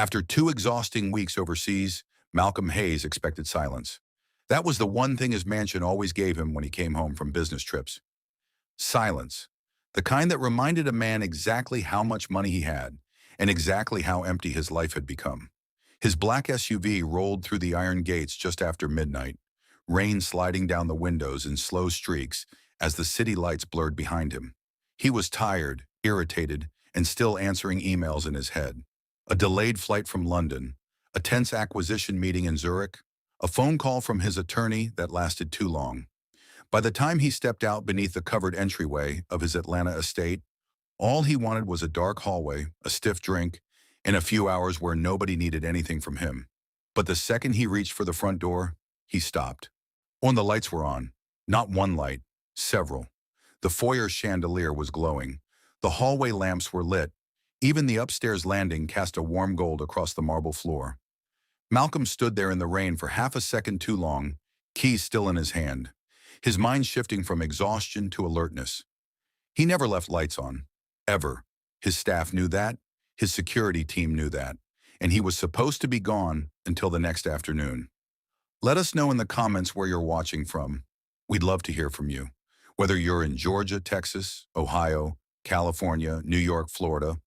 After 2 exhausting weeks overseas, Malcolm Hayes expected silence. That was the one thing his mansion always gave him when he came home from business trips. Silence. The kind that reminded a man exactly how much money he had and exactly how empty his life had become. His black SUV rolled through the iron gates just after midnight, rain sliding down the windows in slow streaks as the city lights blurred behind him. He was tired, irritated, and still answering emails in his head. A delayed flight from London, a tense acquisition meeting in Zurich, a phone call from his attorney that lasted too long. By the time he stepped out beneath the covered entryway of his Atlanta estate, all he wanted was a dark hallway, a stiff drink, and a few hours where nobody needed anything from him. But the second he reached for the front door, he stopped. The lights were on. Not one light, several. The foyer chandelier was glowing. The hallway lamps were lit. Even the upstairs landing cast a warm gold across the marble floor. Malcolm stood there in the rain for half a second too long, keys still in his hand, his mind shifting from exhaustion to alertness. He never left lights on, ever. His staff knew that, his security team knew that, and he was supposed to be gone until the next afternoon. Let us know in the comments where you're watching from. We'd love to hear from you. Whether you're in Georgia, Texas, Ohio, California, New York, Florida,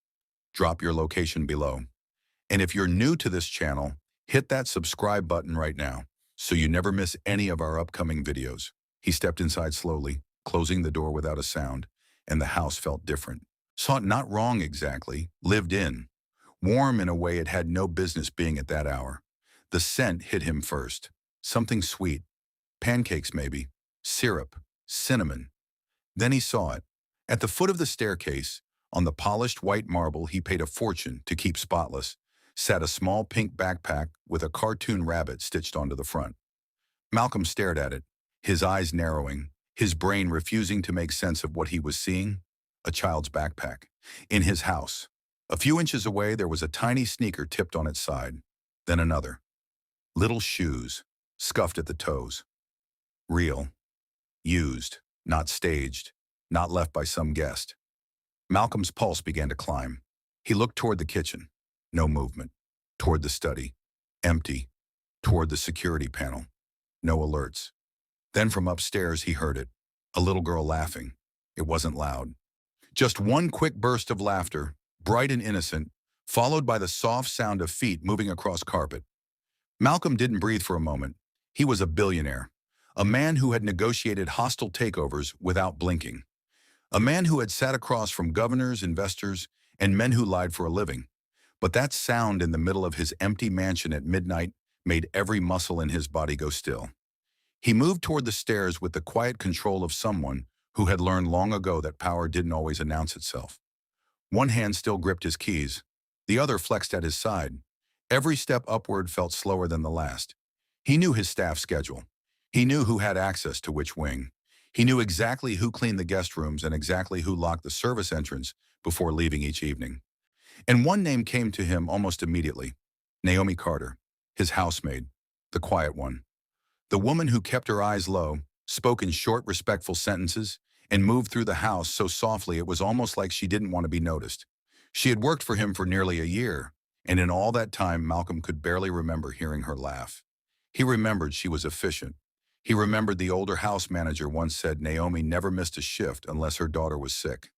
drop your location below. And if you're new to this channel, hit that subscribe button right now so you never miss any of our upcoming videos. He stepped inside slowly, closing the door without a sound, and the house felt different. Saw it not wrong exactly, lived in. Warm in a way it had no business being at that hour. The scent hit him first. Something sweet. Pancakes maybe. Syrup. Cinnamon. Then he saw it. At the foot of the staircase, on the polished white marble he paid a fortune to keep spotless, sat a small pink backpack with a cartoon rabbit stitched onto the front. Malcolm stared at it, his eyes narrowing, his brain refusing to make sense of what he was seeing. A child's backpack. In his house. A few inches away there was a tiny sneaker tipped on its side. Then another. Little shoes, scuffed at the toes. Real. Used. Not staged. Not left by some guest. Malcolm's pulse began to climb. He looked toward the kitchen. No movement. Toward the study. Empty. Toward the security panel. No alerts. Then from upstairs he heard it. A little girl laughing. It wasn't loud. Just one quick burst of laughter, bright and innocent, followed by the soft sound of feet moving across carpet. Malcolm didn't breathe for a moment. He was a billionaire. A man who had negotiated hostile takeovers without blinking. A man who had sat across from governors, investors, and men who lied for a living. But that sound in the middle of his empty mansion at midnight made every muscle in his body go still. He moved toward the stairs with the quiet control of someone who had learned long ago that power didn't always announce itself. One hand still gripped his keys. The other flexed at his side. Every step upward felt slower than the last. He knew his staff schedule. He knew who had access to which wing. He knew exactly who cleaned the guest rooms and exactly who locked the service entrance before leaving each evening. And one name came to him almost immediately. Naomi Carter, his housemaid, the quiet one. The woman who kept her eyes low, spoke in short, respectful sentences, and moved through the house so softly it was almost like she didn't want to be noticed. She had worked for him for nearly a year, and in all that time Malcolm could barely remember hearing her laugh. He remembered she was efficient. He remembered the older house manager once said Naomi never missed a shift unless her daughter was sick.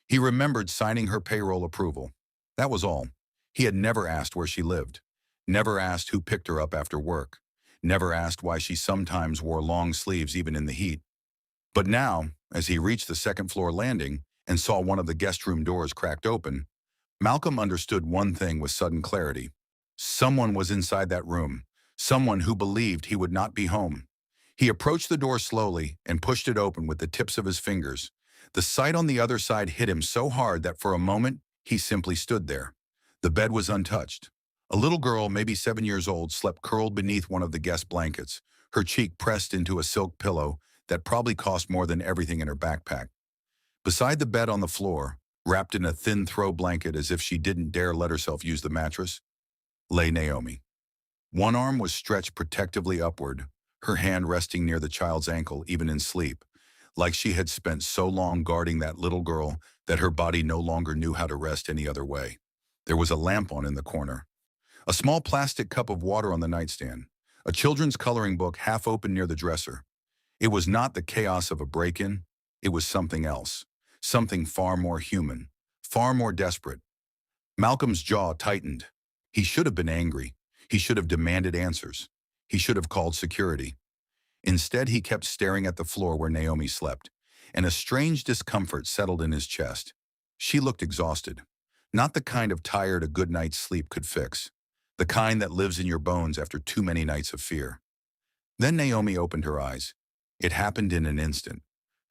He remembered signing her payroll approval. That was all. He had never asked where she lived, never asked who picked her up after work, never asked why she sometimes wore long sleeves even in the heat. But now, as he reached the second-floor landing and saw one of the guest room doors cracked open, Malcolm understood one thing with sudden clarity. Someone was inside that room, someone who believed he would not be home. He approached the door slowly and pushed it open with the tips of his fingers. The sight on the other side hit him so hard that for a moment, he simply stood there. The bed was untouched. A little girl, maybe 7 years old, slept curled beneath one of the guest blankets, her cheek pressed into a silk pillow that probably cost more than everything in her backpack. Beside the bed on the floor, wrapped in a thin throw blanket as if she didn't dare let herself use the mattress, lay Naomi. One arm was stretched protectively upward, her hand resting near the child's ankle even in sleep, like she had spent so long guarding that little girl that her body no longer knew how to rest any other way. There was a lamp on in the corner. A small plastic cup of water on the nightstand. A children's coloring book half open near the dresser. It was not the chaos of a break-in. It was something else. Something far more human. Far more desperate. Malcolm's jaw tightened. He should have been angry. He should have demanded answers. He should have called security. Instead, he kept staring at the floor where Naomi slept, and a strange discomfort settled in his chest. She looked exhausted. Not the kind of tired a good night's sleep could fix. The kind that lives in your bones after too many nights of fear. Then Naomi opened her eyes. It happened in an instant.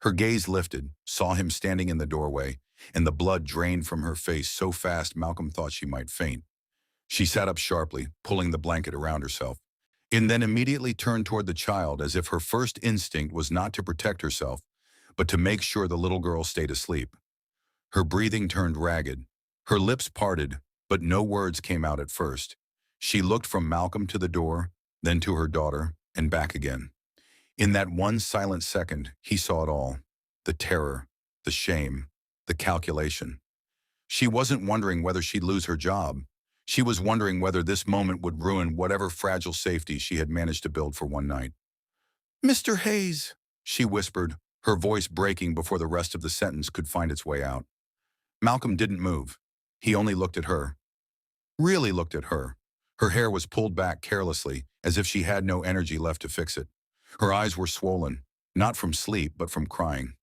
Her gaze lifted, saw him standing in the doorway, and the blood drained from her face so fast Malcolm thought she might faint. She sat up sharply, pulling the blanket around herself, and then immediately turned toward the child as if her first instinct was not to protect herself, but to make sure the little girl stayed asleep. Her breathing turned ragged. Her lips parted, but no words came out at first. She looked from Malcolm to the door, then to her daughter, and back again. In that one silent second, he saw it all. The terror, the shame, the calculation. She wasn't wondering whether she'd lose her job. She was wondering whether this moment would ruin whatever fragile safety she had managed to build for one night. "Mr. Hayes," she whispered, her voice breaking before the rest of the sentence could find its way out. Malcolm didn't move. He only looked at her. Really looked at her. Her hair was pulled back carelessly, as if she had no energy left to fix it. Her eyes were swollen, not from sleep, but from crying.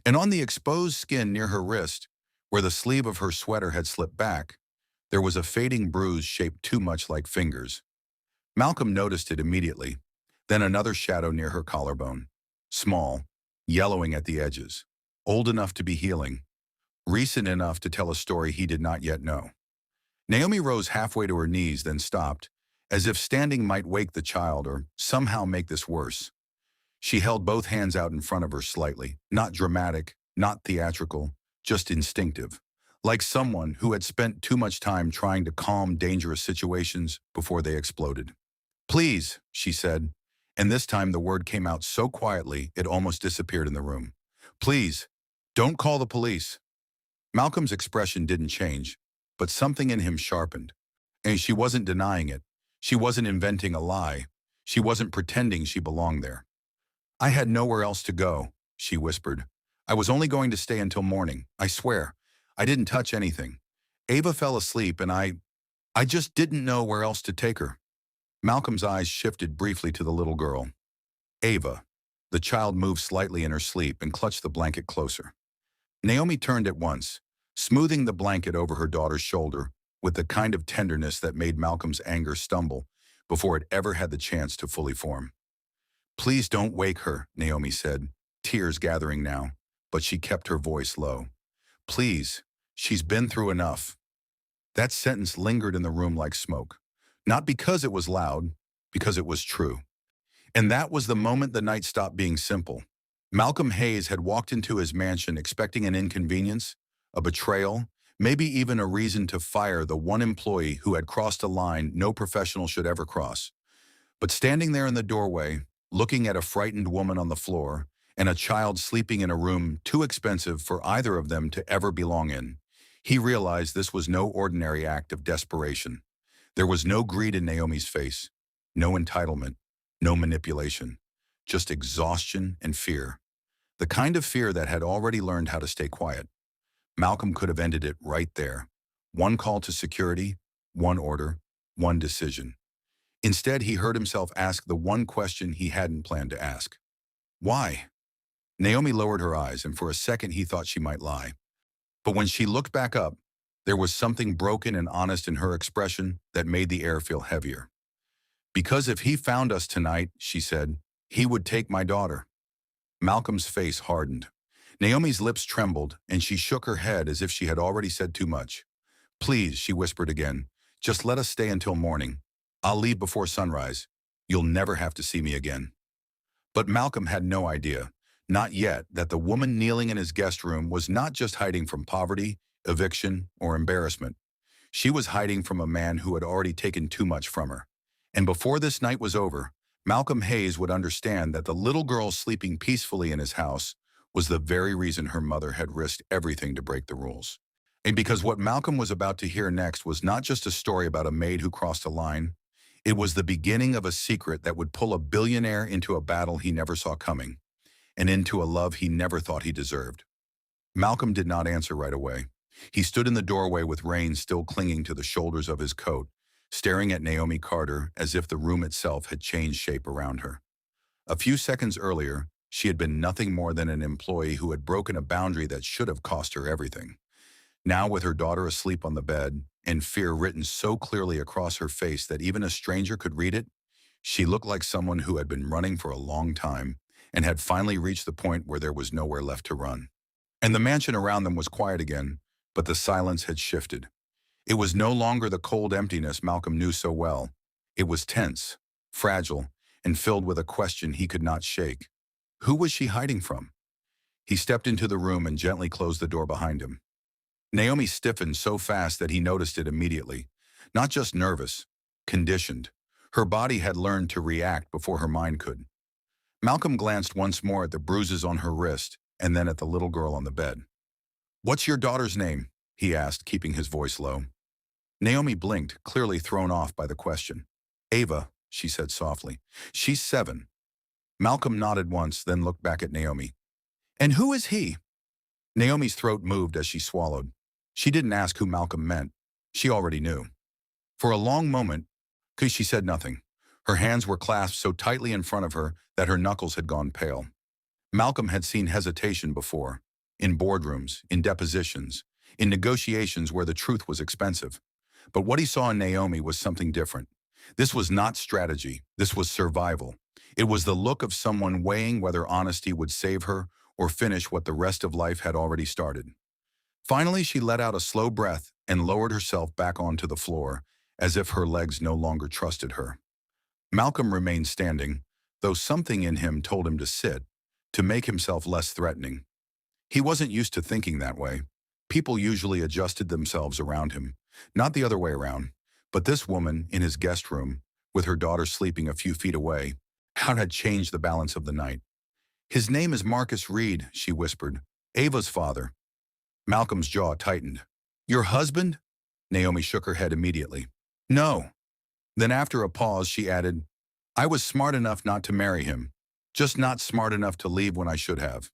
And on the exposed skin near her wrist, where the sleeve of her sweater had slipped back, there was a fading bruise shaped too much like fingers. Malcolm noticed it immediately, then another shadow near her collarbone. Small, yellowing at the edges, old enough to be healing, recent enough to tell a story he did not yet know. Naomi rose halfway to her knees, then stopped, as if standing might wake the child or somehow make this worse. She held both hands out in front of her slightly, not dramatic, not theatrical, just instinctive, like someone who had spent too much time trying to calm dangerous situations before they exploded. "Please," she said, and this time the word came out so quietly it almost disappeared in the room. "Please, don't call the police." Malcolm's expression didn't change, but something in him sharpened. And she wasn't denying it. She wasn't inventing a lie. She wasn't pretending she belonged there. "I had nowhere else to go," she whispered. "I was only going to stay until morning. I swear. I didn't touch anything. Ava fell asleep and I just didn't know where else to take her." Malcolm's eyes shifted briefly to the little girl. Ava. The child moved slightly in her sleep and clutched the blanket closer. Naomi turned at once, smoothing the blanket over her daughter's shoulder with the kind of tenderness that made Malcolm's anger stumble before it ever had the chance to fully form. "Please don't wake her," Naomi said, tears gathering now, but she kept her voice low. "Please, she's been through enough." That sentence lingered in the room like smoke, not because it was loud, because it was true. And that was the moment the night stopped being simple. Malcolm Hayes had walked into his mansion expecting an inconvenience, a betrayal, maybe even a reason to fire the one employee who had crossed a line no professional should ever cross. But standing there in the doorway, looking at a frightened woman on the floor and a child sleeping in a room too expensive for either of them to ever belong in, he realized this was no ordinary act of desperation. There was no greed in Naomi's face, no entitlement, no manipulation, just exhaustion and fear. The kind of fear that had already learned how to stay quiet. Malcolm could have ended it right there. One call to security, one order, one decision. Instead, he heard himself ask the one question he hadn't planned to ask. Why? Naomi lowered her eyes, and for a second he thought she might lie. But when she looked back up, there was something broken and honest in her expression that made the air feel heavier. "Because if he found us tonight," she said, "he would take my daughter." Malcolm's face hardened. Naomi's lips trembled, and she shook her head as if she had already said too much. "Please," she whispered again, "just let us stay until morning. I'll leave before sunrise. You'll never have to see me again." But Malcolm had no idea, not yet, that the woman kneeling in his guest room was not just hiding from poverty, eviction, or embarrassment. She was hiding from a man who had already taken too much from her. And before this night was over, Malcolm Hayes would understand that the little girl sleeping peacefully in his house was the very reason her mother had risked everything to break the rules. And because what Malcolm was about to hear next was not just a story about a maid who crossed a line, it was the beginning of a secret that would pull a billionaire into a battle he never saw coming, and into a love he never thought he deserved. Malcolm did not answer right away. He stood in the doorway with rain still clinging to the shoulders of his coat, staring at Naomi Carter as if the room itself had changed shape around her. A few seconds earlier, she had been nothing more than an employee who had broken a boundary that should have cost her everything. Now, with her daughter asleep on the bed, and fear written so clearly across her face that even a stranger could read it, she looked like someone who had been running for a long time and had finally reached the point where there was nowhere left to run. And the mansion around them was quiet again, but the silence had shifted. It was no longer the cold emptiness Malcolm knew so well. It was tense, fragile, and filled with a question he could not shake. Who was she hiding from? He stepped into the room and gently closed the door behind him. Naomi stiffened so fast that he noticed it immediately. Not just nervous, conditioned. Her body had learned to react before her mind could. Malcolm glanced once more at the bruises on her wrist and then at the little girl on the bed. "What's your daughter's name?" he asked, keeping his voice low. Naomi blinked, clearly thrown off by the question. "Ava," she said softly. "She's 7. Malcolm nodded once, then looked back at Naomi. "And who is he?" Naomi's throat moved as she swallowed. She didn't ask who Malcolm meant. She already knew. For a long moment, she said nothing. Her hands were clasped so tightly in front of her that her knuckles had gone pale. Malcolm had seen hesitation before, in boardrooms, in depositions, in negotiations where the truth was expensive. But what he saw in Naomi was something different. This was not strategy. This was survival. It was the look of someone weighing whether honesty would save her or finish what the rest of life had already started. Finally, she let out a slow breath and lowered herself back onto the floor, as if her legs no longer trusted her. Malcolm remained standing, though something in him told him to sit, to make himself less threatening. He wasn't used to thinking that way. People usually adjusted themselves around him, not the other way around. But this woman, in his guest room, with her daughter sleeping a few feet away, had changed the balance of the night. "His name is Marcus Reed," she whispered. "Ava's father." Malcolm's jaw tightened. "Your husband?" Naomi shook her head immediately. "No." Then after a pause, she added, "I was smart enough not to marry him, just not smart enough to leave when I should have."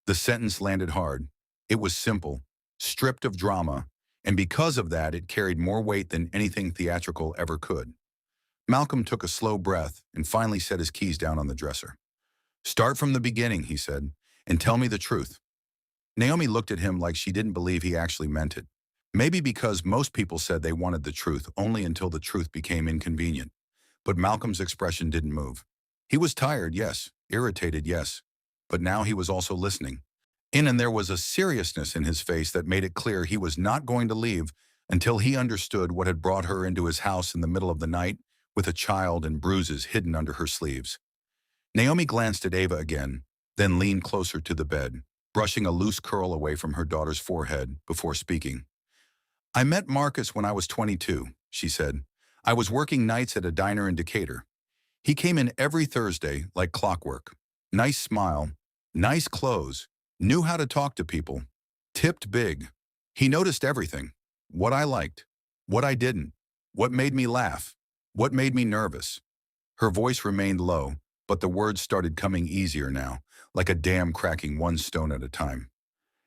The sentence landed hard. It was simple, stripped of drama, and because of that, it carried more weight than anything theatrical ever could. Malcolm took a slow breath and finally set his keys down on the dresser. "Start from the beginning," he said, "and tell me the truth." Naomi looked at him like she didn't believe he actually meant it. Maybe because most people said they wanted the truth only until the truth became inconvenient. But Malcolm's expression didn't move. He was tired, yes, irritated, yes, but now he was also listening. And there was a seriousness in his face that made it clear he was not going to leave until he understood what had brought her into his house in the middle of the night with a child and bruises hidden under her sleeves. Naomi glanced at Ava again, then leaned closer to the bed, brushing a loose curl away from her daughter's forehead before speaking. "I met Marcus when I was 22, she said. "I was working nights at a diner in Decatur. He came in every Thursday like clockwork. Nice smile, nice clothes, knew how to talk to people, tipped big. He noticed everything. What I liked, what I didn't, what made me laugh, what made me nervous." Her voice remained low, but the words started coming easier now, like a dam cracking one stone at a time.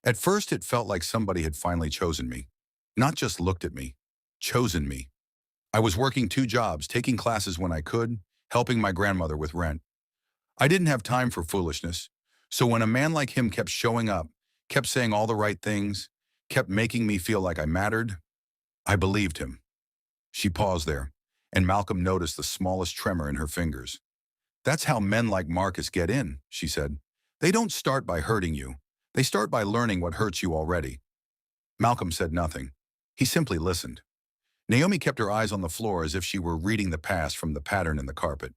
"At first it felt like somebody had finally chosen me. Not just looked at me, chosen me. I was working 2 jobs, taking classes when I could, helping my grandmother with rent. I didn't have time for foolishness. So when a man like him kept showing up, kept saying all the right things, kept making me feel like I mattered, I believed him." She paused there, and Malcolm noticed the smallest tremor in her fingers. "That's how men like Marcus get in," she said. "They don't start by hurting you. They start by learning what hurts you already." Malcolm said nothing. He simply listened. Naomi kept her eyes on the floor as if she were reading the past from the pattern in the carpet.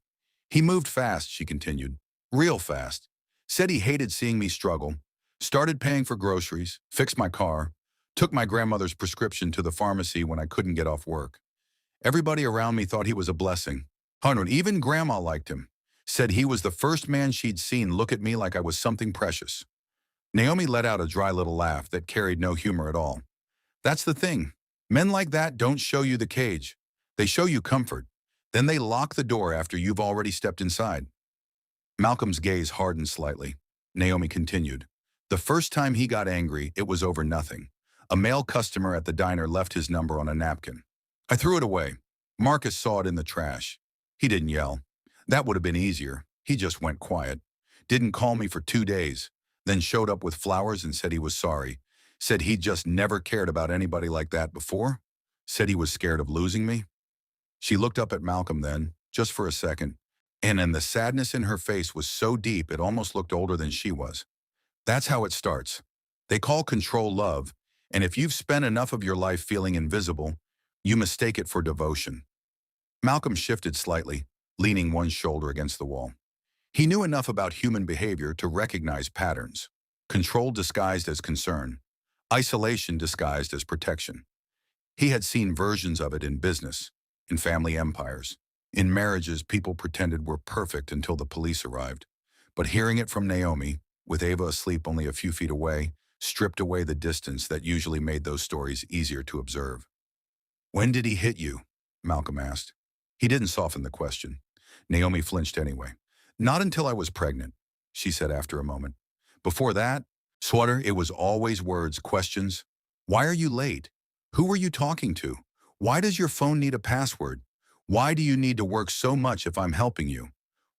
"He moved fast," she continued. "Real fast. Said he hated seeing me struggle. Started paying for groceries, fixed my car, took my grandmother's prescription to the pharmacy when I couldn't get off work. Everybody around me thought he was a blessing. Even Grandma liked him. Said he was the first man she'd seen look at me like I was something precious." Naomi let out a dry little laugh that carried no humor at all. That's the thing. Men like that don't show you the cage. They show you comfort. Then they lock the door after you've already stepped inside. Malcolm's gaze hardened slightly. Naomi continued. The first time he got angry, it was over nothing. A male customer at the diner left his number on a napkin. I threw it away. Marcus saw it in the trash. He didn't yell. That would have been easier. He just went quiet. Didn't call me for 2 days. Then showed up with flowers and said he was sorry. Said he'd just never cared about anybody like that before. Said he was scared of losing me. She looked up at Malcolm then, just for a second, and the sadness in her face was so deep it almost looked older than she was. That's how it starts. They call control love, and if you've spent enough of your life feeling invisible, you mistake it for devotion. Malcolm shifted slightly, leaning one shoulder against the wall. He knew enough about human behavior to recognize patterns. Control disguised as concern. Isolation disguised as protection. He had seen versions of it in business, in family empires. In marriages, people pretended were perfect until the police arrived. But hearing it from Naomi, with Ava asleep only a few feet away, stripped away the distance that usually made those stories easier to observe. When did he hit you? Malcolm asked. He didn't soften the question. Naomi flinched anyway. Not until I was pregnant, she said after a moment. Before that, Swatter, it was always words, questions. Why are you late? Who were you talking to? Why does your phone need a password? Why do you need to work so much if I'm helping you?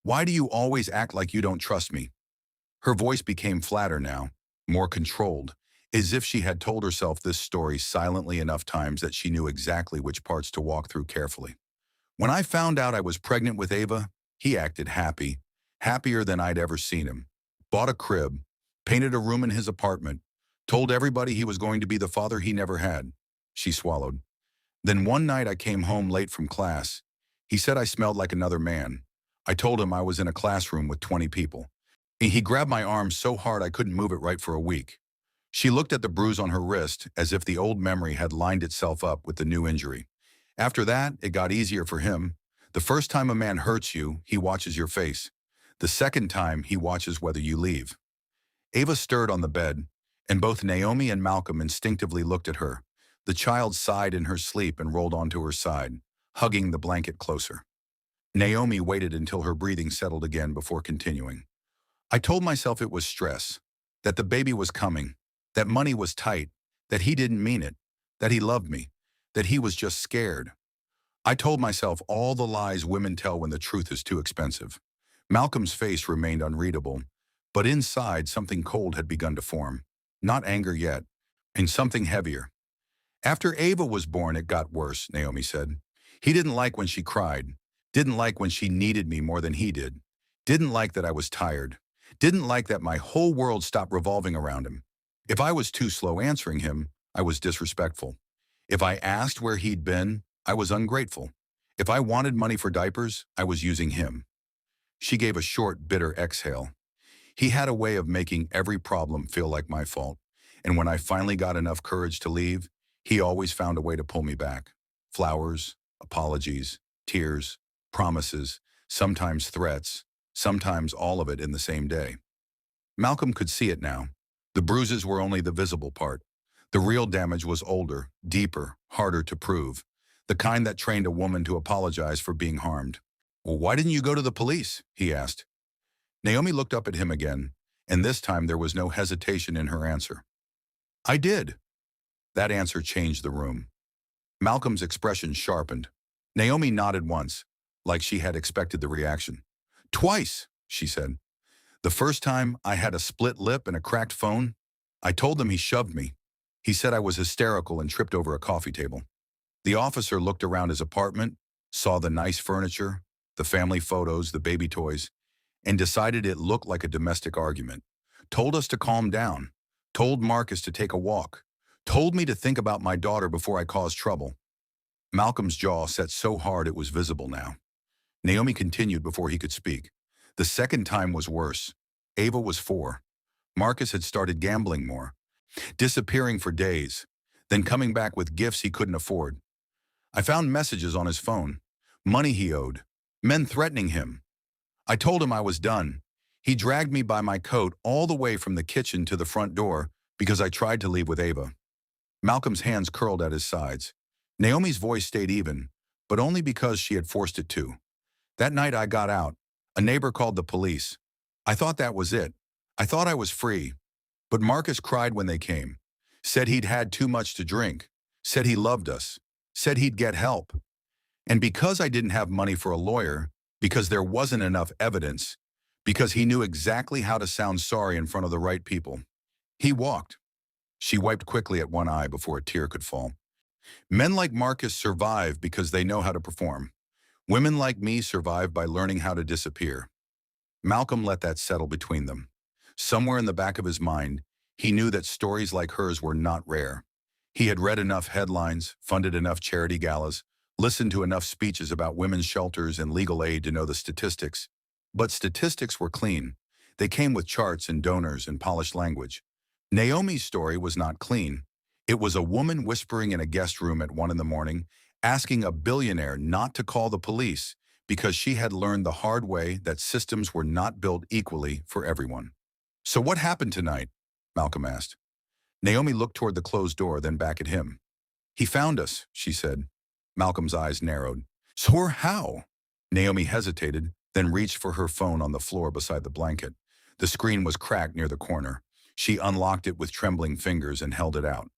Why do you always act like you don't trust me? Her voice became flatter now, more controlled, as if she had told herself this story silently enough times that she knew exactly which parts to walk through carefully. When I found out I was pregnant with Ava, he acted happy, happier than I'd ever seen him. Bought a crib, painted a room in his apartment, told everybody he was going to be the father he never had. She swallowed. Then one night I came home late from class. He said I smelled like another man. I told him I was in a classroom with 20 people. He grabbed my arm so hard I couldn't move it right for a week. She looked at the bruise on her wrist as if the old memory had lined itself up with the new injury. After that, it got easier for him. The first time a man hurts you, he watches your face. The second time, he watches whether you leave. Ava stirred on the bed, and both Naomi and Malcolm instinctively looked at her. The child sighed in her sleep and rolled onto her side, hugging the blanket closer. Naomi waited until her breathing settled again before continuing. I told myself it was stress, that the baby was coming, that money was tight, that he didn't mean it, that he loved me, that he was just scared. I told myself all the lies women tell when the truth is too expensive. Malcolm's face remained unreadable, but inside something cold had begun to form. Not anger yet, and something heavier. After Ava was born, it got worse, Naomi said. He didn't like when she cried, didn't like when she needed me more than he did, didn't like that I was tired, didn't like that my whole world stopped revolving around him. If I was too slow answering him, I was disrespectful. If I asked where he'd been, I was ungrateful. If I wanted money for diapers, I was using him. She gave a short, bitter exhale. He had a way of making every problem feel like my fault, and when I finally got enough courage to leave, he always found a way to pull me back. Flowers, apologies, tears, promises, sometimes threats, sometimes all of it in the same day. Malcolm could see it now. The bruises were only the visible part. The real damage was older, deeper, harder to prove. The kind that trained a woman to apologize for being harmed. Well, why didn't you go to the police? He asked. Naomi looked up at him again, and this time there was no hesitation in her answer. I did. That answer changed the room. Malcolm's expression sharpened. Naomi nodded once, like she had expected the reaction. Twice, she said. The first time, I had a split lip and a cracked phone. I told him he shoved me. He said I was hysterical and tripped over a coffee table. The officer looked around his apartment, saw the nice furniture, the family photos, the baby toys, and decided it looked like a domestic argument. Told us to calm down. Told Marcus to take a walk. Told me to think about my daughter before I caused trouble. Malcolm's jaw set so hard it was visible now. Naomi continued before he could speak. The second time was worse. Ava was 4. Marcus had started gambling more, disappearing for days, then coming back with gifts he couldn't afford. I found messages on his phone, money he owed, men threatening him. I told him I was done. He dragged me by my coat all the way from the kitchen to the front door because I tried to leave with Ava. Malcolm's hands curled at his sides. Naomi's voice stayed even, but only because she had forced it to. That night I got out. A neighbor called the police. I thought that was it. I thought I was free. But Marcus cried when they came. Said he'd had too much to drink. Said he loved us. Said he'd get help. And because I didn't have money for a lawyer, because there wasn't enough evidence, because he knew exactly how to sound sorry in front of the right people, he walked. She wiped quickly at one eye before a tear could fall. Men like Marcus survive because they know how to perform. Women like me survive by learning how to disappear. Malcolm let that settle between them. Somewhere in the back of his mind, he knew that stories like hers were not rare. He had read enough headlines, funded enough charity galas, listened to enough speeches about women's shelters and legal aid to know the statistics. But statistics were clean. They came with charts and donors and polished language. Naomi's story was not clean. It was a woman whispering in a guest room at 1 in the morning, asking a billionaire not to call the police because she had learned the hard way that systems were not built equally for everyone. So what happened tonight? Malcolm asked. Naomi looked toward the closed door, then back at him. He found us, she said. Malcolm's eyes narrowed. So how? Naomi hesitated, then reached for her phone on the floor beside the blanket. The screen was cracked near the corner. She unlocked it with trembling fingers and held it out.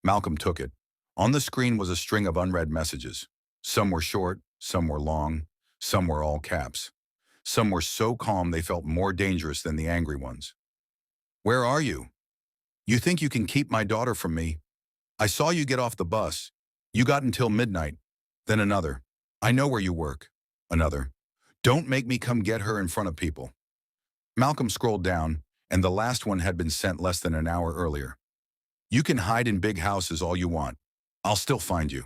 Malcolm took it. On the screen was a string of unread messages. Some were short, some were long, some were all caps. Some were so calm they felt more dangerous than the angry ones. Where are you? You think you can keep my daughter from me? I saw you get off the bus. You got until midnight. Then another. I know where you work. Another. Don't make me come get her in front of people. Malcolm scrolled down, and the last one had been sent less than an hour earlier. You can hide in big houses all you want. I'll still find you.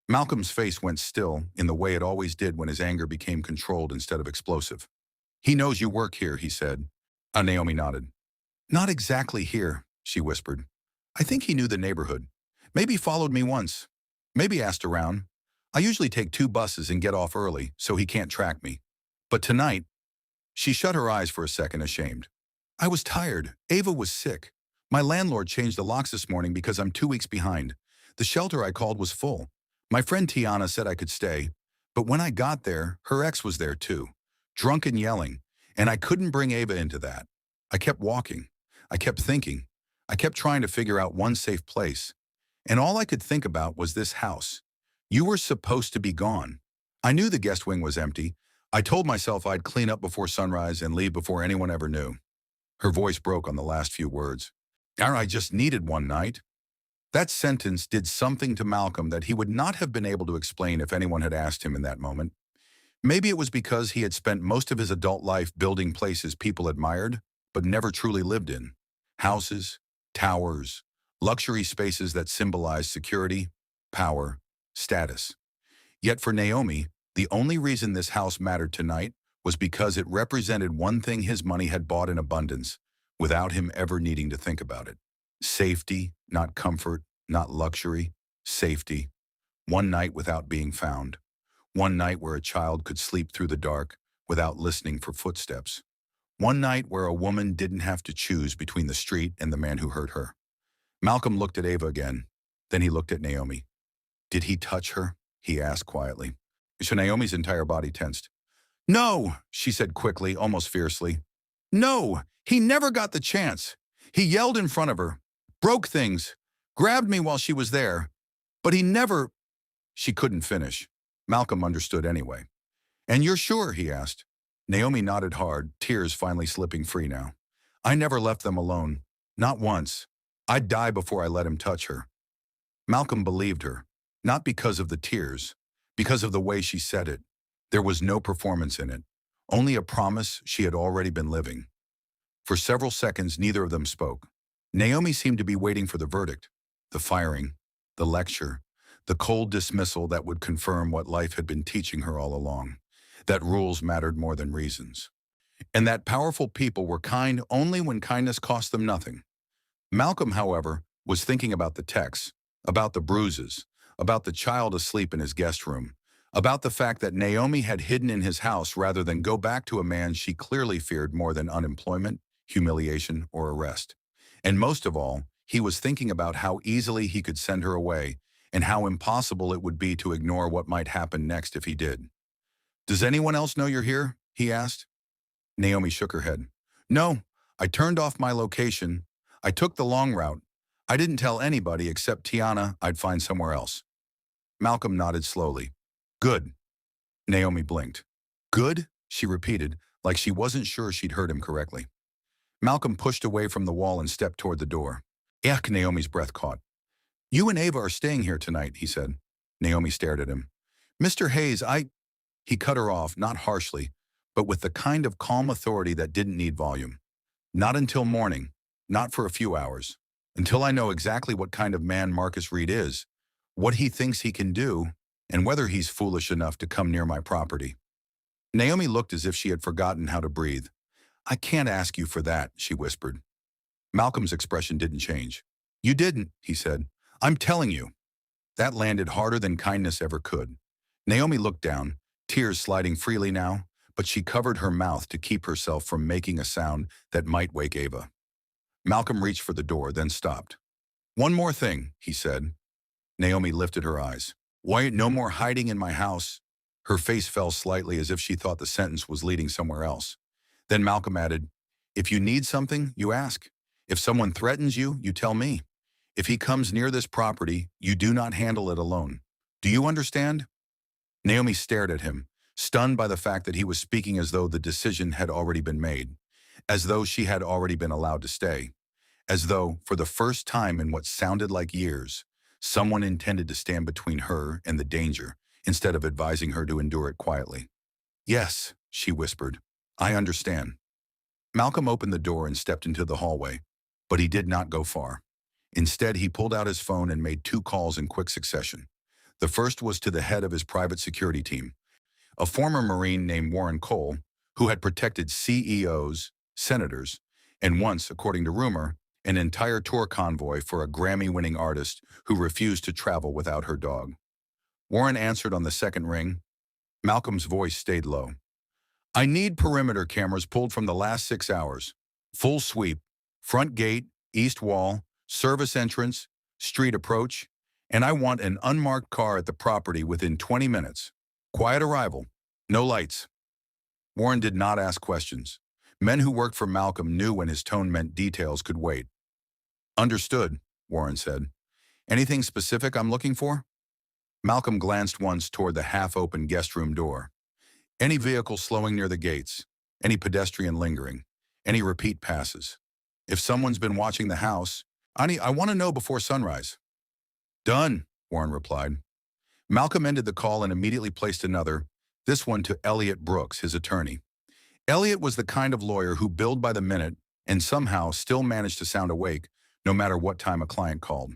Malcolm's face went still in the way it always did when his anger became controlled instead of explosive. He knows you work here, he said. Naomi nodded. Not exactly here, she whispered. I think he knew the neighborhood. Maybe followed me once. Maybe asked around. I usually take 2 buses and get off early, so he can't track me. But tonight, she shut her eyes for a second, ashamed. I was tired. Ava was sick. My landlord changed the locks this morning because I'm 2 weeks behind. The shelter I called was full. My friend Tiana said I could stay, but when I got there, her ex was there too, drunk and yelling, and I couldn't bring Ava into that. I kept walking. I kept thinking. I kept trying to figure out one safe place. And all I could think about was this house. You were supposed to be gone. I knew the guest wing was empty. I told myself I'd clean up before sunrise and leave before anyone ever knew. Her voice broke on the last few words. I just needed one night. That sentence did something to Malcolm that he would not have been able to explain if anyone had asked him in that moment. Maybe it was because he had spent most of his adult life building places people admired, but never truly lived in. Houses, towers, luxury spaces that symbolized security, power, status. Yet for Naomi, the only reason this house mattered tonight was because it represented one thing his money had bought in abundance, without him ever needing to think about it. Safety, not comfort, not luxury, safety. One night without being found. One night where a child could sleep through the dark without listening for footsteps. One night where a woman didn't have to choose between the street and the man who hurt her. Malcolm looked at Ava again. Then he looked at Naomi. Did he touch her? He asked quietly. So Naomi's entire body tensed. No, she said quickly, almost fiercely. No, he never got the chance. He yelled in front of her, broke things, grabbed me while she was there. But he never... She couldn't finish. Malcolm understood anyway. And you're sure? He asked. Naomi nodded hard, tears finally slipping free now. I never left them alone. Not once. I'd die before I let him touch her. Malcolm believed her, not because of the tears, because of the way she said it. There was no performance in it, only a promise she had already been living. For several seconds, neither of them spoke. Naomi seemed to be waiting for the verdict, the firing, the lecture, the cold dismissal that would confirm what life had been teaching her all along, that rules mattered more than reasons, and that powerful people were kind only when kindness cost them nothing. Malcolm, however, was thinking about the texts, about the bruises, about the child asleep in his guest room, about the fact that Naomi had hidden in his house rather than go back to a man she clearly feared more than unemployment, humiliation, or arrest. And most of all, He was thinking about how easily he could send her away and how impossible it would be to ignore what might happen next if he did. "Does anyone else know you're here?" he asked. Naomi shook her head. "No, I turned off my location. I took the long route. I didn't tell anybody except Tiana I'd find somewhere else." Malcolm nodded slowly. "Good." Naomi blinked. "Good?" she repeated, like she wasn't sure she'd heard him correctly. Malcolm pushed away from the wall and stepped toward the door. "Ech," Naomi's breath caught. "You and Ava are staying here tonight," he said. Naomi stared at him. "Mr. Hayes, He cut her off, not harshly, but with the kind of calm authority that didn't need volume. "Not until morning. Not for a few hours. Until I know exactly what kind of man Marcus Reed is, what he thinks he can do, and whether he's foolish enough to come near my property." Naomi looked as if she had forgotten how to breathe. "I can't ask you for that," she whispered. Malcolm's expression didn't change. "You didn't," he said. "I'm telling you." That landed harder than kindness ever could. Naomi looked down, tears sliding freely now, but she covered her mouth to keep herself from making a sound that might wake Ava. Malcolm reached for the door, then stopped. "One more thing," he said. Naomi lifted her eyes. "Why, no more hiding in my house?" Her face fell slightly as if she thought the sentence was leading somewhere else. Then Malcolm added, "If you need something, you ask. If someone threatens you, you tell me. If he comes near this property, you do not handle it alone. Do you understand?" Naomi stared at him, stunned by the fact that he was speaking as though the decision had already been made, as though she had already been allowed to stay, as though, for the first time in what sounded like years, someone intended to stand between her and the danger instead of advising her to endure it quietly. "Yes," she whispered. "I understand." Malcolm opened the door and stepped into the hallway, but he did not go far. Instead, he pulled out his phone and made 2 calls in quick succession. The first was to the head of his private security team, a former Marine named Warren Cole, who had protected CEOs, senators, and once, according to rumor, an entire tour convoy for a Grammy-winning artist who refused to travel without her dog. Warren answered on the second ring. Malcolm's voice stayed low. "I need perimeter cameras pulled from the last 6 hours. Full sweep, front gate, east wall, service entrance, street approach, and I want an unmarked car at the property within 20 minutes. Quiet arrival. No lights." Warren did not ask questions. Men who worked for Malcolm knew when his tone meant details could wait. "Understood," Warren said. "Anything specific I'm looking for?" Malcolm glanced once toward the half-open guest room door. "Any vehicle slowing near the gates, any pedestrian lingering, any repeat passes. If someone's been watching the house, I want to know before sunrise." "Done," Warren replied. Malcolm ended the call and immediately placed another, this one to Elliot Brooks, his attorney. Elliot was the kind of lawyer who billed by the minute and somehow still managed to sound awake, no matter what time a client called.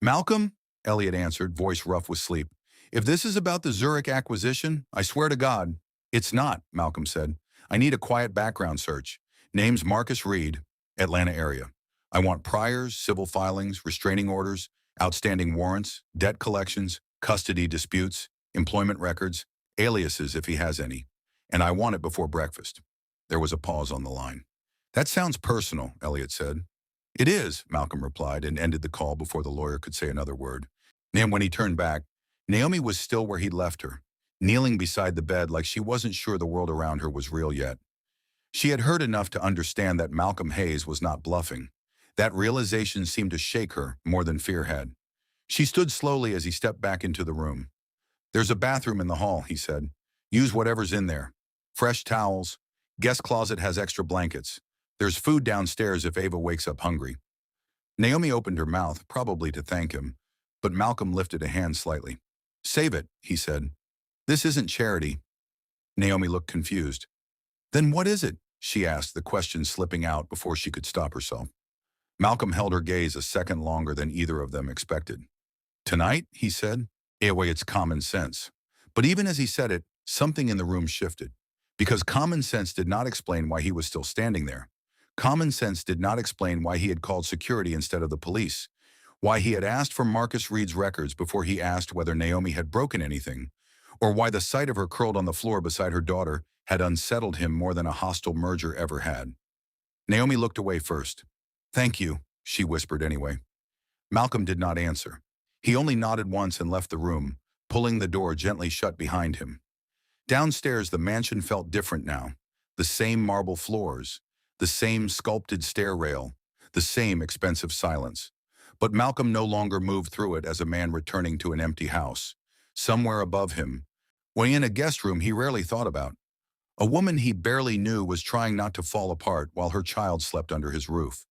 "Malcolm," Elliot answered, voice rough with sleep. "If this is about the Zurich acquisition, I swear to God." "It's not," Malcolm said. "I need a quiet background search. Name's Marcus Reed, Atlanta area. I want priors, civil filings, restraining orders, outstanding warrants, debt collections, custody disputes, employment records, aliases if he has any. And I want it before breakfast." There was a pause on the line. "That sounds personal," Elliot said. "It is," Malcolm replied and ended the call before the lawyer could say another word. And when he turned back, Naomi was still where he'd left her, kneeling beside the bed like she wasn't sure the world around her was real yet. She had heard enough to understand that Malcolm Hayes was not bluffing. That realization seemed to shake her more than fear had. She stood slowly as he stepped back into the room. "There's a bathroom in the hall," he said. "Use whatever's in there. Fresh towels. Guest closet has extra blankets. There's food downstairs if Ava wakes up hungry." Naomi opened her mouth, probably to thank him, but Malcolm lifted a hand slightly. "Save it," he said. "This isn't charity." Naomi looked confused. "Then what is it?" she asked, the question slipping out before she could stop herself. Malcolm held her gaze a second longer than either of them expected. "Tonight," he said. "Anyway, it's common sense." But even as he said it, something in the room shifted. Because common sense did not explain why he was still standing there. Common sense did not explain why he had called security instead of the police. Why he had asked for Marcus Reed's records before he asked whether Naomi had broken anything. Or why the sight of her curled on the floor beside her daughter had unsettled him more than a hostile merger ever had. Naomi looked away first. "Thank you," she whispered anyway. Malcolm did not answer. He only nodded once and left the room, pulling the door gently shut behind him. Downstairs, the mansion felt different now. The same marble floors, the same sculpted stair rail, the same expensive silence. But Malcolm no longer moved through it as a man returning to an empty house. Somewhere above him, when in a guest room he rarely thought about, a woman he barely knew was trying not to fall apart while her child slept under his roof.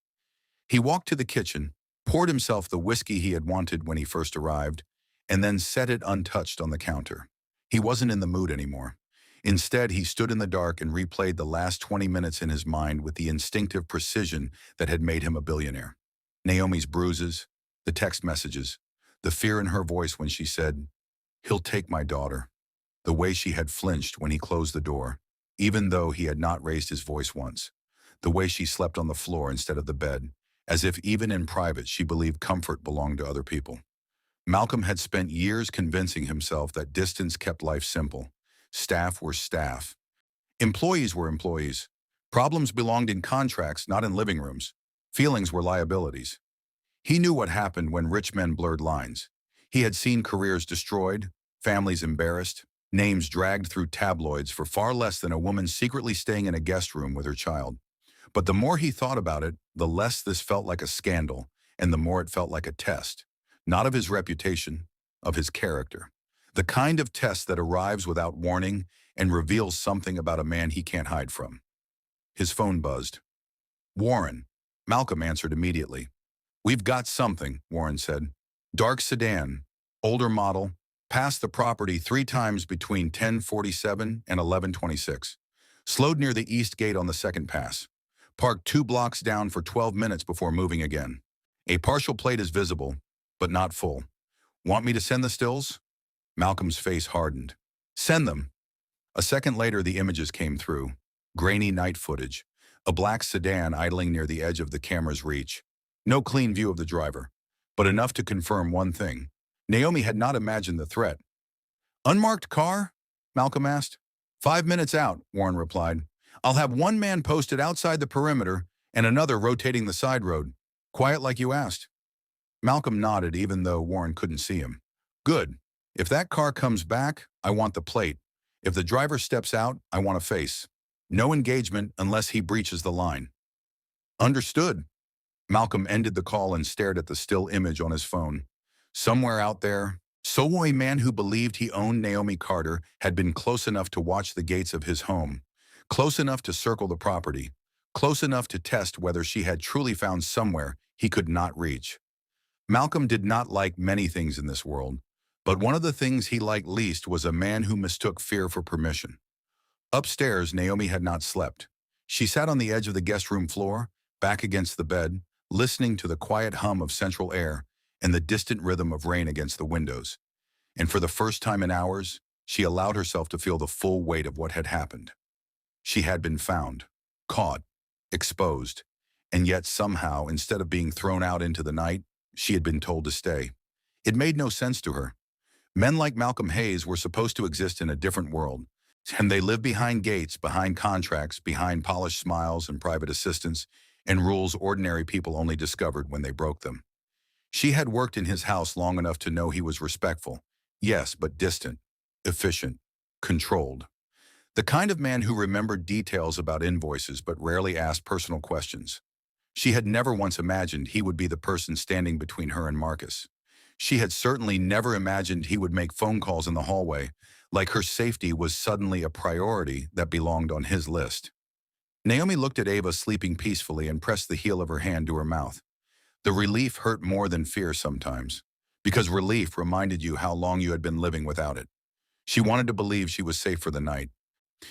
He walked to the kitchen, poured himself the whiskey he had wanted when he first arrived, and then set it untouched on the counter. He wasn't in the mood anymore. Instead, he stood in the dark and replayed the last 20 minutes in his mind with the instinctive precision that had made him a billionaire. Naomi's bruises, the text messages, the fear in her voice when she said, "He'll take my daughter." The way she had flinched when he closed the door, even though he had not raised his voice once. The way she slept on the floor instead of the bed, as if even in private she believed comfort belonged to other people. Malcolm had spent years convincing himself that distance kept life simple. Staff were staff. Employees were employees. Problems belonged in contracts, not in living rooms. Feelings were liabilities. He knew what happened when rich men blurred lines. He had seen careers destroyed, families embarrassed, names dragged through tabloids for far less than a woman secretly staying in a guest room with her child. But the more he thought about it, the less this felt like a scandal, and the more it felt like a test. Not of his reputation, of his character. The kind of test that arrives without warning and reveals something about a man he can't hide from. His phone buzzed. "Warren." Malcolm answered immediately. "We've got something," Warren said. "Dark sedan, older model, passed the property 3 times between 10:47 and 11:26. Slowed near the east gate on the second pass. Parked 2 blocks down for 12 minutes before moving again. A partial plate is visible, but not full. Want me to send the stills?" Malcolm's face hardened. "Send them." A second later, the images came through. Grainy night footage. A black sedan idling near the edge of the camera's reach. No clean view of the driver, but enough to confirm one thing. Naomi had not imagined the threat. "Unmarked car?" Malcolm asked. "5 minutes out," Warren replied. "I'll have one man posted outside the perimeter and another rotating the side road. Quiet like you asked." Malcolm nodded even though Warren couldn't see him. "Good. If that car comes back, I want the plate. If the driver steps out, I want a face. No engagement unless he breaches the line." "Understood." Malcolm ended the call and stared at the still image on his phone. Somewhere out there, so a man who believed he owned Naomi Carter had been close enough to watch the gates of his home, close enough to circle the property, close enough to test whether she had truly found somewhere he could not reach. Malcolm did not like many things in this world, but one of the things he liked least was a man who mistook fear for permission. Upstairs, Naomi had not slept. She sat on the edge of the guest room floor, back against the bed, listening to the quiet hum of central air and the distant rhythm of rain against the windows. And for the first time in hours, she allowed herself to feel the full weight of what had happened. She had been found, caught, exposed, and yet somehow, instead of being thrown out into the night, she had been told to stay. It made no sense to her. Men like Malcolm Hayes were supposed to exist in a different world, and they lived behind gates, behind contracts, behind polished smiles and private assistants, and rules ordinary people only discovered when they broke them. She had worked in his house long enough to know he was respectful, yes, but distant, efficient, controlled. The kind of man who remembered details about invoices but rarely asked personal questions. She had never once imagined he would be the person standing between her and Marcus. She had certainly never imagined he would make phone calls in the hallway, like her safety was suddenly a priority that belonged on his list. Naomi looked at Ava sleeping peacefully and pressed the heel of her hand to her mouth. The relief hurt more than fear sometimes, because relief reminded you how long you had been living without it. She wanted to believe she was safe for the night.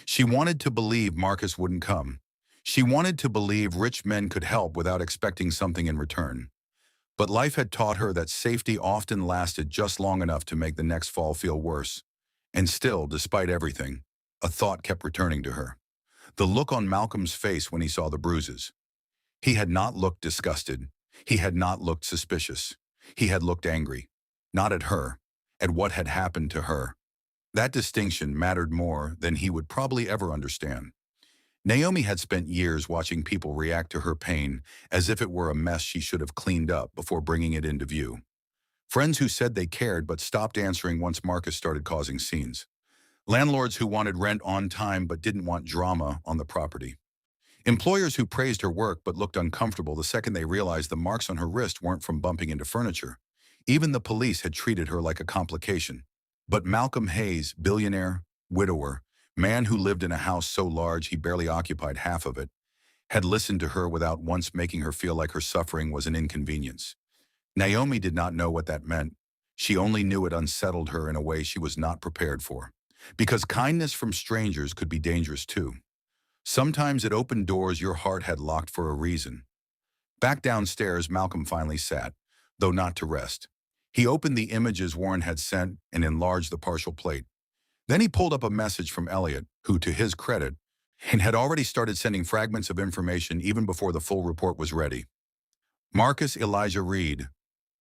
She wanted to believe Marcus wouldn't come. She wanted to believe rich men could help without expecting something in return. But life had taught her that safety often lasted just long enough to make the next fall feel worse. And still, despite everything, a thought kept returning to her. The look on Malcolm's face when he saw the bruises. He had not looked disgusted. He had not looked suspicious. He had looked angry. Not at her, at what had happened to her. That distinction mattered more than he would probably ever understand. Naomi had spent years watching people react to her pain as if it were a mess she should have cleaned up before bringing it into view. Friends who said they cared but stopped answering once Marcus started causing scenes. Landlords who wanted rent on time but didn't want drama on the property. Employers who praised her work but looked uncomfortable the second they realized the marks on her wrist weren't from bumping into furniture. Even the police had treated her like a complication. But Malcolm Hayes, billionaire, widower, man who lived in a house so large he barely occupied half of it, had listened to her without once making her feel like her suffering was an inconvenience. Naomi did not know what that meant. She only knew it unsettled her in a way she was not prepared for. Because kindness from strangers could be dangerous too. Sometimes it opened doors your heart had locked for a reason. Back downstairs, Malcolm finally sat, though not to rest. He opened the images Warren had sent and enlarged the partial plate. Then he pulled up a message from Elliot, who, to his credit, had already started sending fragments of information even before the full report was ready. Marcus Elijah Reed,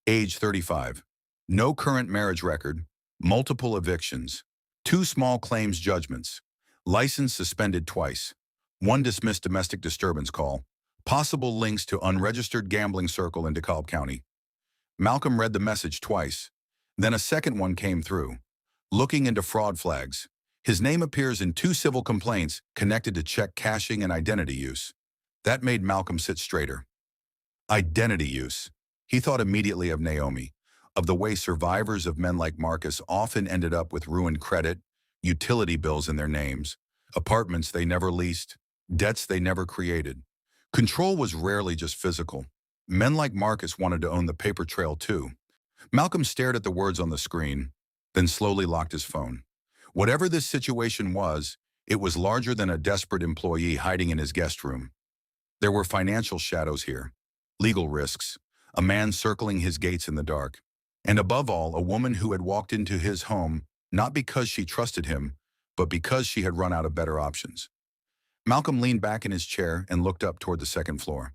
age 35. No current marriage record, multiple evictions, 2 small claims judgments, license suspended twice, 1 dismissed domestic disturbance call, possible links to unregistered gambling circle in DeKalb County. Malcolm read the message twice. Then a second one came through. Looking into fraud flags. His name appears in 2 civil complaints connected to check cashing and identity use. That made Malcolm sit straighter. Identity use. He thought immediately of Naomi, of the way survivors of men like Marcus often ended up with ruined credit, utility bills in their names, apartments they never leased, debts they never created. Control was rarely just physical. Men like Marcus wanted to own the paper trail too. Malcolm stared at the words on the screen, then slowly locked his phone. Whatever this situation was, it was larger than a desperate employee hiding in his guest room. There were financial shadows here, legal risks, a man circling his gates in the dark, and above all, a woman who had walked into his home not because she trusted him, but because she had run out of better options. Malcolm leaned back in his chair and looked up toward the second floor.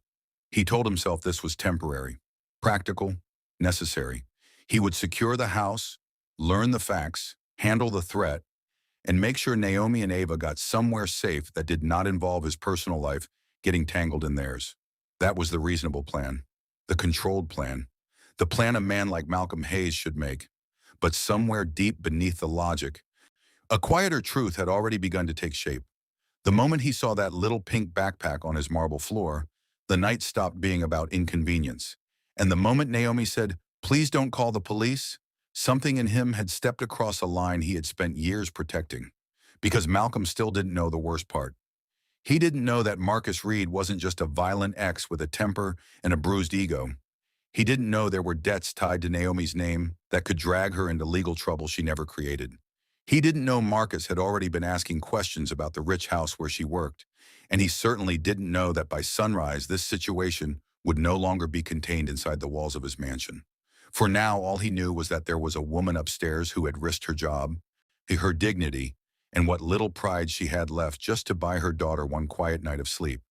He told himself this was temporary, practical, necessary. He would secure the house, learn the facts, handle the threat, and make sure Naomi and Ava got somewhere safe that did not involve his personal life getting tangled in theirs. That was the reasonable plan, the controlled plan, the plan a man like Malcolm Hayes should make. But somewhere deep beneath the logic, a quieter truth had already begun to take shape. The moment he saw that little pink backpack on his marble floor, the night stopped being about inconvenience. And the moment Naomi said, "Please don't call the police," something in him had stepped across a line he had spent years protecting. Because Malcolm still didn't know the worst part. He didn't know that Marcus Reed wasn't just a violent ex with a temper and a bruised ego. He didn't know there were debts tied to Naomi's name that could drag her into legal trouble she never created. He didn't know Marcus had already been asking questions about the rich house where she worked, and he certainly didn't know that by sunrise this situation would no longer be contained inside the walls of his mansion. For now, all he knew was that there was a woman upstairs who had risked her job, her dignity, and what little pride she had left just to buy her daughter one quiet night of sleep.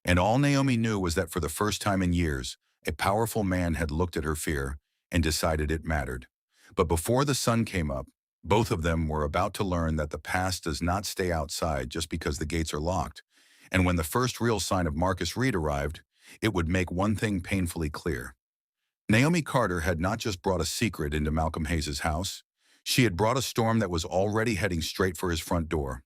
And all Naomi knew was that for the first time in years, a powerful man had looked at her fear and decided it mattered. But before the sun came up, both of them were about to learn that the past does not stay outside just because the gates are locked. And when the first real sign of Marcus Reed arrived, it would make one thing painfully clear. Naomi Carter had not just brought a secret into Malcolm Hayes' house. She had brought a storm that was already heading straight for his front door.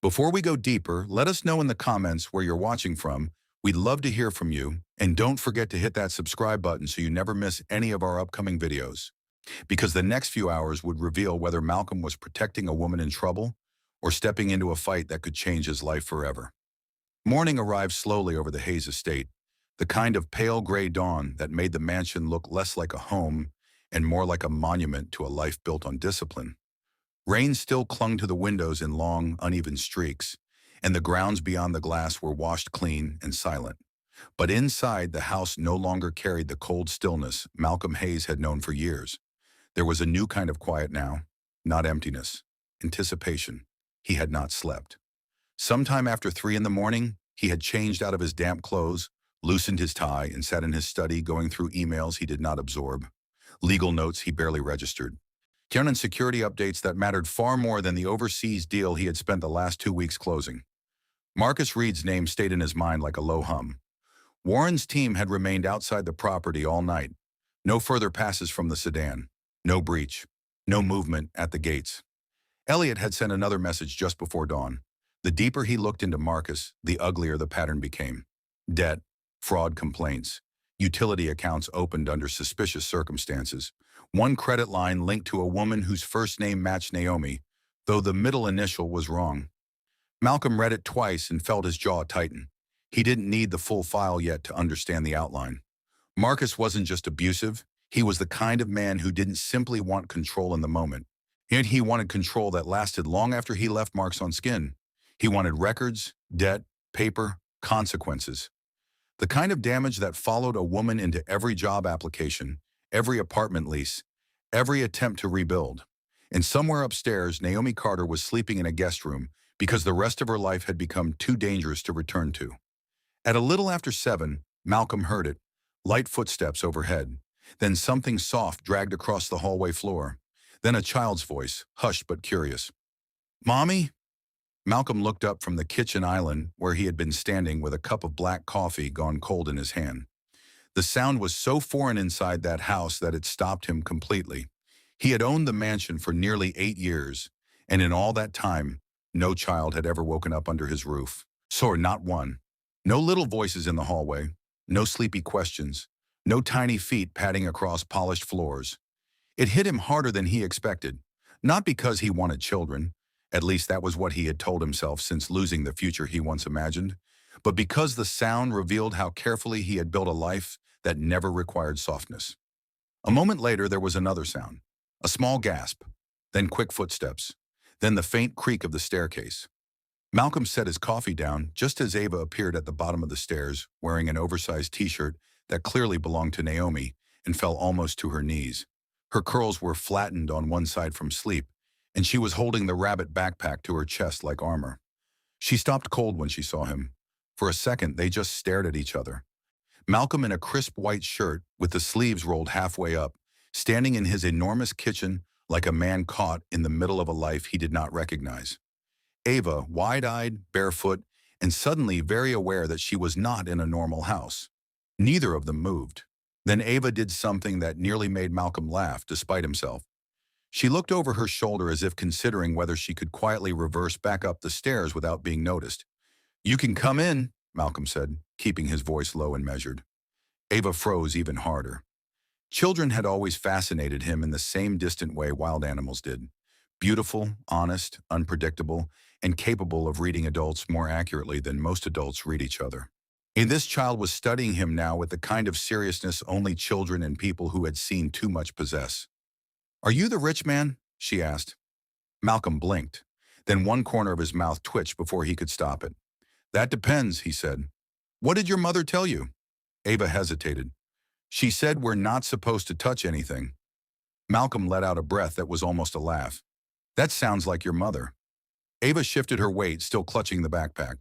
Before we go deeper, let us know in the comments where you're watching from. We'd love to hear from you. And don't forget to hit that subscribe button so you never miss any of our upcoming videos. Because the next few hours would reveal whether Malcolm was protecting a woman in trouble or stepping into a fight that could change his life forever. Morning arrived slowly over the Hayes estate, the kind of pale gray dawn that made the mansion look less like a home and more like a monument to a life built on discipline. Rain still clung to the windows in long, uneven streaks, and the grounds beyond the glass were washed clean and silent. But inside, the house no longer carried the cold stillness Malcolm Hayes had known for years. There was a new kind of quiet now, not emptiness, anticipation. He had not slept. Sometime after 3 in the morning, he had changed out of his damp clothes, loosened his tie, and sat in his study going through emails he did not absorb, legal notes he barely registered, and security updates that mattered far more than the overseas deal he had spent the last 2 weeks closing. Marcus Reed's name stayed in his mind like a low hum. Warren's team had remained outside the property all night. No further passes from the sedan. No breach. No movement at the gates. Elliot had sent another message just before dawn. The deeper he looked into Marcus, the uglier the pattern became. Debt, fraud complaints, utility accounts opened under suspicious circumstances. One credit line linked to a woman whose first name matched Naomi, though the middle initial was wrong. Malcolm read it twice and felt his jaw tighten. He didn't need the full file yet to understand the outline. Marcus wasn't just abusive, he was the kind of man who didn't simply want control in the moment. Yet he wanted control that lasted long after he left marks on skin. He wanted records, debt, paper, consequences. The kind of damage that followed a woman into every job application, every apartment lease, every attempt to rebuild. And somewhere upstairs, Naomi Carter was sleeping in a guest room because the rest of her life had become too dangerous to return to. At a little after 7, Malcolm heard it, light footsteps overhead. Then something soft dragged across the hallway floor. Then a child's voice, hushed but curious. "Mommy?" Malcolm looked up from the kitchen island where he had been standing with a cup of black coffee gone cold in his hand. The sound was so foreign inside that house that it stopped him completely. He had owned the mansion for nearly 8 years, and in all that time, no child had ever woken up under his roof. So not one. No little voices in the hallway, no sleepy questions, no tiny feet padding across polished floors. It hit him harder than he expected, not because he wanted children, at least that was what he had told himself since losing the future he once imagined, but because the sound revealed how carefully he had built a life that never required softness. A moment later, there was another sound, a small gasp, then quick footsteps, then the faint creak of the staircase. Malcolm set his coffee down just as Ava appeared at the bottom of the stairs, wearing an oversized t-shirt that clearly belonged to Naomi and fell almost to her knees. Her curls were flattened on one side from sleep, and she was holding the rabbit backpack to her chest like armor. She stopped cold when she saw him. For a second, they just stared at each other. Malcolm in a crisp white shirt with the sleeves rolled halfway up, standing in his enormous kitchen like a man caught in the middle of a life he did not recognize. Ava, wide-eyed, barefoot, and suddenly very aware that she was not in a normal house. Neither of them moved. Then Ava did something that nearly made Malcolm laugh, despite himself. She looked over her shoulder as if considering whether she could quietly reverse back up the stairs without being noticed. "You can come in," Malcolm said, keeping his voice low and measured. Ava froze even harder. Children had always fascinated him in the same distant way wild animals did. Beautiful, honest, unpredictable, and capable of reading adults more accurately than most adults read each other. And this child was studying him now with the kind of seriousness only children and people who had seen too much possess. "Are you the rich man?" she asked. Malcolm blinked. Then one corner of his mouth twitched before he could stop it. "That depends," he said. "What did your mother tell you?" Ava hesitated. "She said we're not supposed to touch anything." Malcolm let out a breath that was almost a laugh. "That sounds like your mother." Ava shifted her weight, still clutching the backpack.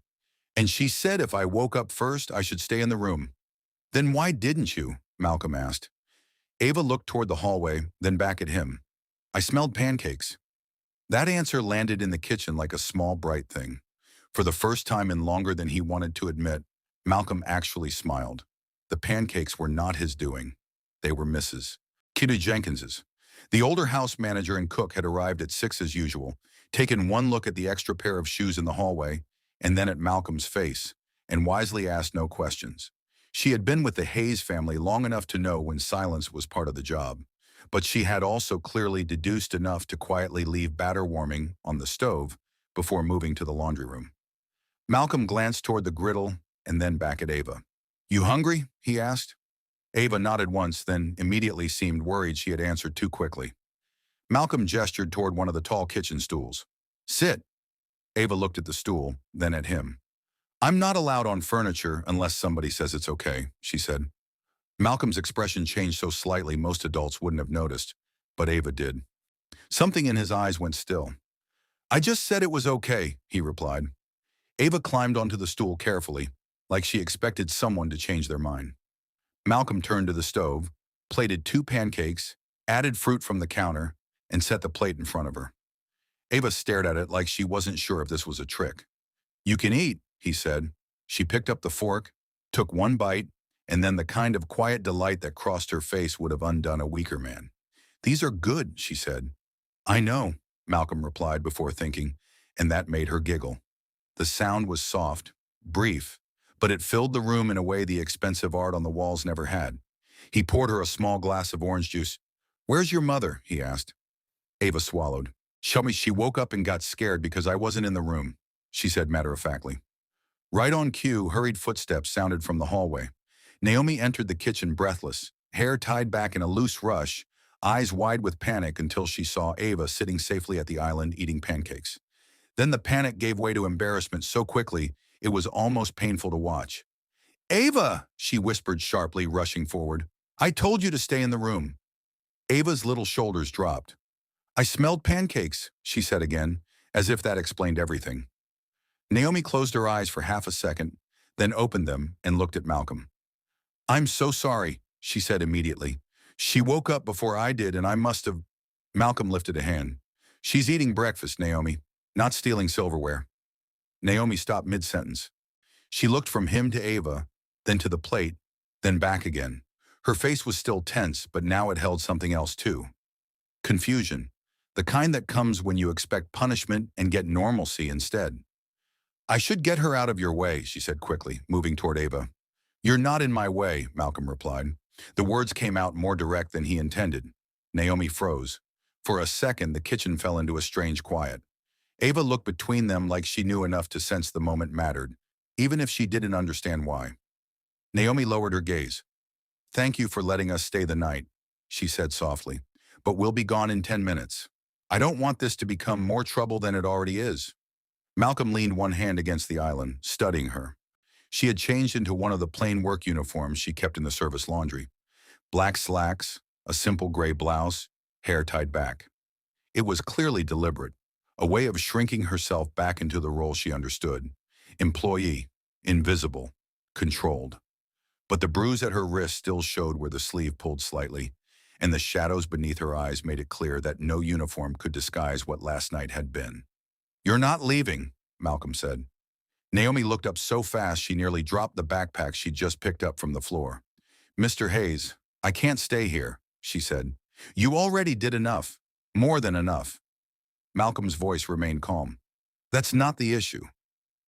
"And she said if I woke up first, I should stay in the room." "Then why didn't you?" Malcolm asked. Ava looked toward the hallway, then back at him. "I smelled pancakes." That answer landed in the kitchen like a small, bright thing. For the first time in longer than he wanted to admit, Malcolm actually smiled. The pancakes were not his doing. They were Mrs. Kitty Jenkins's. The older house manager and cook had arrived at 6 as usual, taken one look at the extra pair of shoes in the hallway, and then at Malcolm's face, and wisely asked no questions. She had been with the Hayes family long enough to know when silence was part of the job, but she had also clearly deduced enough to quietly leave batter warming on the stove before moving to the laundry room. Malcolm glanced toward the griddle and then back at Ava. "You hungry?" he asked. Ava nodded once, then immediately seemed worried she had answered too quickly. Malcolm gestured toward one of the tall kitchen stools. "Sit." Ava looked at the stool, then at him. "I'm not allowed on furniture unless somebody says it's okay," she said. Malcolm's expression changed so slightly most adults wouldn't have noticed, but Ava did. Something in his eyes went still. "I just said it was okay," he replied. Ava climbed onto the stool carefully, like she expected someone to change their mind. Malcolm turned to the stove, plated 2 pancakes, added fruit from the counter, and set the plate in front of her. Ava stared at it like she wasn't sure if this was a trick. "You can eat," he said. She picked up the fork, took one bite, and then the kind of quiet delight that crossed her face would have undone a weaker man. These are good, she said. I know, Malcolm replied before thinking, and that made her giggle. The sound was soft, brief, but it filled the room in a way the expensive art on the walls never had. He poured her a small glass of orange juice. Where's your mother? He asked. Ava swallowed. She woke up and got scared because I wasn't in the room, she said matter-of-factly. Right on cue, hurried footsteps sounded from the hallway. Naomi entered the kitchen breathless, hair tied back in a loose rush, eyes wide with panic until she saw Ava sitting safely at the island eating pancakes. Then the panic gave way to embarrassment so quickly it was almost painful to watch. Ava, she whispered sharply, rushing forward. I told you to stay in the room. Ava's little shoulders dropped. I smelled pancakes, she said again, as if that explained everything. Naomi closed her eyes for half a second, then opened them and looked at Malcolm. I'm so sorry, she said immediately. She woke up before I did and I must have… Malcolm lifted a hand. She's eating breakfast, Naomi, not stealing silverware. Naomi stopped mid-sentence. She looked from him to Ava, then to the plate, then back again. Her face was still tense, but now it held something else too. Confusion, the kind that comes when you expect punishment and get normalcy instead. I should get her out of your way, she said quickly, moving toward Ava. You're not in my way, Malcolm replied. The words came out more direct than he intended. Naomi froze. For a second, the kitchen fell into a strange quiet. Ava looked between them like she knew enough to sense the moment mattered, even if she didn't understand why. Naomi lowered her gaze. Thank you for letting us stay the night, she said softly, but we'll be gone in 10 minutes. I don't want this to become more trouble than it already is. Malcolm leaned one hand against the island, studying her. She had changed into one of the plain work uniforms she kept in the service laundry. Black slacks, a simple gray blouse, hair tied back. It was clearly deliberate, a way of shrinking herself back into the role she understood. Employee, invisible, controlled. But the bruise at her wrist still showed where the sleeve pulled slightly, and the shadows beneath her eyes made it clear that no uniform could disguise what last night had been. You're not leaving, Malcolm said. Naomi looked up so fast she nearly dropped the backpack she'd just picked up from the floor. Mr. Hayes, I can't stay here, she said. You already did enough, more than enough. Malcolm's voice remained calm. That's not the issue.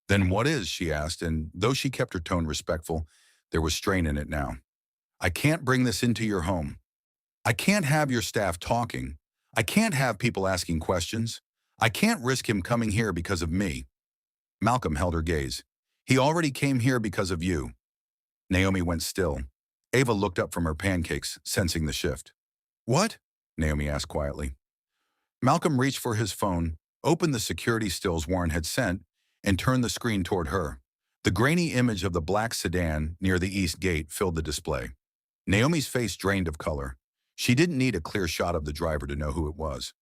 Then what is, she asked, and though she kept her tone respectful, there was strain in it now. I can't bring this into your home. I can't have your staff talking. I can't have people asking questions. I can't risk him coming here because of me. Malcolm held her gaze. He already came here because of you. Naomi went still. Ava looked up from her pancakes, sensing the shift. What? Naomi asked quietly. Malcolm reached for his phone, opened the security stills Warren had sent, and turned the screen toward her. The grainy image of the black sedan near the east gate filled the display. Naomi's face drained of color. She didn't need a clear shot of the driver to know who it was.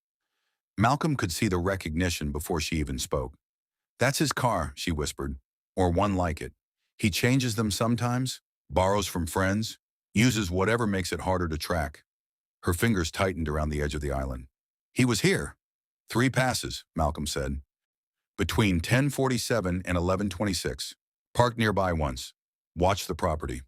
Malcolm could see the recognition before she even spoke. That's his car, she whispered, or one like it. He changes them sometimes, borrows from friends, uses whatever makes it harder to track. Her fingers tightened around the edge of the island. He was here. 3 passes, Malcolm said. Between 10:47 and 11:26. Parked nearby once. Watch the property.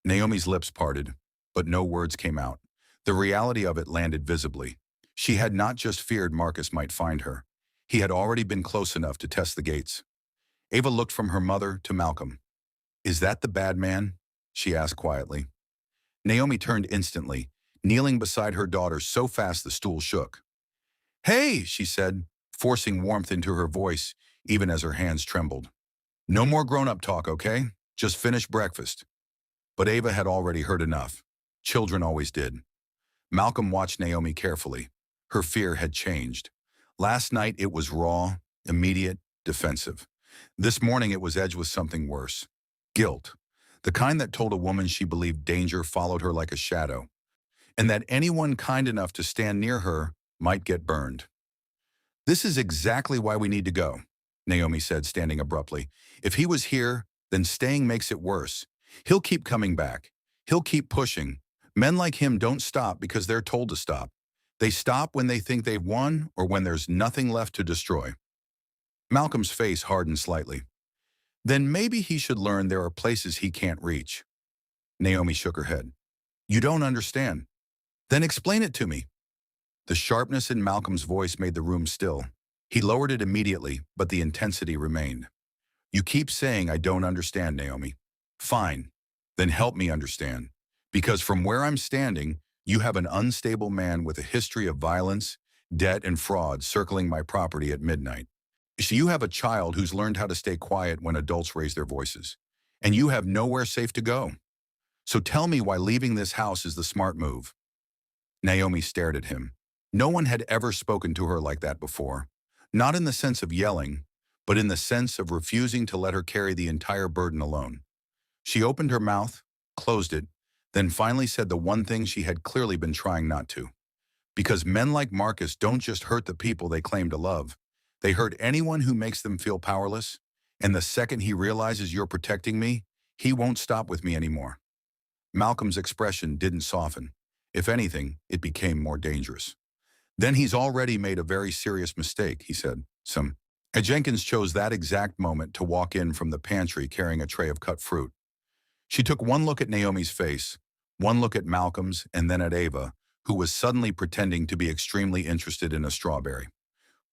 Naomi's lips parted, but no words came out. The reality of it landed visibly. She had not just feared Marcus might find her. He had already been close enough to test the gates. Ava looked from her mother to Malcolm. Is that the bad man? She asked quietly. Naomi turned instantly, kneeling beside her daughter so fast the stool shook. Hey, she said, forcing warmth into her voice, even as her hands trembled. No more grown-up talk, okay? Just finish breakfast. But Ava had already heard enough. Children always did. Malcolm watched Naomi carefully. Her fear had changed. Last night it was raw, immediate, defensive. This morning it was edged with something worse. Guilt. The kind that told a woman she believed danger followed her like a shadow, and that anyone kind enough to stand near her might get burned. This is exactly why we need to go, Naomi said, standing abruptly. If he was here, then staying makes it worse. He'll keep coming back. He'll keep pushing. Men like him don't stop because they're told to stop. They stop when they think they've won or when there's nothing left to destroy. Malcolm's face hardened slightly. Then maybe he should learn there are places he can't reach. Naomi shook her head. You don't understand. Then explain it to me. The sharpness in Malcolm's voice made the room still. He lowered it immediately, but the intensity remained. You keep saying I don't understand, Naomi. Fine. Then help me understand. Because from where I'm standing, you have an unstable man with a history of violence, debt, and fraud circling my property at midnight. So you have a child who's learned how to stay quiet when adults raise their voices. And you have nowhere safe to go. So tell me why leaving this house is the smart move. Naomi stared at him. No one had ever spoken to her like that before. Not in the sense of yelling, but in the sense of refusing to let her carry the entire burden alone. She opened her mouth, closed it, then finally said the one thing she had clearly been trying not to. Because men like Marcus don't just hurt the people they claim to love. They hurt anyone who makes them feel powerless, and the second he realizes you're protecting me, he won't stop with me anymore. Malcolm's expression didn't soften. If anything, it became more dangerous. Then he's already made a very serious mistake, he said. Jenkins chose that exact moment to walk in from the pantry carrying a tray of cut fruit. She took one look at Naomi's face, one look at Malcolm's, and then at Ava, who was suddenly pretending to be extremely interested in a strawberry.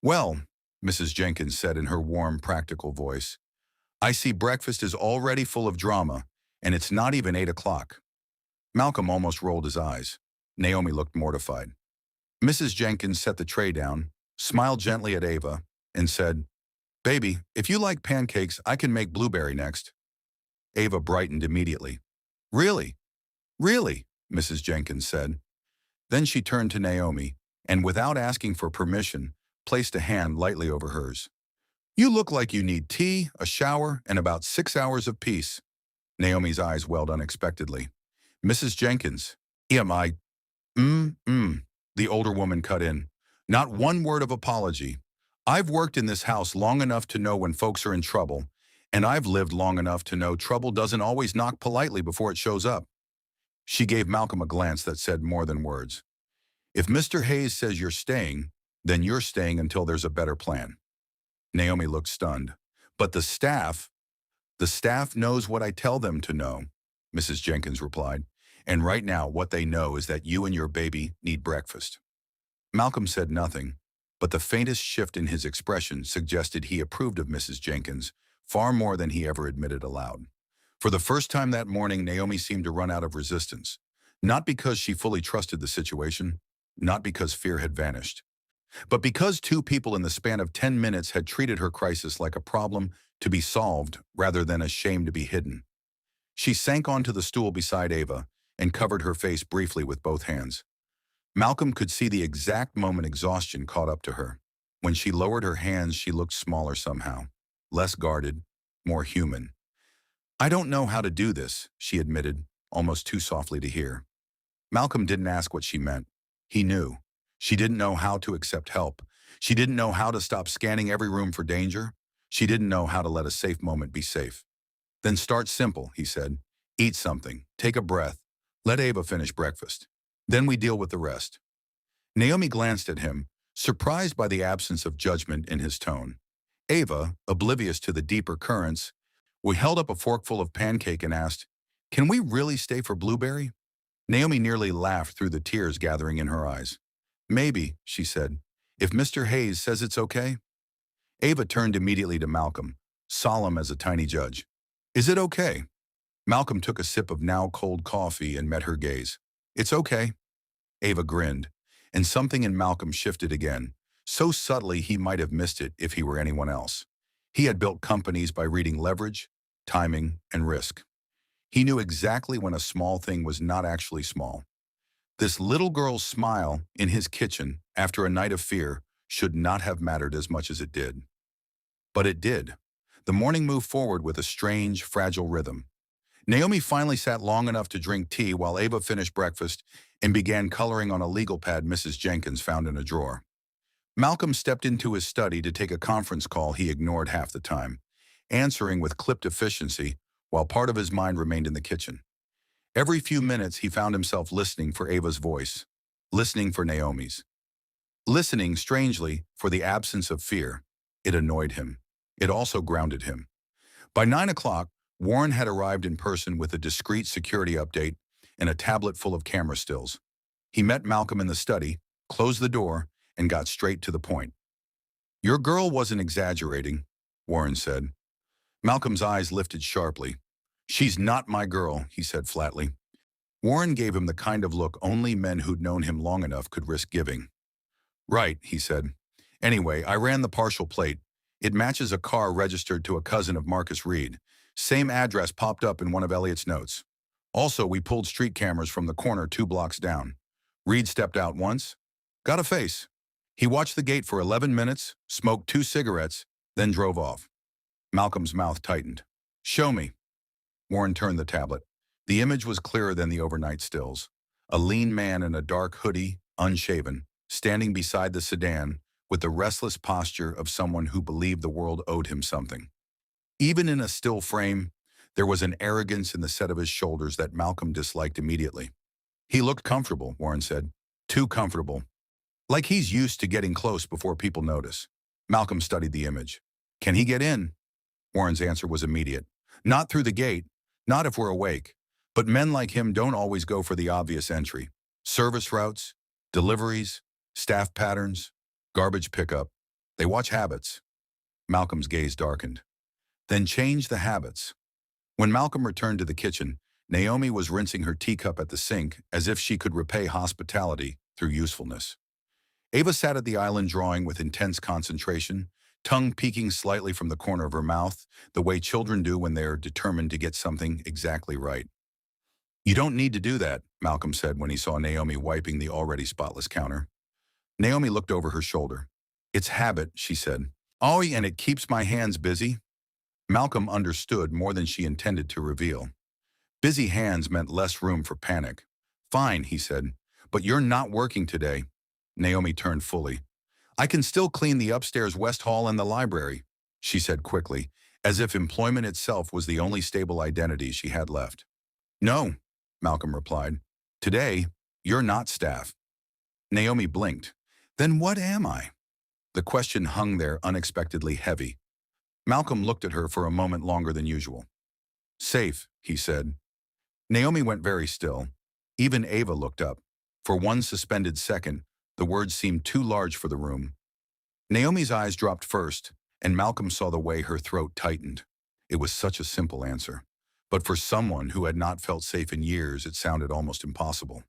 Well, Mrs. Jenkins said in her warm, practical voice, I see breakfast is already full of drama, and it's not even 8 o'clock. Malcolm almost rolled his eyes. Naomi looked mortified. Mrs. Jenkins set the tray down, smiled gently at Ava, and said, Baby, if you like pancakes, I can make blueberry next. Ava brightened immediately. Really? Really? Mrs. Jenkins said. Then she turned to Naomi, and without asking for permission, placed a hand lightly over hers. You look like you need tea, a shower, and about 6 hours of peace. Naomi's eyes welled unexpectedly. Mrs. Jenkins, the older woman cut in. Not one word of apology. I've worked in this house long enough to know when folks are in trouble, and I've lived long enough to know trouble doesn't always knock politely before it shows up. She gave Malcolm a glance that said more than words. If Mr. Hayes says you're staying, then you're staying until there's a better plan. Naomi looked stunned. But the staff knows what I tell them to know, Mrs. Jenkins replied. And right now, what they know is that you and your baby need breakfast. Malcolm said nothing, but the faintest shift in his expression suggested he approved of Mrs. Jenkins far more than he ever admitted aloud. For the first time that morning, Naomi seemed to run out of resistance, not because she fully trusted the situation, not because fear had vanished, but because two people in the span of 10 minutes had treated her crisis like a problem to be solved rather than a shame to be hidden. She sank onto the stool beside Ava and covered her face briefly with both hands. Malcolm could see the exact moment exhaustion caught up to her. When she lowered her hands, she looked smaller somehow, less guarded, more human. I don't know how to do this, she admitted, almost too softly to hear. Malcolm didn't ask what she meant. He knew. She didn't know how to accept help. She didn't know how to stop scanning every room for danger. She didn't know how to let a safe moment be safe. Then start simple, he said. Eat something, take a breath, let Ava finish breakfast. Then we deal with the rest. Naomi glanced at him, surprised by the absence of judgment in his tone. Ava, oblivious to the deeper currents, held up a forkful of pancake and asked, Can we really stay for blueberry? Naomi nearly laughed through the tears gathering in her eyes. Maybe, she said, if Mr. Hayes says it's okay. Ava turned immediately to Malcolm, solemn as a tiny judge. Is it okay? Malcolm took a sip of now cold coffee and met her gaze. It's okay. Ava grinned, and something in Malcolm shifted again, so subtly he might have missed it if he were anyone else. He had built companies by reading leverage, timing, and risk. He knew exactly when a small thing was not actually small. This little girl's smile in his kitchen after a night of fear should not have mattered as much as it did. But it did. The morning moved forward with a strange, fragile rhythm. Naomi finally sat long enough to drink tea while Ava finished breakfast and began coloring on a legal pad Mrs. Jenkins found in a drawer. Malcolm stepped into his study to take a conference call he ignored half the time, answering with clipped efficiency while part of his mind remained in the kitchen. Every few minutes he found himself listening for Ava's voice, listening for Naomi's. Listening, strangely, for the absence of fear. It annoyed him. It also grounded him. By 9 o'clock, Warren had arrived in person with a discreet security update and a tablet full of camera stills. He met Malcolm in the study, closed the door, and got straight to the point. "Your girl wasn't exaggerating," Warren said. Malcolm's eyes lifted sharply. "She's not my girl," he said flatly. Warren gave him the kind of look only men who'd known him long enough could risk giving. "Right," he said. "Anyway, I ran the partial plate. It matches a car registered to a cousin of Marcus Reed. Same address popped up in one of Elliot's notes. Also, we pulled street cameras from the corner 2 blocks down. Reed stepped out once. Got a face. He watched the gate for 11 minutes, smoked 2 cigarettes, then drove off." Malcolm's mouth tightened. "Show me." Warren turned the tablet. The image was clearer than the overnight stills. A lean man in a dark hoodie, unshaven, standing beside the sedan with the restless posture of someone who believed the world owed him something. Even in a still frame, there was an arrogance in the set of his shoulders that Malcolm disliked immediately. "He looked comfortable," Warren said. "Too comfortable. Like he's used to getting close before people notice." Malcolm studied the image. "Can he get in?" Warren's answer was immediate. "Not through the gate. Not if we're awake. But men like him don't always go for the obvious entry. Service routes, deliveries, staff patterns, garbage pickup. They watch habits." Malcolm's gaze darkened. "Then change the habits." When Malcolm returned to the kitchen, Naomi was rinsing her teacup at the sink as if she could repay hospitality through usefulness. Ava sat at the island drawing with intense concentration, tongue peeking slightly from the corner of her mouth, the way children do when they're determined to get something exactly right. "You don't need to do that," Malcolm said when he saw Naomi wiping the already spotless counter. Naomi looked over her shoulder. "It's habit," she said. "Oh, and it keeps my hands busy." Malcolm understood more than she intended to reveal. Busy hands meant less room for panic. "Fine," he said, "but you're not working today." Naomi turned fully. "I can still clean the upstairs West Hall and the library," she said quickly, as if employment itself was the only stable identity she had left. "No," Malcolm replied. "Today, you're not staff." Naomi blinked. "Then what am I?" The question hung there unexpectedly heavy. Malcolm looked at her for a moment longer than usual. "Safe," he said. Naomi went very still. Even Ava looked up. For one suspended second, the words seemed too large for the room. Naomi's eyes dropped first, and Malcolm saw the way her throat tightened. It was such a simple answer. But for someone who had not felt safe in years, it sounded almost impossible.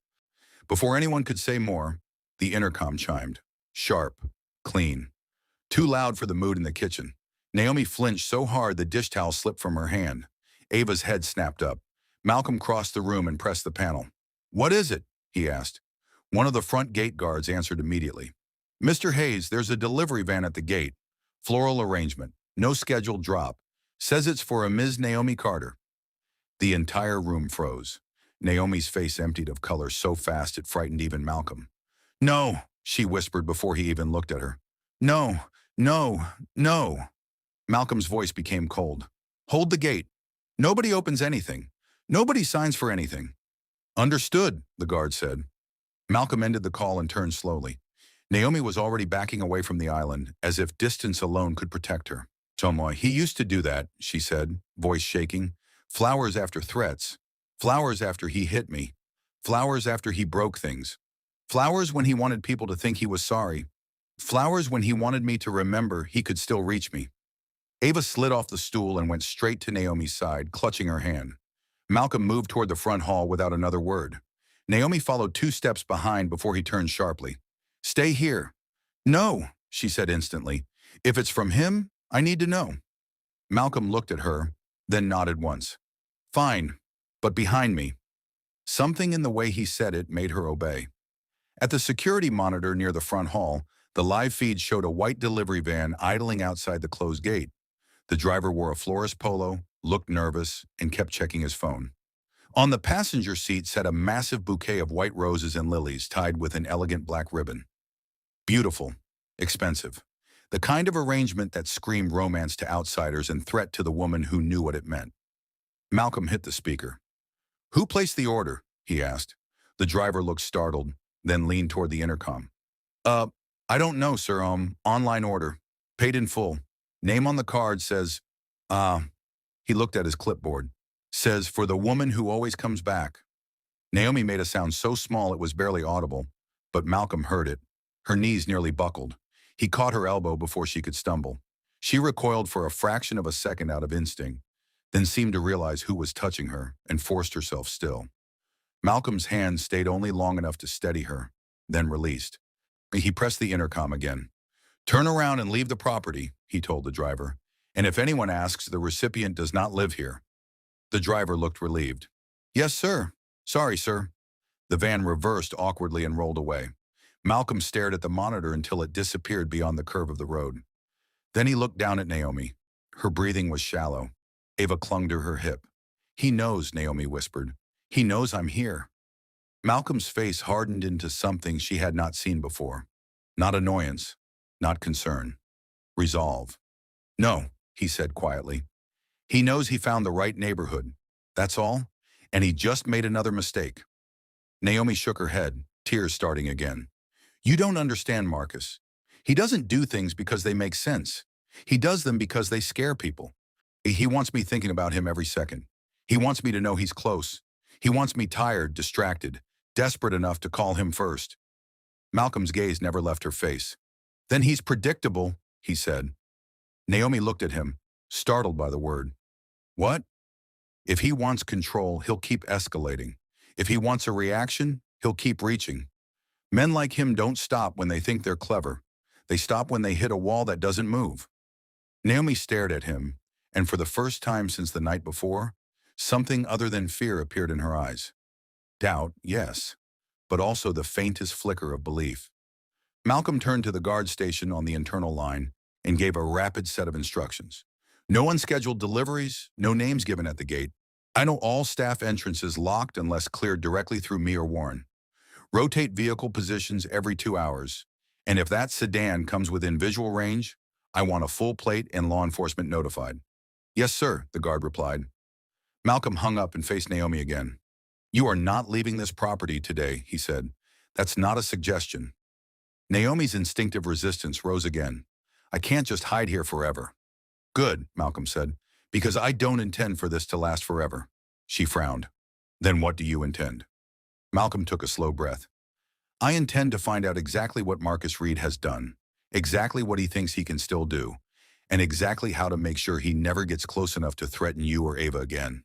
Before anyone could say more, the intercom chimed. Sharp, clean. Too loud for the mood in the kitchen. Naomi flinched so hard the dish towel slipped from her hand. Ava's head snapped up. Malcolm crossed the room and pressed the panel. "What is it?" he asked. One of the front gate guards answered immediately. "Mr. Hayes, there's a delivery van at the gate. Floral arrangement. No scheduled drop. Says it's for a Ms. Naomi Carter." The entire room froze. Naomi's face emptied of color so fast it frightened even Malcolm. "No," she whispered before he even looked at her. "No, no, no." Malcolm's voice became cold. "Hold the gate. Nobody opens anything. Nobody signs for anything." "Understood," the guard said. Malcolm ended the call and turned slowly. Naomi was already backing away from the island, as if distance alone could protect her. "Tomoy, he used to do that," she said, voice shaking. "Flowers after threats. Flowers after he hit me. Flowers after he broke things. Flowers when he wanted people to think he was sorry. Flowers when he wanted me to remember he could still reach me." Ava slid off the stool and went straight to Naomi's side, clutching her hand. Malcolm moved toward the front hall without another word. Naomi followed 2 steps behind before he turned sharply. "Stay here." "No," she said instantly. "If it's from him, I need to know." Malcolm looked at her, then nodded once. "Fine, but behind me." Something in the way he said it made her obey. At the security monitor near the front hall, the live feed showed a white delivery van idling outside the closed gate. The driver wore a florist polo, looked nervous, and kept checking his phone. On the passenger seat sat a massive bouquet of white roses and lilies tied with an elegant black ribbon. Beautiful, expensive. The kind of arrangement that screamed romance to outsiders and threat to the woman who knew what it meant. Malcolm hit the speaker. "Who placed the order?" he asked. The driver looked startled, then leaned toward the intercom. I don't know, sir. Online order. Paid in full. Name on the card says, He looked at his clipboard. Says, for the woman who always comes back. Naomi made a sound so small it was barely audible, but Malcolm heard it. Her knees nearly buckled. He caught her elbow before she could stumble. She recoiled for a fraction of a second out of instinct, then seemed to realize who was touching her and forced herself still. Malcolm's hand stayed only long enough to steady her, then released. He pressed the intercom again. Turn around and leave the property, he told the driver. And if anyone asks, the recipient does not live here. The driver looked relieved. Yes, sir. Sorry, sir. The van reversed awkwardly and rolled away. Malcolm stared at the monitor until it disappeared beyond the curve of the road. Then he looked down at Naomi. Her breathing was shallow. Ava clung to her hip. He knows, Naomi whispered. He knows I'm here. Malcolm's face hardened into something she had not seen before. Not annoyance, not concern. Resolve. No, he said quietly. He knows he found the right neighborhood. That's all. And he just made another mistake. Naomi shook her head, tears starting again. You don't understand, Marcus. He doesn't do things because they make sense. He does them because they scare people. He wants me thinking about him every second. He wants me to know he's close. He wants me tired, distracted, desperate enough to call him first. Malcolm's gaze never left her face. Then he's predictable, he said. Naomi looked at him, startled by the word. What? If he wants control, he'll keep escalating. If he wants a reaction, he'll keep reaching. Men like him don't stop when they think they're clever. They stop when they hit a wall that doesn't move. Naomi stared at him, and for the first time since the night before, something other than fear appeared in her eyes. Doubt, yes, but also the faintest flicker of belief. Malcolm turned to the guard station on the internal line and gave a rapid set of instructions. No unscheduled deliveries, no names given at the gate. I know all staff entrances locked unless cleared directly through me or Warren. Rotate vehicle positions every 2 hours. And if that sedan comes within visual range, I want a full plate and law enforcement notified. Yes, sir, the guard replied. Malcolm hung up and faced Naomi again. You are not leaving this property today, he said. That's not a suggestion. Naomi's instinctive resistance rose again. I can't just hide here forever. Good, Malcolm said, because I don't intend for this to last forever. She frowned. Then what do you intend? Malcolm took a slow breath. I intend to find out exactly what Marcus Reed has done, exactly what he thinks he can still do, and exactly how to make sure he never gets close enough to threaten you or Ava again.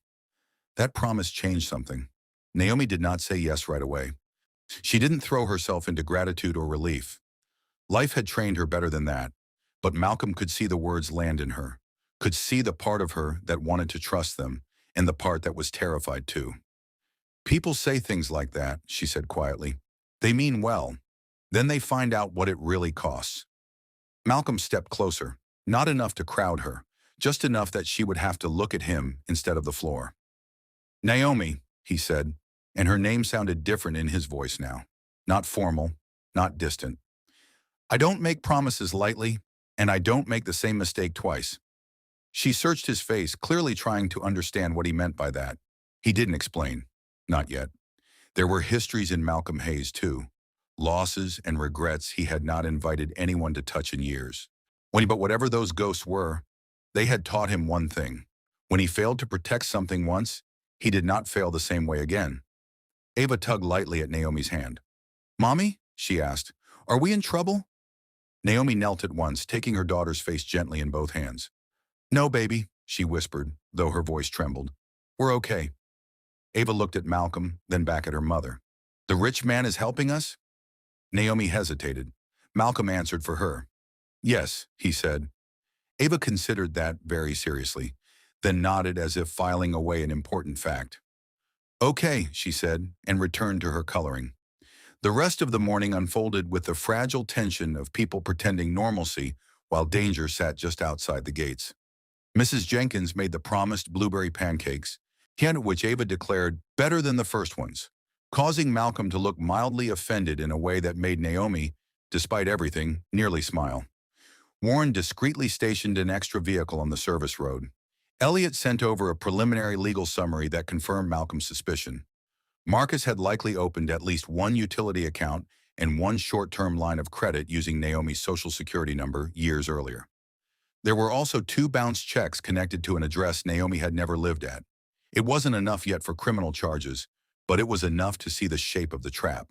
That promise changed something. Naomi did not say yes right away. She didn't throw herself into gratitude or relief. Life had trained her better than that, but Malcolm could see the words land in her, could see the part of her that wanted to trust them, and the part that was terrified too. People say things like that, she said quietly. They mean well. Then they find out what it really costs. Malcolm stepped closer, not enough to crowd her, just enough that she would have to look at him instead of the floor. Naomi, he said, and her name sounded different in his voice now. Not formal, not distant. I don't make promises lightly, and I don't make the same mistake twice. She searched his face, clearly trying to understand what he meant by that. He didn't explain. Not yet. There were histories in Malcolm Hayes, too. Losses and regrets he had not invited anyone to touch in years. But whatever those ghosts were, they had taught him one thing. When he failed to protect something once, he did not fail the same way again. Ava tugged lightly at Naomi's hand. Mommy, she asked, are we in trouble? Naomi knelt at once, taking her daughter's face gently in both hands. No, baby, she whispered, though her voice trembled. We're okay. Ava looked at Malcolm, then back at her mother. The rich man is helping us? Naomi hesitated. Malcolm answered for her. Yes, he said. Ava considered that very seriously, then nodded as if filing away an important fact. Okay, she said, and returned to her coloring. The rest of the morning unfolded with the fragile tension of people pretending normalcy while danger sat just outside the gates. Mrs. Jenkins made the promised blueberry pancakes, which Ava declared better than the first ones, causing Malcolm to look mildly offended in a way that made Naomi, despite everything, nearly smile. Warren discreetly stationed an extra vehicle on the service road. Elliot sent over a preliminary legal summary that confirmed Malcolm's suspicion. Marcus had likely opened at least one utility account and one short-term line of credit using Naomi's social security number years earlier. There were also 2 bounced checks connected to an address Naomi had never lived at. It wasn't enough yet for criminal charges, but it was enough to see the shape of the trap.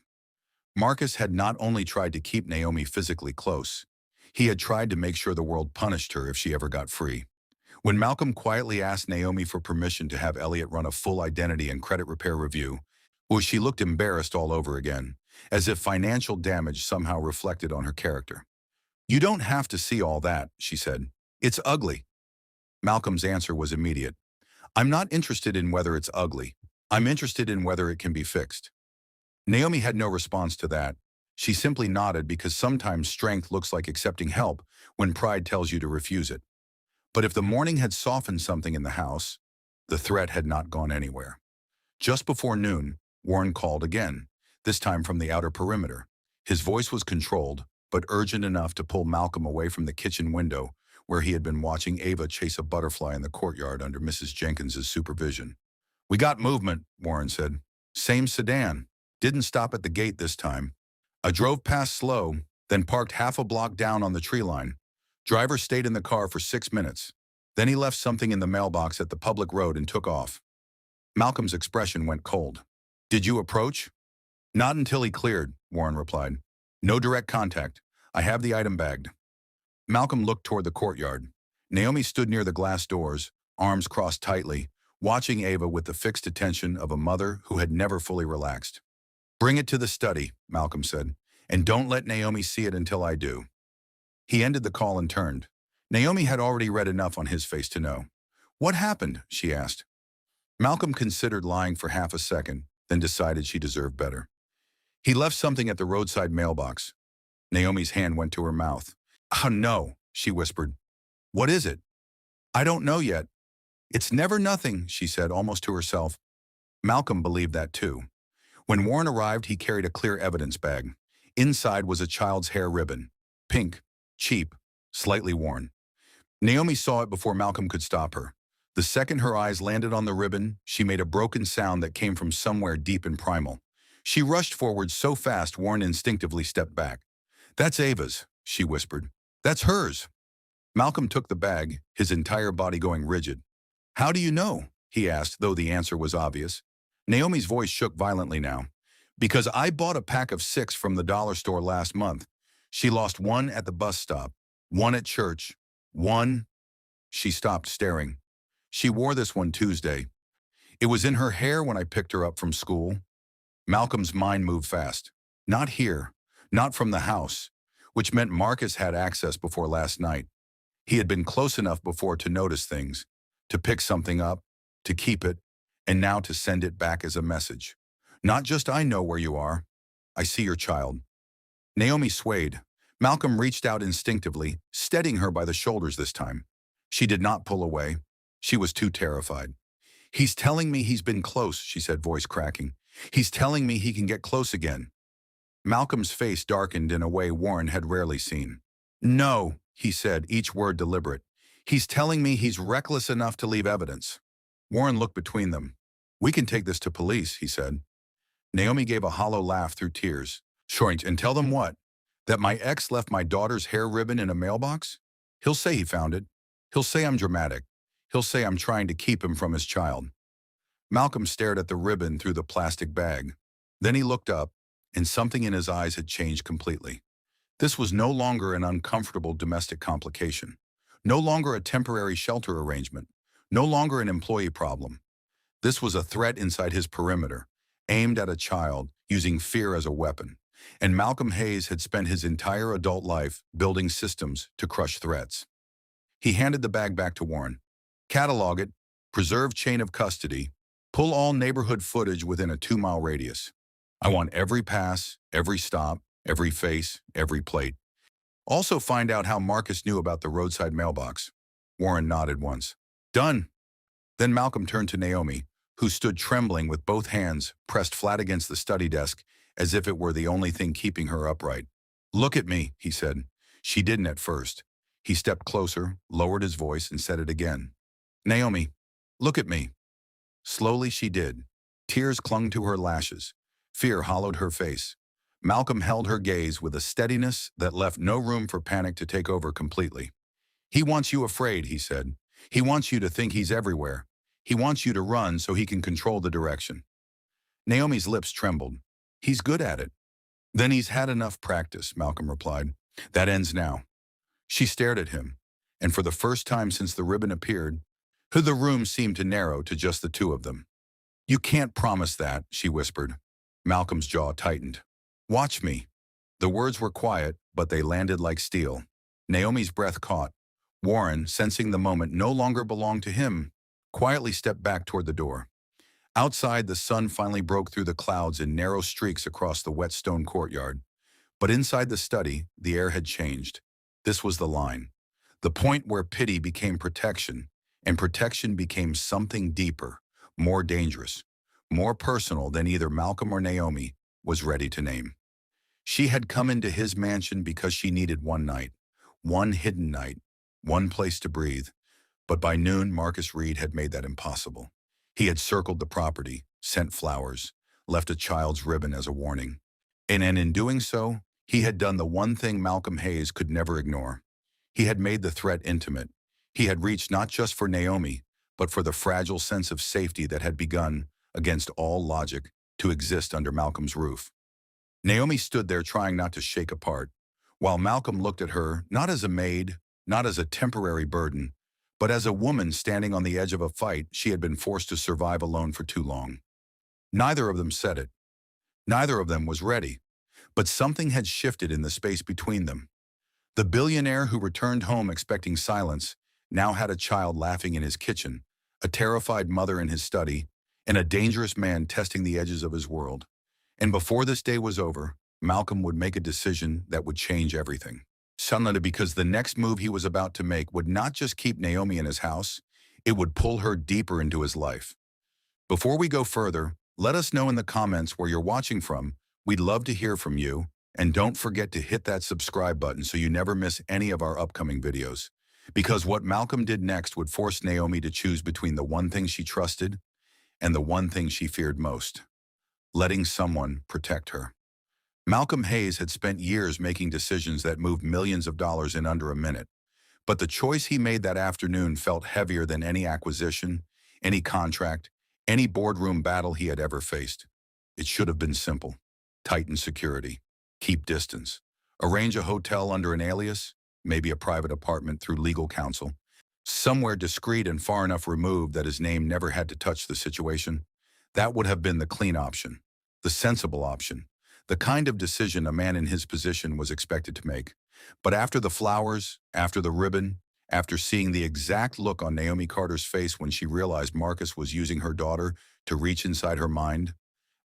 Marcus had not only tried to keep Naomi physically close, he had tried to make sure the world punished her if she ever got free. When Malcolm quietly asked Naomi for permission to have Elliot run a full identity and credit repair review, she looked embarrassed all over again, as if financial damage somehow reflected on her character. "You don't have to see all that," she said. "It's ugly." Malcolm's answer was immediate. "I'm not interested in whether it's ugly. I'm interested in whether it can be fixed." Naomi had no response to that. She simply nodded because sometimes strength looks like accepting help when pride tells you to refuse it. But if the morning had softened something in the house, the threat had not gone anywhere. Just before noon, Warren called again, this time from the outer perimeter. His voice was controlled, but urgent enough to pull Malcolm away from the kitchen window where he had been watching Ava chase a butterfly in the courtyard under Mrs. Jenkins's supervision. "We got movement," Warren said. "Same sedan. Didn't stop at the gate this time. I drove past slow, then parked half a block down on the tree line. Driver stayed in the car for 6 minutes. Then he left something in the mailbox at the public road and took off." Malcolm's expression went cold. "Did you approach?" "Not until he cleared," Warren replied. "No direct contact. I have the item bagged." Malcolm looked toward the courtyard. Naomi stood near the glass doors, arms crossed tightly, watching Ava with the fixed attention of a mother who had never fully relaxed. "Bring it to the study," Malcolm said, "and don't let Naomi see it until I do." He ended the call and turned. Naomi had already read enough on his face to know. "What happened?" she asked. Malcolm considered lying for half a second, then decided she deserved better. "He left something at the roadside mailbox." Naomi's hand went to her mouth. "Oh, no," she whispered. "What is it?" "I don't know yet." "It's never nothing," she said, almost to herself. Malcolm believed that too. When Warren arrived, he carried a clear evidence bag. Inside was a child's hair ribbon. Pink, cheap, slightly worn. Naomi saw it before Malcolm could stop her. The second her eyes landed on the ribbon, she made a broken sound that came from somewhere deep and primal. She rushed forward so fast Warren instinctively stepped back. "That's Ava's," she whispered. "That's hers." Malcolm took the bag, his entire body going rigid. "How do you know?" he asked, though the answer was obvious. Naomi's voice shook violently now. "Because I bought a pack of 6 from the dollar store last month. She lost one at the bus stop, one at church, one—" She stopped, staring. "She wore this one Tuesday. It was in her hair when I picked her up from school." Malcolm's mind moved fast. Not here, not from the house, which meant Marcus had access before last night. He had been close enough before to notice things, to pick something up, to keep it, and now to send it back as a message. Not just "I know where you are. I see your child." Naomi swayed. Malcolm reached out instinctively, steadying her by the shoulders this time. She did not pull away. She was too terrified. "He's telling me he's been close," she said, voice cracking. "He's telling me he can get close again." Malcolm's face darkened in a way Warren had rarely seen. "No," he said, each word deliberate. "He's telling me he's reckless enough to leave evidence." Warren looked between them. "We can take this to police," he said. Naomi gave a hollow laugh through tears. "Sure, and tell them what? That my ex left my daughter's hair ribbon in a mailbox? He'll say he found it. He'll say I'm dramatic. He'll say I'm trying to keep him from his child." Malcolm stared at the ribbon through the plastic bag. Then he looked up, and something in his eyes had changed completely. This was no longer an uncomfortable domestic complication. No longer a temporary shelter arrangement. No longer an employee problem. This was a threat inside his perimeter, aimed at a child, using fear as a weapon. And Malcolm Hayes had spent his entire adult life building systems to crush threats. He handed the bag back to Warren. "Catalog it, preserve chain of custody, pull all neighborhood footage within a 2-mile radius. I want every pass, every stop, every face, every plate. Also find out how Marcus knew about the roadside mailbox." Warren nodded once. "Done." Then Malcolm turned to Naomi, who stood trembling with both hands pressed flat against the study desk as if it were the only thing keeping her upright. "Look at me," he said. She didn't at first. He stepped closer, lowered his voice, and said it again. "Naomi, look at me." Slowly she did. Tears clung to her lashes. Fear hollowed her face. Malcolm held her gaze with a steadiness that left no room for panic to take over completely. He wants you afraid, he said. He wants you to think he's everywhere. He wants you to run so he can control the direction. Naomi's lips trembled. He's good at it. Then he's had enough practice, Malcolm replied. That ends now. She stared at him, and for the first time since the ribbon appeared, the room seemed to narrow to just the two of them. You can't promise that, she whispered. Malcolm's jaw tightened. Watch me. The words were quiet, but they landed like steel. Naomi's breath caught. Warren, sensing the moment no longer belonged to him, quietly stepped back toward the door. Outside, the sun finally broke through the clouds in narrow streaks across the wet stone courtyard. But inside the study, the air had changed. This was the line. The point where pity became protection, and protection became something deeper, more dangerous, more personal than either Malcolm or Naomi was ready to name. She had come into his mansion because she needed one night, one hidden night, one place to breathe. But by noon, Marcus Reed had made that impossible. He had circled the property, sent flowers, left a child's ribbon as a warning. And in doing so, he had done the one thing Malcolm Hayes could never ignore. He had made the threat intimate. He had reached not just for Naomi, but for the fragile sense of safety that had begun, against all logic, to exist under Malcolm's roof. Naomi stood there trying not to shake apart, while Malcolm looked at her not as a maid, not as a temporary burden, but as a woman standing on the edge of a fight she had been forced to survive alone for too long. Neither of them said it. Neither of them was ready, but something had shifted in the space between them. The billionaire who returned home expecting silence now had a child laughing in his kitchen, a terrified mother in his study, and a dangerous man testing the edges of his world. And before this day was over, Malcolm would make a decision that would change everything. Suddenly, because the next move he was about to make would not just keep Naomi in his house, it would pull her deeper into his life. Before we go further, let us know in the comments where you're watching from. We'd love to hear from you, and don't forget to hit that subscribe button so you never miss any of our upcoming videos. Because what Malcolm did next would force Naomi to choose between the one thing she trusted and the one thing she feared most: letting someone protect her. Malcolm Hayes had spent years making decisions that moved millions of dollars in under a minute. But the choice he made that afternoon felt heavier than any acquisition, any contract, any boardroom battle he had ever faced. It should have been simple. Tighten security. Keep distance. Arrange a hotel under an alias, maybe a private apartment through legal counsel. Somewhere discreet and far enough removed that his name never had to touch the situation. That would have been the clean option, the sensible option, the kind of decision a man in his position was expected to make. But after the flowers, after the ribbon, after seeing the exact look on Naomi Carter's face when she realized Marcus was using her daughter to reach inside her mind,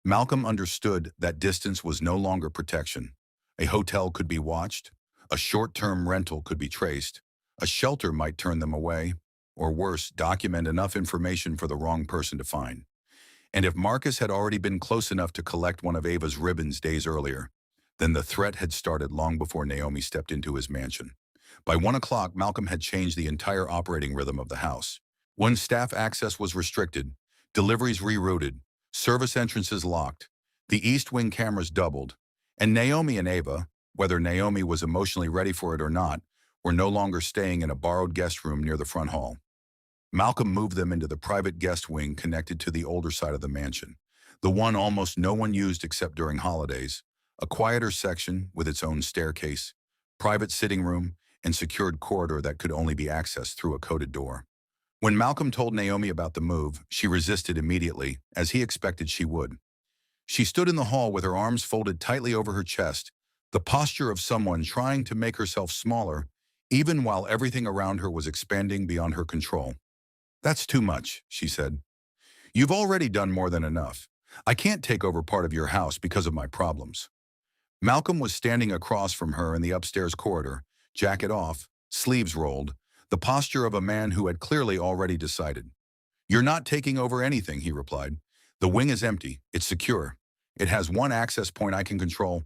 Malcolm understood that distance was no longer protection. A hotel could be watched, a short-term rental could be traced, a shelter might turn them away, or worse, document enough information for the wrong person to find. And if Marcus had already been close enough to collect one of Ava's ribbons days earlier, then the threat had started long before Naomi stepped into his mansion. By 1 o'clock, Malcolm had changed the entire operating rhythm of the house. When staff access was restricted, deliveries rerouted, service entrances locked, the East Wing cameras doubled, and Naomi and Ava, whether Naomi was emotionally ready for it or not, were no longer staying in a borrowed guest room near the front hall. Malcolm moved them into the private guest wing connected to the older side of the mansion, the one almost no one used except during holidays, a quieter section with its own staircase, private sitting room, and secured corridor that could only be accessed through a coded door. When Malcolm told Naomi about the move, she resisted immediately, as he expected she would. She stood in the hall with her arms folded tightly over her chest, the posture of someone trying to make herself smaller, even while everything around her was expanding beyond her control. "That's too much," she said. "You've already done more than enough. I can't take over part of your house because of my problems." Malcolm was standing across from her in the upstairs corridor, jacket off, sleeves rolled, the posture of a man who had clearly already decided. "You're not taking over anything," he replied. "The wing is empty. It's secure. It has one access point I can control.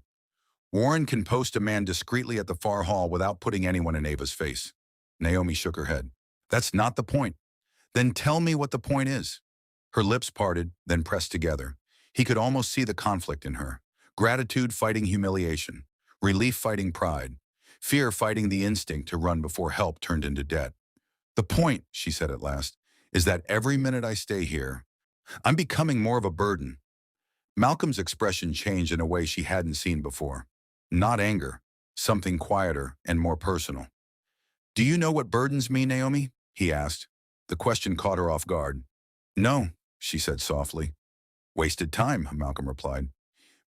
Warren can post a man discreetly at the far hall without putting anyone in Ava's face." Naomi shook her head. "That's not the point." "Then tell me what the point is." Her lips parted, then pressed together. He could almost see the conflict in her. Gratitude fighting humiliation. Relief fighting pride. fear fighting the instinct to run before help turned into debt. The point, she said at last, is that every minute I stay here, I'm becoming more of a burden. Malcolm's expression changed in a way she hadn't seen before. Not anger, something quieter and more personal. Do you know what burdens mean, Naomi? He asked. The question caught her off guard. No, she said softly. Wasted time, Malcolm replied.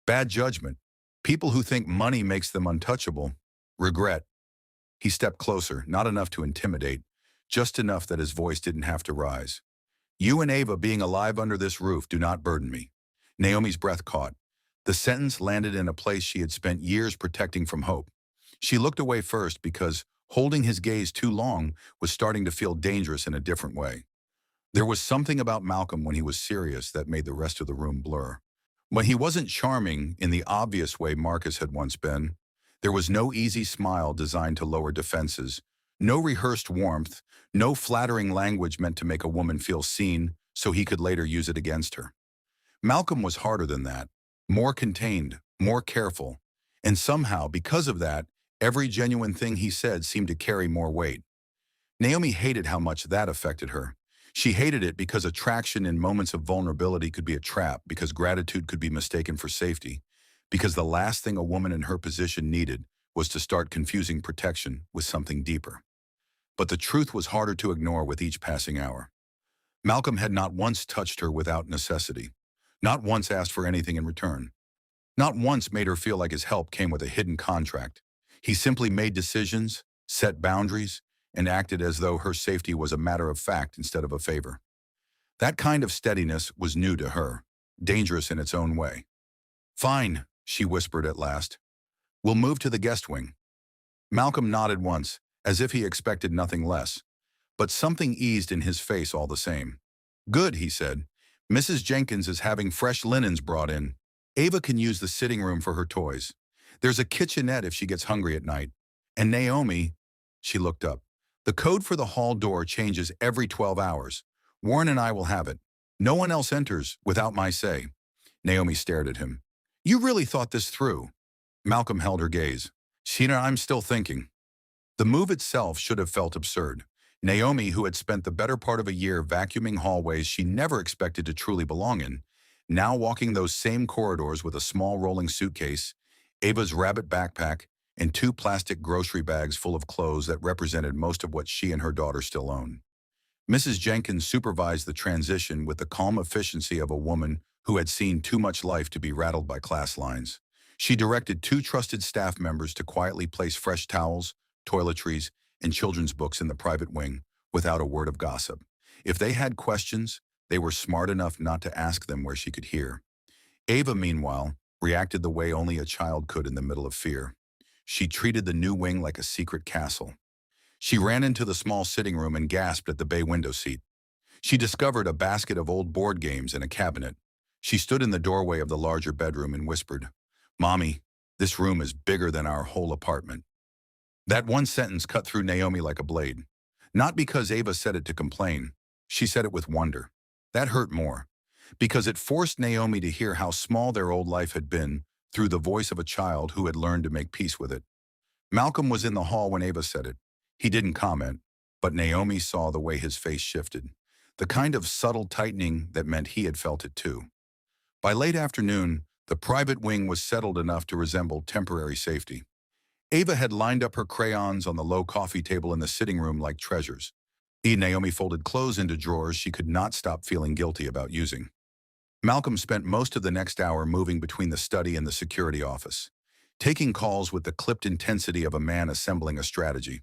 Bad judgment. People who think money makes them untouchable. Regret. He stepped closer, not enough to intimidate, just enough that his voice didn't have to rise. You and Ava being alive under this roof do not burden me. Naomi's breath caught. The sentence landed in a place she had spent years protecting from hope. She looked away first because holding his gaze too long was starting to feel dangerous in a different way. There was something about Malcolm when he was serious that made the rest of the room blur. When he wasn't charming in the obvious way Marcus had once been, there was no easy smile designed to lower defenses, no rehearsed warmth, no flattering language meant to make a woman feel seen so he could later use it against her. Malcolm was harder than that, more contained, more careful, and somehow, because of that, every genuine thing he said seemed to carry more weight. Naomi hated how much that affected her. She hated it because attraction in moments of vulnerability could be a trap, because gratitude could be mistaken for safety, because the last thing a woman in her position needed was to start confusing protection with something deeper. But the truth was harder to ignore with each passing hour. Malcolm had not once touched her without necessity, not once asked for anything in return, not once made her feel like his help came with a hidden contract. He simply made decisions, set boundaries, and acted as though her safety was a matter of fact instead of a favor. That kind of steadiness was new to her, dangerous in its own way. Fine, she whispered at last. We'll move to the guest wing. Malcolm nodded once, as if he expected nothing less, but something eased in his face all the same. Good, he said. Mrs. Jenkins is having fresh linens brought in. Ava can use the sitting room for her toys. There's a kitchenette if she gets hungry at night. And Naomi, she looked up. The code for the hall door changes every 12 hours. Warren and I will have it. No one else enters without my say. Naomi stared at him. You really thought this through? Malcolm held her gaze. Sheena, I'm still thinking. The move itself should have felt absurd. Naomi, who had spent the better part of a year vacuuming hallways she never expected to truly belong in, now walking those same corridors with a small rolling suitcase, Ava's rabbit backpack, and 2 plastic grocery bags full of clothes that represented most of what she and her daughter still own. Mrs. Jenkins supervised the transition with the calm efficiency of a woman who had seen too much life to be rattled by class lines. She directed 2 trusted staff members to quietly place fresh towels, toiletries, and children's books in the private wing without a word of gossip. If they had questions, they were smart enough not to ask them where she could hear. Ava, meanwhile, reacted the way only a child could in the middle of fear. She treated the new wing like a secret castle. She ran into the small sitting room and gasped at the bay window seat. She discovered a basket of old board games in a cabinet. She stood in the doorway of the larger bedroom and whispered, Mommy, this room is bigger than our whole apartment. That one sentence cut through Naomi like a blade. Not because Ava said it to complain. She said it with wonder. That hurt more, because it forced Naomi to hear how small their old life had been through the voice of a child who had learned to make peace with it. Malcolm was in the hall when Ava said it. He didn't comment, but Naomi saw the way his face shifted, the kind of subtle tightening that meant he had felt it too. By late afternoon, the private wing was settled enough to resemble temporary safety. Ava had lined up her crayons on the low coffee table in the sitting room like treasures. Naomi folded clothes into drawers she could not stop feeling guilty about using. Malcolm spent most of the next hour moving between the study and the security office, taking calls with the clipped intensity of a man assembling a strategy.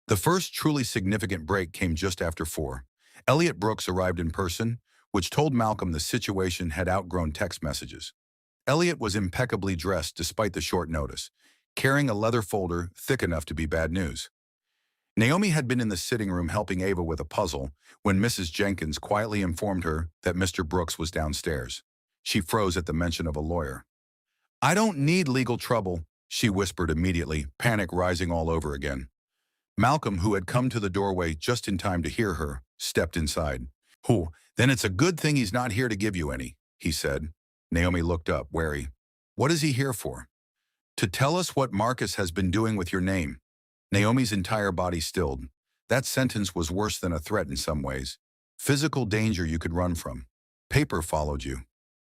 The first truly significant break came just after 4. Elliot Brooks arrived in person, which told Malcolm the situation had outgrown text messages. Elliot was impeccably dressed despite the short notice, carrying a leather folder thick enough to be bad news. Naomi had been in the sitting room helping Ava with a puzzle when Mrs. Jenkins quietly informed her that Mr. Brooks was downstairs. She froze at the mention of a lawyer. I don't need legal trouble, she whispered immediately, panic rising all over again. Malcolm, who had come to the doorway just in time to hear her, stepped inside. Oh, then it's a good thing he's not here to give you any, he said. Naomi looked up, wary. What is he here for? To tell us what Marcus has been doing with your name. Naomi's entire body stilled. That sentence was worse than a threat in some ways. Physical danger you could run from. Paper followed you.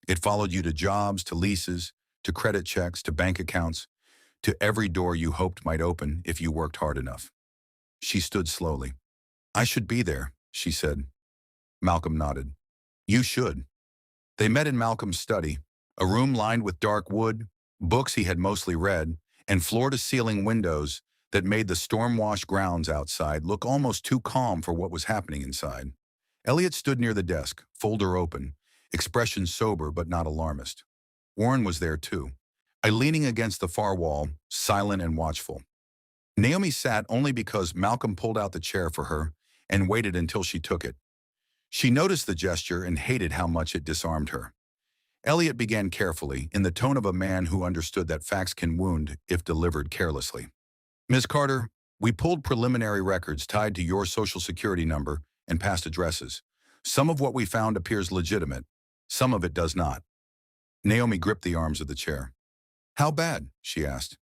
It followed you to jobs, to leases, to credit checks, to bank accounts, to every door you hoped might open if you worked hard enough. She stood slowly. I should be there, she said. Malcolm nodded. You should. They met in Malcolm's study, a room lined with dark wood, books he had mostly read, and floor-to-ceiling windows that made the storm-washed grounds outside look almost too calm for what was happening inside. Elliot stood near the desk, folder open, expression sober but not alarmist. Warren was there too, leaning against the far wall, silent and watchful. Naomi sat only because Malcolm pulled out the chair for her and waited until she took it. She noticed the gesture and hated how much it disarmed her. Elliot began carefully, in the tone of a man who understood that facts can wound if delivered carelessly. Ms. Carter, we pulled preliminary records tied to your social security number and past addresses. Some of what we found appears legitimate. Some of it does not. Naomi gripped the arms of the chair. How bad? She asked.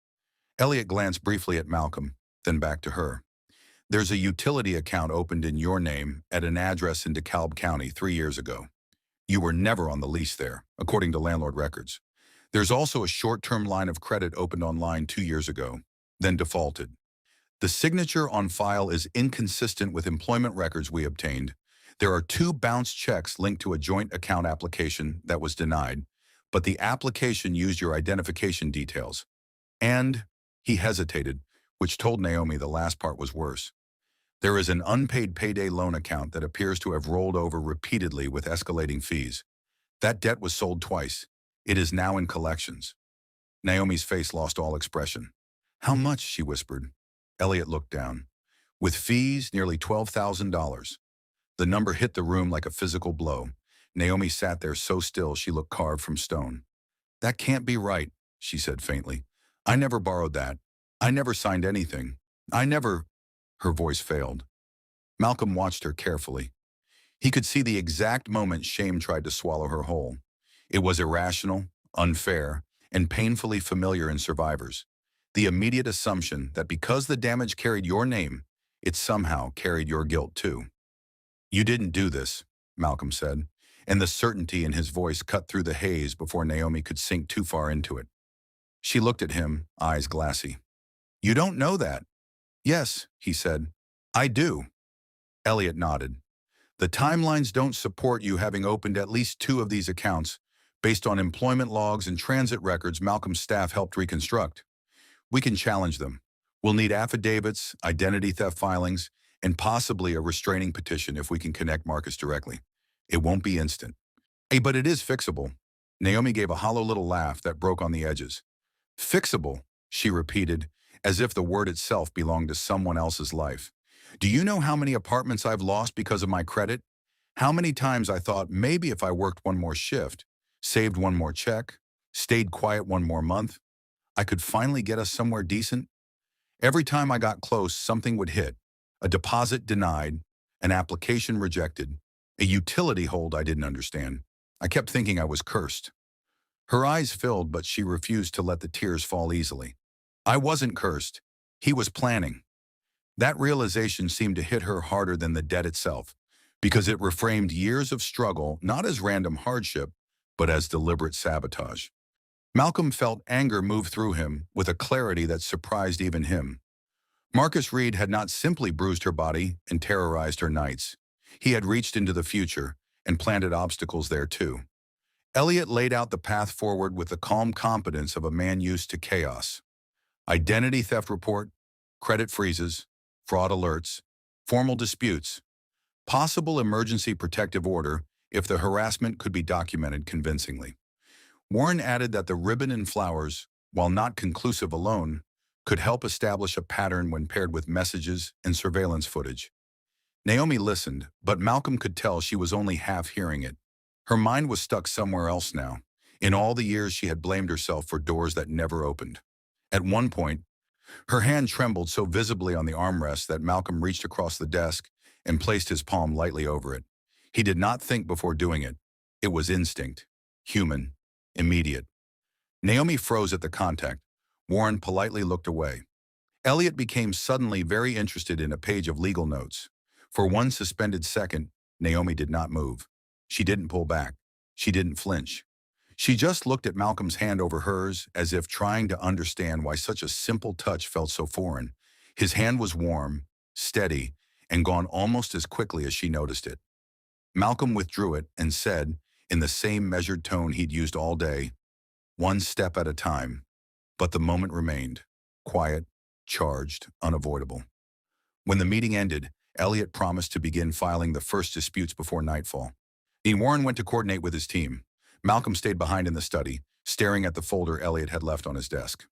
Elliot glanced briefly at Malcolm, then back to her. There's a utility account opened in your name at an address in DeKalb County 3 years ago. You were never on the lease there, according to landlord records. There's also a short-term line of credit opened online 2 years ago, then defaulted. The signature on file is inconsistent with employment records we obtained. There are 2 bounced checks linked to a joint account application that was denied, but the application used your identification details. And he hesitated, which told Naomi the last part was worse. There is an unpaid payday loan account that appears to have rolled over repeatedly with escalating fees. That debt was sold twice. It is now in collections. Naomi's face lost all expression. How much? She whispered. Elliot looked down. With fees, nearly $12,000. The number hit the room like a physical blow. Naomi sat there so still she looked carved from stone. That can't be right, she said faintly. I never borrowed that. I never signed anything. I never... Her voice failed. Malcolm watched her carefully. He could see the exact moment shame tried to swallow her whole. It was irrational, unfair, and painfully familiar in survivors. The immediate assumption that because the damage carried your name, it somehow carried your guilt too. You didn't do this, Malcolm said, and the certainty in his voice cut through the haze before Naomi could sink too far into it. She looked at him, eyes glassy. You don't know that. Yes, he said. I do. Elliot nodded. The timelines don't support you having opened at least 2 of these accounts based on employment logs and transit records Malcolm's staff helped reconstruct. We can challenge them. We'll need affidavits, identity theft filings, and possibly a restraining petition if we can connect Marcus directly. It won't be instant. Hey, but it is fixable. Naomi gave a hollow little laugh that broke on the edges. Fixable, she repeated, as if the word itself belonged to someone else's life. Do you know how many apartments I've lost because of my credit? How many times I thought maybe if I worked one more shift, saved one more check, stayed quiet one more month, I could finally get us somewhere decent? Every time I got close, something would hit. A deposit denied, an application rejected, a utility hold I didn't understand. I kept thinking I was cursed. Her eyes filled, but she refused to let the tears fall easily. I wasn't cursed. He was planning. That realization seemed to hit her harder than the debt itself, because it reframed years of struggle not as random hardship, but as deliberate sabotage. Malcolm felt anger move through him with a clarity that surprised even him. Marcus Reed had not simply bruised her body and terrorized her nights. He had reached into the future and planted obstacles there too. Elliot laid out the path forward with the calm competence of a man used to chaos. Identity theft report, credit freezes, fraud alerts, formal disputes, possible emergency protective order if the harassment could be documented convincingly. Warren added that the ribbon and flowers, while not conclusive alone, could help establish a pattern when paired with messages and surveillance footage. Naomi listened, but Malcolm could tell she was only half hearing it. Her mind was stuck somewhere else now. In all the years she had blamed herself for doors that never opened. At one point, her hand trembled so visibly on the armrest that Malcolm reached across the desk and placed his palm lightly over it. He did not think before doing it. It was instinct, human, immediate. Naomi froze at the contact, Warren politely looked away. Elliot became suddenly very interested in a page of legal notes. For one suspended second, Naomi did not move. She didn't pull back. She didn't flinch. She just looked at Malcolm's hand over hers as if trying to understand why such a simple touch felt so foreign. His hand was warm, steady, and gone almost as quickly as she noticed it. Malcolm withdrew it and said, in the same measured tone he'd used all day, one step at a time. But the moment remained, quiet, charged, unavoidable. When the meeting ended, Elliot promised to begin filing the first disputes before nightfall. Warren went to coordinate with his team. Malcolm stayed behind in the study, staring at the folder Elliot had left on his desk.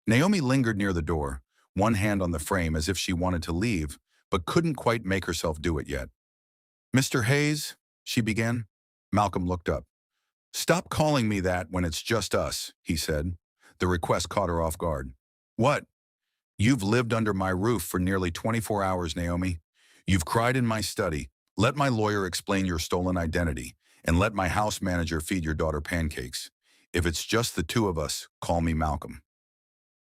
Naomi lingered near the door, one hand on the frame as if she wanted to leave, but couldn't quite make herself do it yet. "Mr. Hayes," she began. Malcolm looked up. "Stop calling me that when it's just us," he said. The request caught her off guard. "What?" "You've lived under my roof for nearly 24 hours, Naomi. You've cried in my study. Let my lawyer explain your stolen identity, and let my house manager feed your daughter pancakes. If it's just the two of us, call me Malcolm."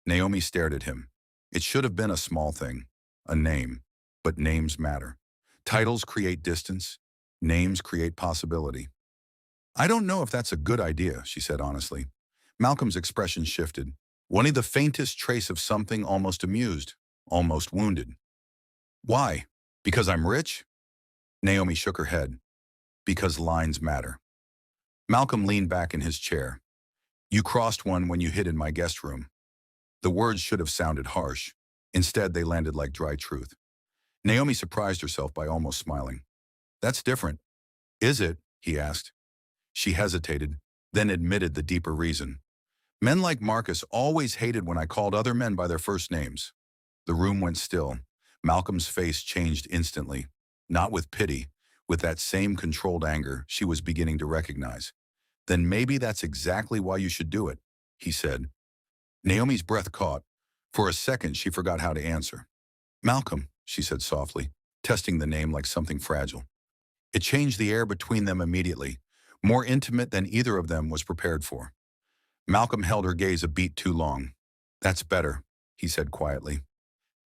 Naomi stared at him. It should have been a small thing, a name, but names matter. Titles create distance. Names create possibility. "I don't know if that's a good idea," she said honestly. Malcolm's expression shifted. Only the faintest trace of something almost amused, almost wounded. "Why? Because I'm rich?" Naomi shook her head. "Because lines matter." Malcolm leaned back in his chair. "You crossed one when you hid in my guest room." The words should have sounded harsh. Instead, they landed like dry truth. Naomi surprised herself by almost smiling. "That's different." "Is it?" he asked. She hesitated, then admitted the deeper reason. "Men like Marcus always hated when I called other men by their first names." The room went still. Malcolm's face changed instantly. Not with pity, with that same controlled anger she was beginning to recognize. "Then maybe that's exactly why you should do it," he said. Naomi's breath caught. For a second, she forgot how to answer. "Malcolm," she said softly, testing the name like something fragile. It changed the air between them immediately, more intimate than either of them was prepared for. Malcolm held her gaze a beat too long. "That's better," he said quietly.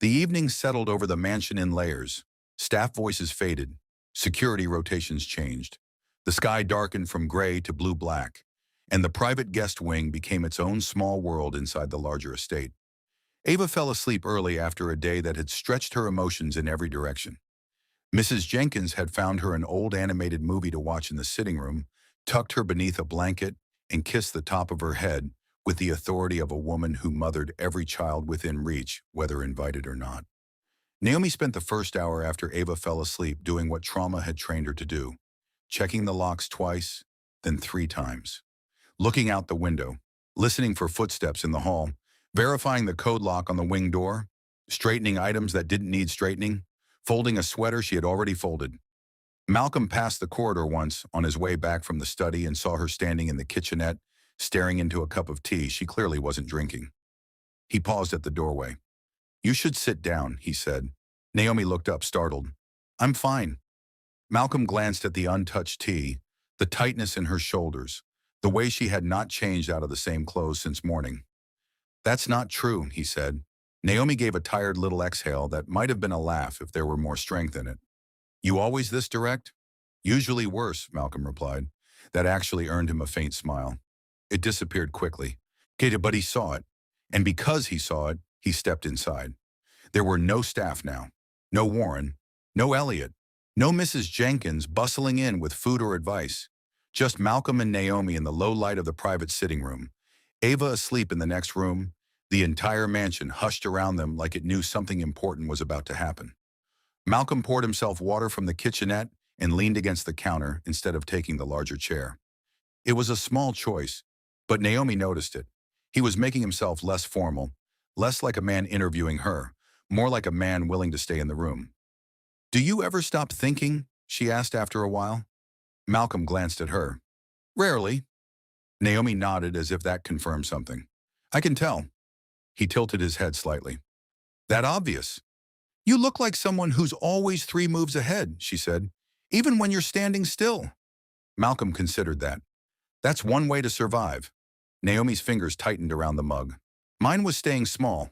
The evening settled over the mansion in layers. Staff voices faded. Security rotations changed. The sky darkened from gray to blue-black, and the private guest wing became its own small world inside the larger estate. Ava fell asleep early after a day that had stretched her emotions in every direction. Mrs. Jenkins had found her an old animated movie to watch in the sitting room, tucked her beneath a blanket, and kissed the top of her head with the authority of a woman who mothered every child within reach, whether invited or not. Naomi spent the first hour after Ava fell asleep doing what trauma had trained her to do, checking the locks twice, then 3 times. Looking out the window, listening for footsteps in the hall, verifying the code lock on the wing door, straightening items that didn't need straightening, folding a sweater she had already folded. Malcolm passed the corridor once on his way back from the study and saw her standing in the kitchenette, staring into a cup of tea she clearly wasn't drinking. He paused at the doorway. "You should sit down," he said. Naomi looked up, startled. "I'm fine." Malcolm glanced at the untouched tea, the tightness in her shoulders, the way she had not changed out of the same clothes since morning. "That's not true," he said. Naomi gave a tired little exhale that might have been a laugh if there were more strength in it. "You always this direct?" "Usually worse," Malcolm replied. That actually earned him a faint smile. It disappeared quickly. But he saw it. And because he saw it, he stepped inside. There were no staff now. No Warren. No Elliot. No Mrs. Jenkins bustling in with food or advice. Just Malcolm and Naomi in the low light of the private sitting room. Ava asleep in the next room. The entire mansion hushed around them like it knew something important was about to happen. Malcolm poured himself water from the kitchenette and leaned against the counter instead of taking the larger chair. It was a small choice, but Naomi noticed it. He was making himself less formal, less like a man interviewing her, more like a man willing to stay in the room. "Do you ever stop thinking?" she asked after a while. Malcolm glanced at her. "Rarely." Naomi nodded as if that confirmed something. "I can tell." He tilted his head slightly. "That obvious?" "You look like someone who's always 3 moves ahead," she said, "even when you're standing still." Malcolm considered that. "That's one way to survive." Naomi's fingers tightened around the mug. Mine was staying small.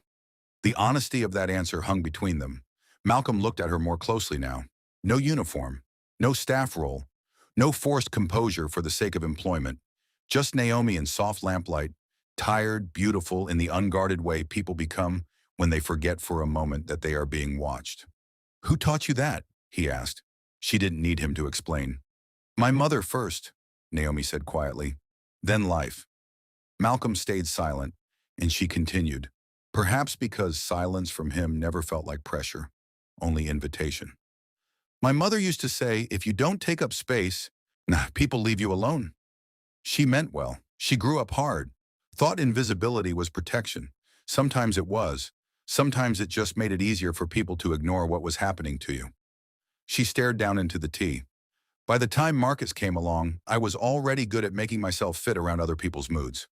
The honesty of that answer hung between them. Malcolm looked at her more closely now. No uniform, no staff role, no forced composure for the sake of employment. Just Naomi in soft lamplight, tired, beautiful in the unguarded way people become when they forget for a moment that they are being watched. "Who taught you that?" he asked. She didn't need him to explain. "My mother first," Naomi said quietly. "Then life." Malcolm stayed silent, and she continued, perhaps because silence from him never felt like pressure, only invitation. "My mother used to say, if you don't take up space, people leave you alone." She meant well. She grew up hard. Thought invisibility was protection. Sometimes it was. Sometimes it just made it easier for people to ignore what was happening to you. She stared down into the tea. "By the time Marcus came along, I was already good at making myself fit around other people's moods."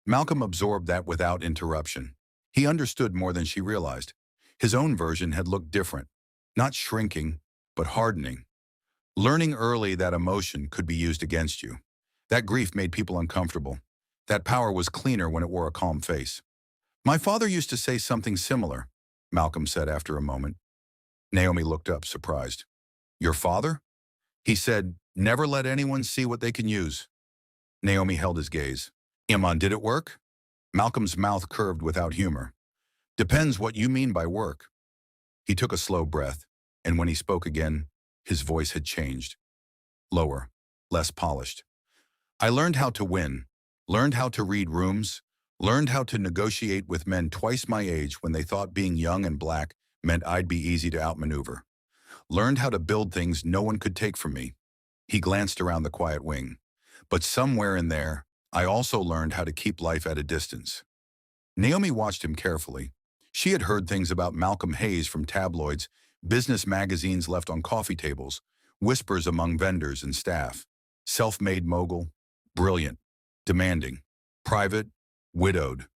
Malcolm absorbed that without interruption. He understood more than she realized. His own version had looked different. Not shrinking, but hardening. Learning early that emotion could be used against you. That grief made people uncomfortable. That power was cleaner when it wore a calm face. "My father used to say something similar," Malcolm said after a moment. Naomi looked up, surprised. "Your father?" He said, "Never let anyone see what they can use." Naomi held his gaze. "Iman, did it work?" Malcolm's mouth curved without humor. "Depends what you mean by work." He took a slow breath, and when he spoke again, his voice had changed. Lower, less polished. "I learned how to win, learned how to read rooms, learned how to negotiate with men twice my age when they thought being young and black meant I'd be easy to outmaneuver. Learned how to build things no one could take from me." He glanced around the quiet wing. "But somewhere in there, I also learned how to keep life at a distance." Naomi watched him carefully. She had heard things about Malcolm Hayes from tabloids, business magazines left on coffee tables, whispers among vendors and staff. Self-made mogul, brilliant, demanding, private, widowed.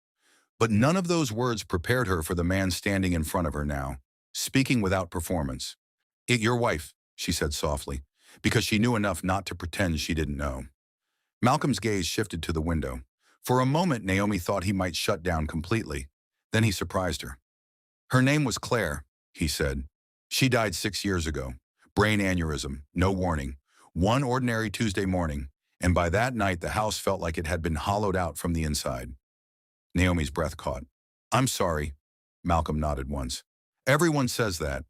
But none of those words prepared her for the man standing in front of her now, speaking without performance. Your wife," she said softly, because she knew enough not to pretend she didn't know. Malcolm's gaze shifted to the window. For a moment, Naomi thought he might shut down completely. Then he surprised her. "Her name was Claire," he said. "She died 6 years ago. Brain aneurysm, no warning. One ordinary Tuesday morning, and by that night the house felt like it had been hollowed out from the inside." Naomi's breath caught. "I'm sorry." Malcolm nodded once. "Everyone says that."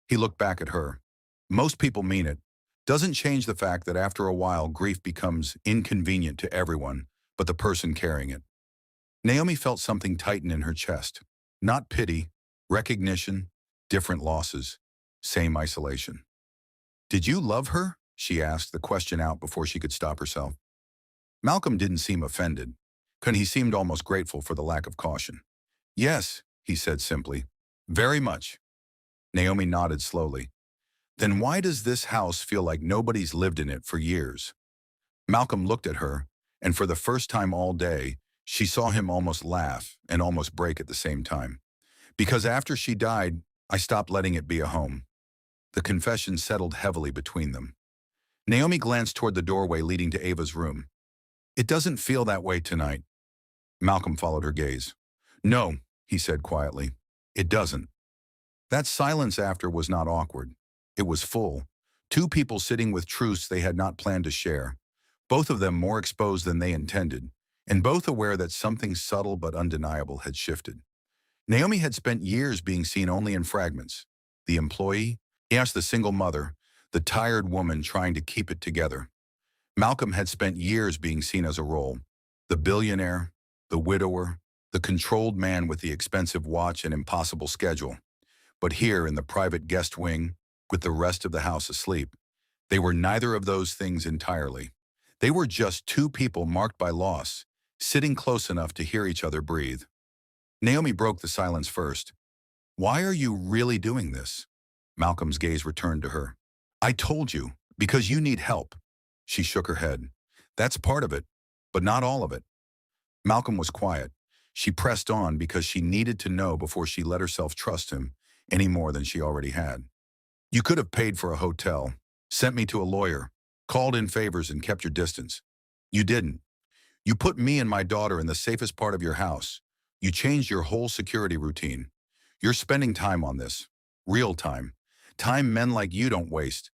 He looked back at her. "Most people mean it. Doesn't change the fact that after a while grief becomes inconvenient to everyone but the person carrying it." Naomi felt something tighten in her chest. Not pity, recognition, different losses, same isolation. "Did you love her?" she asked, the question out before she could stop herself. Malcolm didn't seem offended. He seemed almost grateful for the lack of caution. "Yes," he said simply. "Very much." Naomi nodded slowly. "Then why does this house feel like nobody's lived in it for years?" Malcolm looked at her, and for the first time all day, she saw him almost laugh and almost break at the same time. "Because after she died, I stopped letting it be a home." The confession settled heavily between them. Naomi glanced toward the doorway leading to Ava's room. "It doesn't feel that way tonight." Malcolm followed her gaze. "No," he said quietly. "It doesn't." That silence after was not awkward. It was full. Two people sitting with truths they had not planned to share. Both of them more exposed than they intended, and both aware that something subtle but undeniable had shifted. Naomi had spent years being seen only in fragments. The employee, yes, the single mother, the tired woman trying to keep it together. Malcolm had spent years being seen as a role. The billionaire, the widower, the controlled man with the expensive watch and impossible schedule. But here in the private guest wing, with the rest of the house asleep, they were neither of those things entirely. They were just two people marked by loss, sitting close enough to hear each other breathe. Naomi broke the silence first. "Why are you really doing this?" Malcolm's gaze returned to her. "I told you, because you need help." She shook her head. "That's part of it, but not all of it." Malcolm was quiet. She pressed on because she needed to know before she let herself trust him any more than she already had. "You could have paid for a hotel, sent me to a lawyer, called in favors and kept your distance. You didn't. You put me and my daughter in the safest part of your house, You changed your whole security routine. You're spending time on this. Real time. Time men like you don't waste.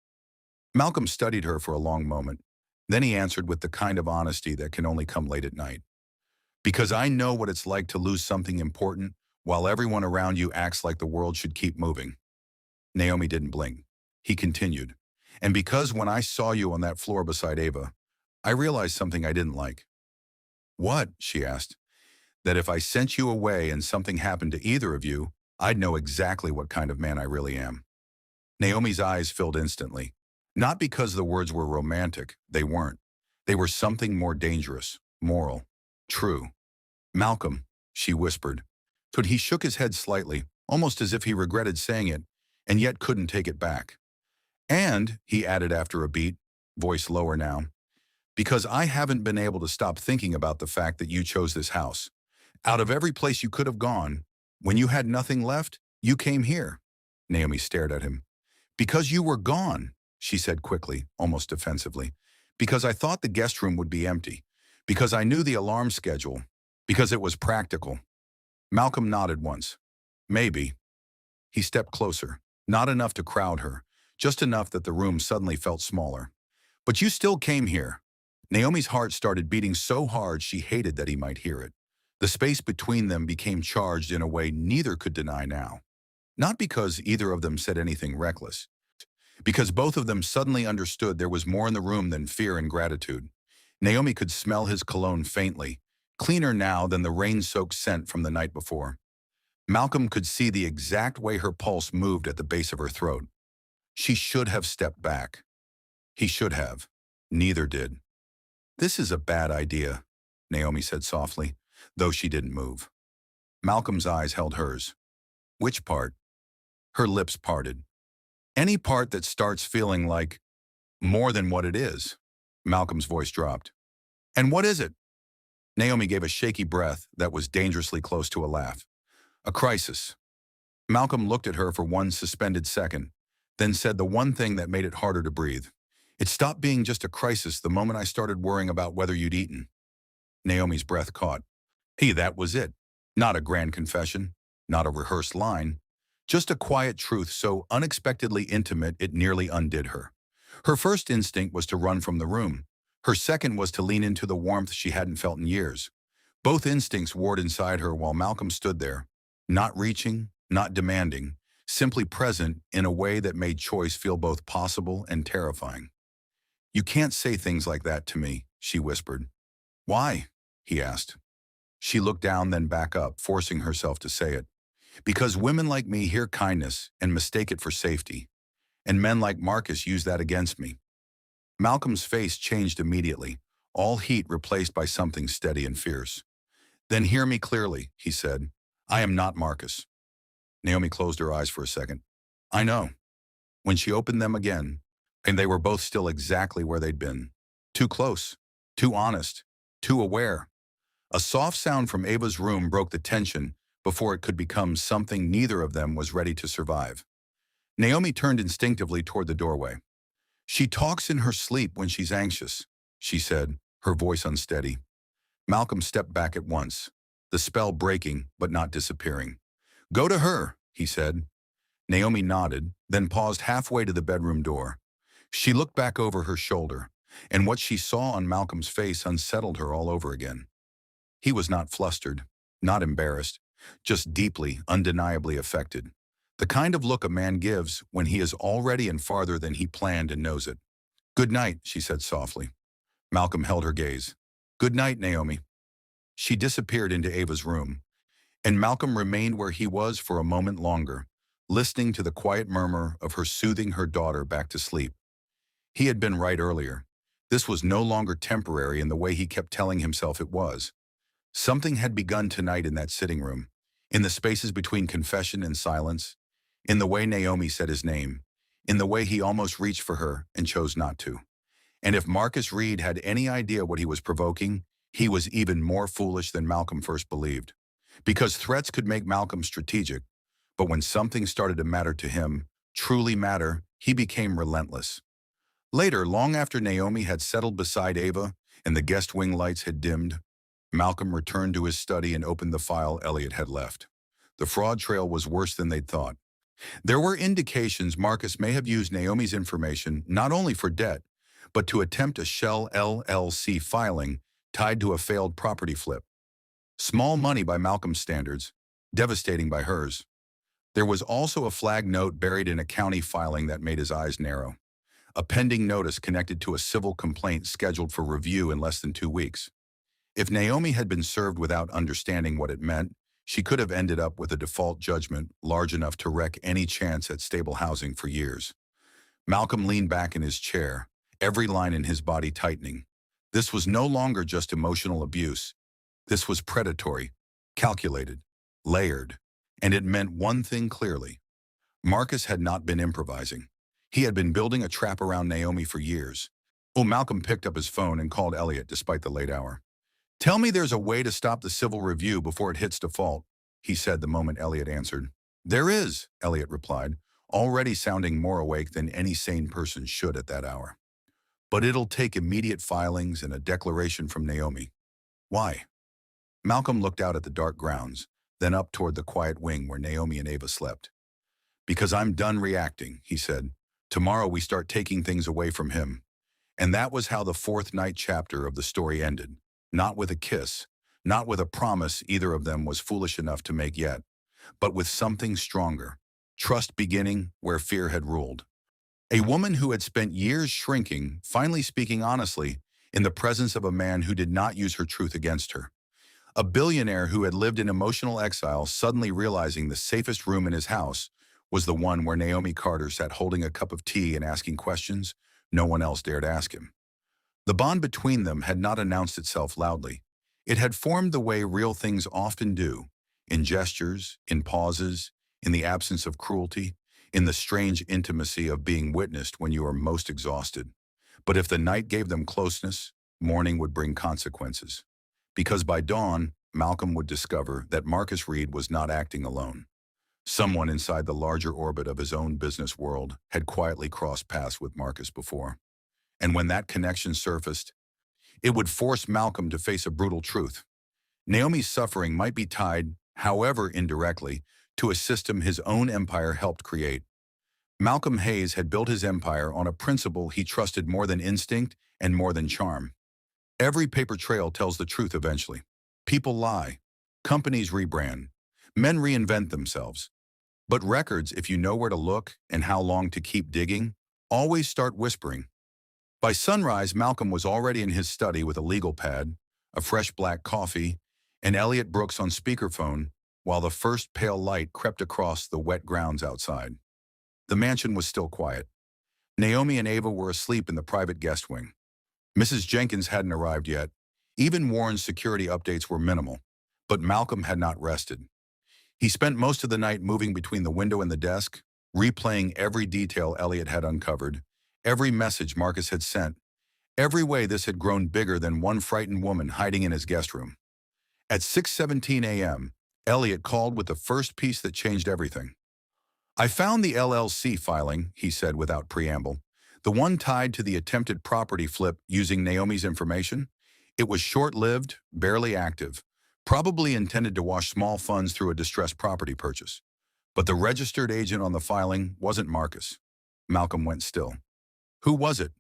Malcolm studied her for a long moment. Then he answered with the kind of honesty that can only come late at night. Because I know what it's like to lose something important while everyone around you acts like the world should keep moving. Naomi didn't blink. He continued. And because when I saw you on that floor beside Ava, I realized something I didn't like. What? She asked. That if I sent you away and something happened to either of you, I'd know exactly what kind of man I really am. Naomi's eyes filled instantly. Not because the words were romantic, they weren't. They were something more dangerous, moral, true. Malcolm, she whispered. But he shook his head slightly, almost as if he regretted saying it, and yet couldn't take it back. And, he added after a beat, voice lower now, because I haven't been able to stop thinking about the fact that you chose this house. Out of every place you could have gone, when you had nothing left, you came here. Naomi stared at him. Because you were gone, she said quickly, almost defensively. Because I thought the guest room would be empty. Because I knew the alarm schedule. Because it was practical. Malcolm nodded once. Maybe. He stepped closer, not enough to crowd her, just enough that the room suddenly felt smaller. But you still came here. Naomi's heart started beating so hard she hated that he might hear it. The space between them became charged in a way neither could deny now. Not because either of them said anything reckless. Because both of them suddenly understood there was more in the room than fear and gratitude. Naomi could smell his cologne faintly, cleaner now than the rain-soaked scent from the night before. Malcolm could see the exact way her pulse moved at the base of her throat. She should have stepped back. He should have. Neither did. This is a bad idea, Naomi said softly, though she didn't move. Malcolm's eyes held hers. Which part? Her lips parted. Any part that starts feeling like more than what it is. Malcolm's voice dropped. And what is it? Naomi gave a shaky breath that was dangerously close to a laugh. A crisis. Malcolm looked at her for one suspended second, then said the one thing that made it harder to breathe. It stopped being just a crisis the moment I started worrying about whether you'd eaten. Naomi's breath caught. Hey, that was it. Not a grand confession, not a rehearsed line, just a quiet truth so unexpectedly intimate it nearly undid her. Her first instinct was to run from the room. Her second was to lean into the warmth she hadn't felt in years. Both instincts warred inside her while Malcolm stood there, not reaching, not demanding, simply present in a way that made choice feel both possible and terrifying. You can't say things like that to me, she whispered. Why? He asked. She looked down, then back up, forcing herself to say it. Because women like me hear kindness and mistake it for safety, and men like Marcus use that against me. Malcolm's face changed immediately, all heat replaced by something steady and fierce. Then hear me clearly, he said. I am not Marcus. Naomi closed her eyes for a second. I know. When she opened them again, and they were both still exactly where they'd been. Too close, too honest, too aware. A soft sound from Ava's room broke the tension before it could become something neither of them was ready to survive. Naomi turned instinctively toward the doorway. She talks in her sleep when she's anxious, she said, her voice unsteady. Malcolm stepped back at once, the spell breaking but not disappearing. Go to her, he said. Naomi nodded, then paused halfway to the bedroom door. She looked back over her shoulder, and what she saw on Malcolm's face unsettled her all over again. He was not flustered, not embarrassed, just deeply, undeniably affected. The kind of look a man gives when he is already and farther than he planned and knows it. Good night, she said softly. Malcolm held her gaze. Good night, Naomi. She disappeared into Ava's room, and Malcolm remained where he was for a moment longer, listening to the quiet murmur of her soothing her daughter back to sleep. He had been right earlier. This was no longer temporary in the way he kept telling himself it was. Something had begun tonight in that sitting room, in the spaces between confession and silence, in the way Naomi said his name, in the way he almost reached for her and chose not to. And if Marcus Reed had any idea what he was provoking, he was even more foolish than Malcolm first believed. Because threats could make Malcolm strategic, but when something started to matter to him, truly matter, he became relentless. Later, long after Naomi had settled beside Ava and the guest wing lights had dimmed, Malcolm returned to his study and opened the file Elliot had left. The fraud trail was worse than they'd thought. There were indications Marcus may have used Naomi's information not only for debt, but to attempt a shell LLC filing tied to a failed property flip. Small money by Malcolm's standards, devastating by hers. There was also a flag note buried in a county filing that made his eyes narrow. A pending notice connected to a civil complaint scheduled for review in less than 2 weeks. If Naomi had been served without understanding what it meant, she could have ended up with a default judgment large enough to wreck any chance at stable housing for years. Malcolm leaned back in his chair, every line in his body tightening. This was no longer just emotional abuse. This was predatory, calculated, layered, and it meant one thing clearly. Marcus had not been improvising. He had been building a trap around Naomi for years. Malcolm picked up his phone and called Elliot despite the late hour. "Tell me there's a way to stop the civil review before it hits default," he said the moment Elliot answered. "There is," Elliot replied, already sounding more awake than any sane person should at that hour. "But it'll take immediate filings and a declaration from Naomi." "Why?" Malcolm looked out at the dark grounds, then up toward the quiet wing where Naomi and Ava slept. "Because I'm done reacting," he said. "Tomorrow we start taking things away from him." And that was how the fourth night chapter of the story ended. Not with a kiss, not with a promise either of them was foolish enough to make yet, but with something stronger. Trust beginning where fear had ruled. A woman who had spent years shrinking, finally speaking honestly, in the presence of a man who did not use her truth against her. A billionaire who had lived in emotional exile suddenly realizing the safest room in his house was the one where Naomi Carter sat holding a cup of tea and asking questions no one else dared ask him. The bond between them had not announced itself loudly. It had formed the way real things often do, in gestures, in pauses, in the absence of cruelty, in the strange intimacy of being witnessed when you are most exhausted. But if the night gave them closeness, morning would bring consequences. Because by dawn, Malcolm would discover that Marcus Reed was not acting alone. Someone inside the larger orbit of his own business world had quietly crossed paths with Marcus before. And when that connection surfaced, it would force Malcolm to face a brutal truth. Naomi's suffering might be tied, however indirectly, to a system his own empire helped create. Malcolm Hayes had built his empire on a principle he trusted more than instinct and more than charm. Every paper trail tells the truth eventually. People lie. Companies rebrand. Men reinvent themselves. But records, if you know where to look and how long to keep digging, always start whispering. By sunrise, Malcolm was already in his study with a legal pad, a fresh black coffee, and Elliot Brooks on speakerphone, while the first pale light crept across the wet grounds outside. The mansion was still quiet. Naomi and Ava were asleep in the private guest wing. Mrs. Jenkins hadn't arrived yet. Even Warren's security updates were minimal, but Malcolm had not rested. He spent most of the night moving between the window and the desk, replaying every detail Elliot had uncovered, every message Marcus had sent, every way this had grown bigger than one frightened woman hiding in his guest room. At 6:17 a.m., Elliot called with the first piece that changed everything. "I found the LLC filing," he said without preamble, "the one tied to the attempted property flip using Naomi's information. It was short-lived, barely active, probably intended to wash small funds through a distressed property purchase. But the registered agent on the filing wasn't Marcus." Malcolm went still. "Who was it?"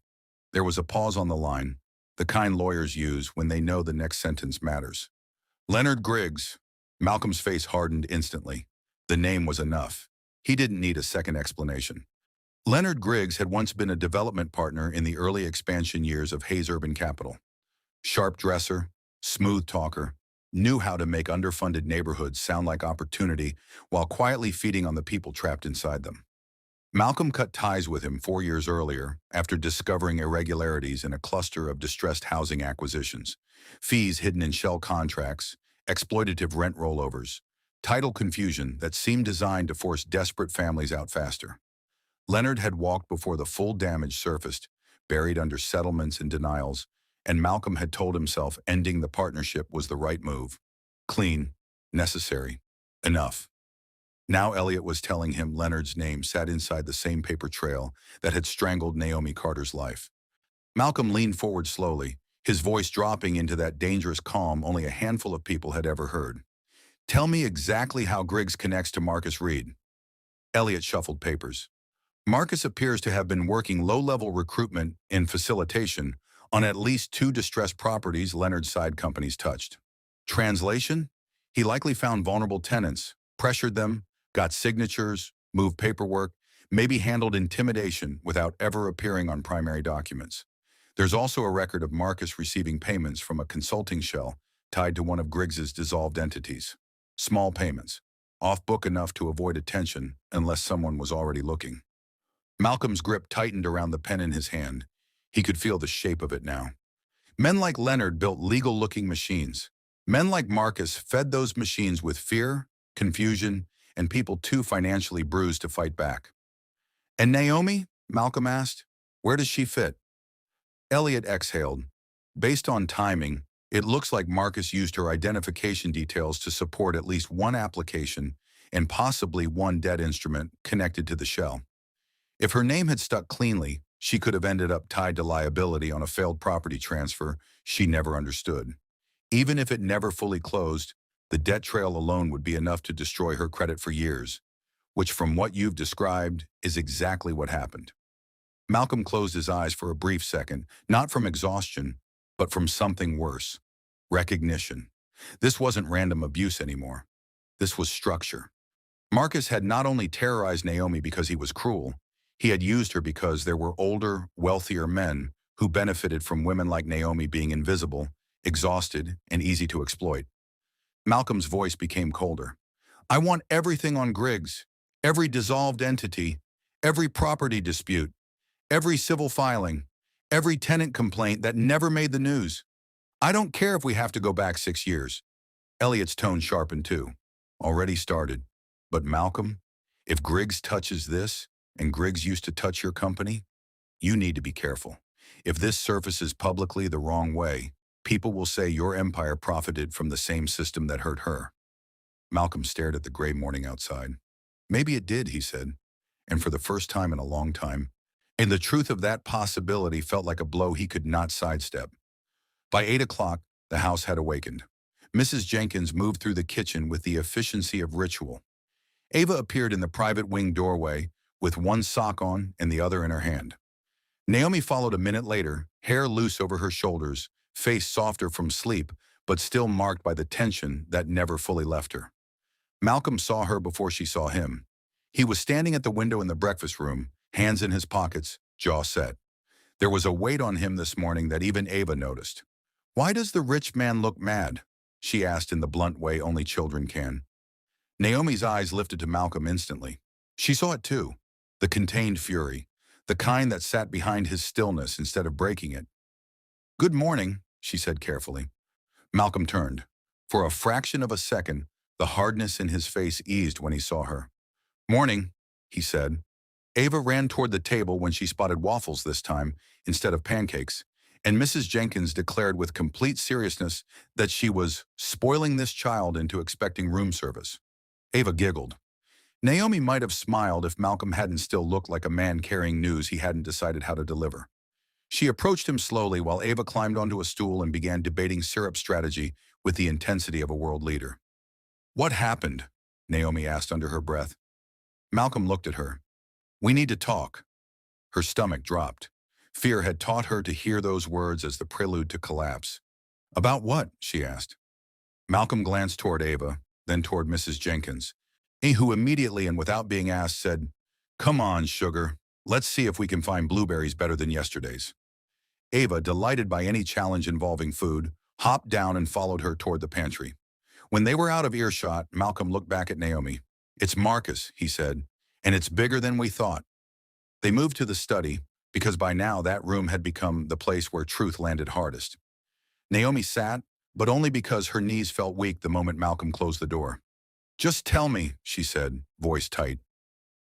There was a pause on the line, the kind lawyers use when they know the next sentence matters. "Leonard Griggs." Malcolm's face hardened instantly. The name was enough. He didn't need a second explanation. Leonard Griggs had once been a development partner in the early expansion years of Hayes Urban Capital. Sharp dresser, smooth talker, knew how to make underfunded neighborhoods sound like opportunity while quietly feeding on the people trapped inside them. Malcolm cut ties with him 4 years earlier after discovering irregularities in a cluster of distressed housing acquisitions, fees hidden in shell contracts, exploitative rent rollovers, title confusion that seemed designed to force desperate families out faster. Leonard had walked before the full damage surfaced, buried under settlements and denials, and Malcolm had told himself ending the partnership was the right move. Clean, necessary, enough. Now Elliot was telling him Leonard's name sat inside the same paper trail that had strangled Naomi Carter's life. Malcolm leaned forward slowly, his voice dropping into that dangerous calm only a handful of people had ever heard. Tell me exactly how Griggs connects to Marcus Reed. Elliot shuffled papers. Marcus appears to have been working low-level recruitment and facilitation on at least two distressed properties Leonard's side companies touched. Translation? He likely found vulnerable tenants, pressured them, got signatures, moved paperwork, maybe handled intimidation without ever appearing on primary documents. There's also a record of Marcus receiving payments from a consulting shell tied to one of Griggs's dissolved entities. Small payments, off-book enough to avoid attention unless someone was already looking. Malcolm's grip tightened around the pen in his hand. He could feel the shape of it now. Men like Leonard built legal-looking machines. Men like Marcus fed those machines with fear, confusion, and people too financially bruised to fight back. And Naomi? Malcolm asked. Where does she fit? Elliot exhaled. Based on timing, it looks like Marcus used her identification details to support at least one application and possibly one debt instrument connected to the shell. If her name had stuck cleanly, she could have ended up tied to liability on a failed property transfer she never understood. Even if it never fully closed, the debt trail alone would be enough to destroy her credit for years, which from what you've described is exactly what happened. Malcolm closed his eyes for a brief second, not from exhaustion, but from something worse. Recognition. This wasn't random abuse anymore. This was structure. Marcus had not only terrorized Naomi because he was cruel, he had used her because there were older, wealthier men who benefited from women like Naomi being invisible, exhausted, and easy to exploit. Malcolm's voice became colder. I want everything on Griggs, every dissolved entity, every property dispute, every civil filing, every tenant complaint that never made the news. I don't care if we have to go back 6 years. Elliot's tone sharpened too. Already started. But Malcolm, if Griggs touches this, and Griggs used to touch your company, you need to be careful. If this surfaces publicly the wrong way, people will say your empire profited from the same system that hurt her. Malcolm stared at the gray morning outside. Maybe it did, he said, and for the first time in a long time. And the truth of that possibility felt like a blow he could not sidestep. By 8 o'clock, the house had awakened. Mrs. Jenkins moved through the kitchen with the efficiency of ritual. Ava appeared in the private wing doorway, with one sock on and the other in her hand. Naomi followed a minute later, hair loose over her shoulders, face softer from sleep, but still marked by the tension that never fully left her. Malcolm saw her before she saw him. He was standing at the window in the breakfast room, hands in his pockets, jaw set. There was a weight on him this morning that even Ava noticed. Why does the rich man look mad? She asked in the blunt way only children can. Naomi's eyes lifted to Malcolm instantly. She saw it too. The contained fury, the kind that sat behind his stillness instead of breaking it. Good morning, she said carefully. Malcolm turned. For a fraction of a second, the hardness in his face eased when he saw her. Morning, he said. Ava ran toward the table when she spotted waffles this time, instead of pancakes, and Mrs. Jenkins declared with complete seriousness that she was spoiling this child into expecting room service. Ava giggled. Naomi might have smiled if Malcolm hadn't still looked like a man carrying news he hadn't decided how to deliver. She approached him slowly while Ava climbed onto a stool and began debating syrup strategy with the intensity of a world leader. What happened? Naomi asked under her breath. Malcolm looked at her. We need to talk. Her stomach dropped. Fear had taught her to hear those words as the prelude to collapse. About what? She asked. Malcolm glanced toward Ava, then toward Mrs. Jenkins, who immediately and without being asked said, Come on, sugar. Let's see if we can find blueberries better than yesterday's. Ava, delighted by any challenge involving food, hopped down and followed her toward the pantry. When they were out of earshot, Malcolm looked back at Naomi. It's Marcus, he said, and it's bigger than we thought. They moved to the study, because by now that room had become the place where truth landed hardest. Naomi sat, but only because her knees felt weak the moment Malcolm closed the door. Just tell me, she said, voice tight.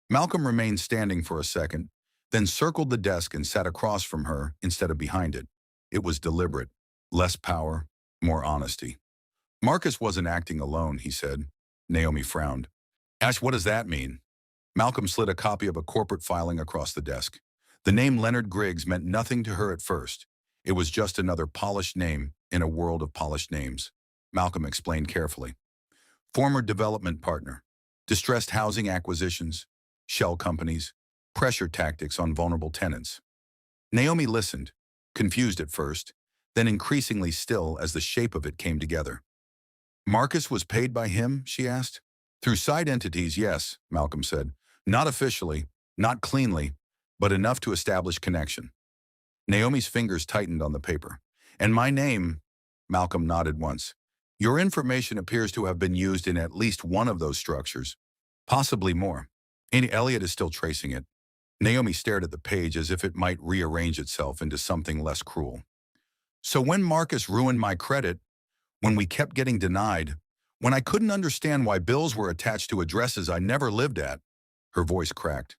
Malcolm remained standing for a second, then circled the desk and sat across from her instead of behind it. It was deliberate. Less power, more honesty. Marcus wasn't acting alone, he said. Naomi frowned. Ash, what does that mean? Malcolm slid a copy of a corporate filing across the desk. The name Leonard Griggs meant nothing to her at first. It was just another polished name in a world of polished names. Malcolm explained carefully. Former development partner, distressed housing acquisitions, shell companies, pressure tactics on vulnerable tenants. Naomi listened, confused at first, then increasingly still as the shape of it came together. Marcus was paid by him, she asked. Through side entities, yes, Malcolm said. Not officially, not cleanly, but enough to establish connection. Naomi's fingers tightened on the paper. And my name, Malcolm nodded once. Your information appears to have been used in at least one of those structures, possibly more. And Elliot is still tracing it. Naomi stared at the page as if it might rearrange itself into something less cruel. So when Marcus ruined my credit, when we kept getting denied, when I couldn't understand why bills were attached to addresses I never lived at, her voice cracked.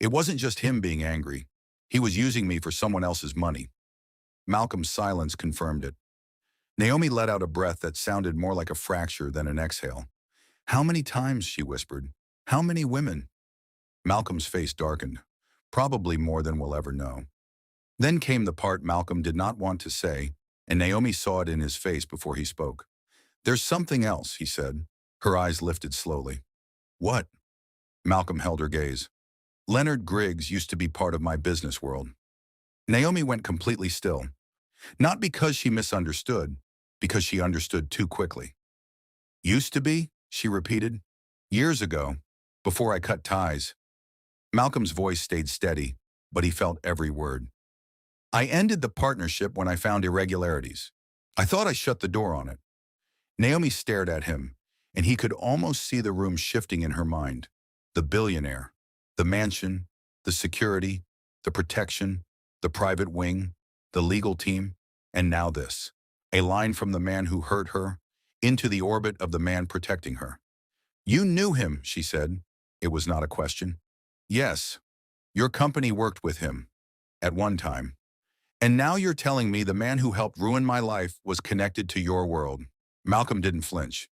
It wasn't just him being angry. He was using me for someone else's money. Malcolm's silence confirmed it. Naomi let out a breath that sounded more like a fracture than an exhale. How many times, she whispered. How many women? Malcolm's face darkened. Probably more than we'll ever know. Then came the part Malcolm did not want to say, and Naomi saw it in his face before he spoke. There's something else, he said. Her eyes lifted slowly. What? Malcolm held her gaze. Leonard Griggs used to be part of my business world. Naomi went completely still. Not because she misunderstood, because she understood too quickly. Used to be, she repeated. Years ago, before I cut ties. Malcolm's voice stayed steady, but he felt every word. I ended the partnership when I found irregularities. I thought I shut the door on it. Naomi stared at him, and he could almost see the room shifting in her mind. The billionaire, the mansion, the security, the protection, the private wing, the legal team, and now this. A line from the man who hurt her into the orbit of the man protecting her. You knew him, she said. It was not a question. Yes, your company worked with him. At one time. And now you're telling me the man who helped ruin my life was connected to your world. Malcolm didn't flinch.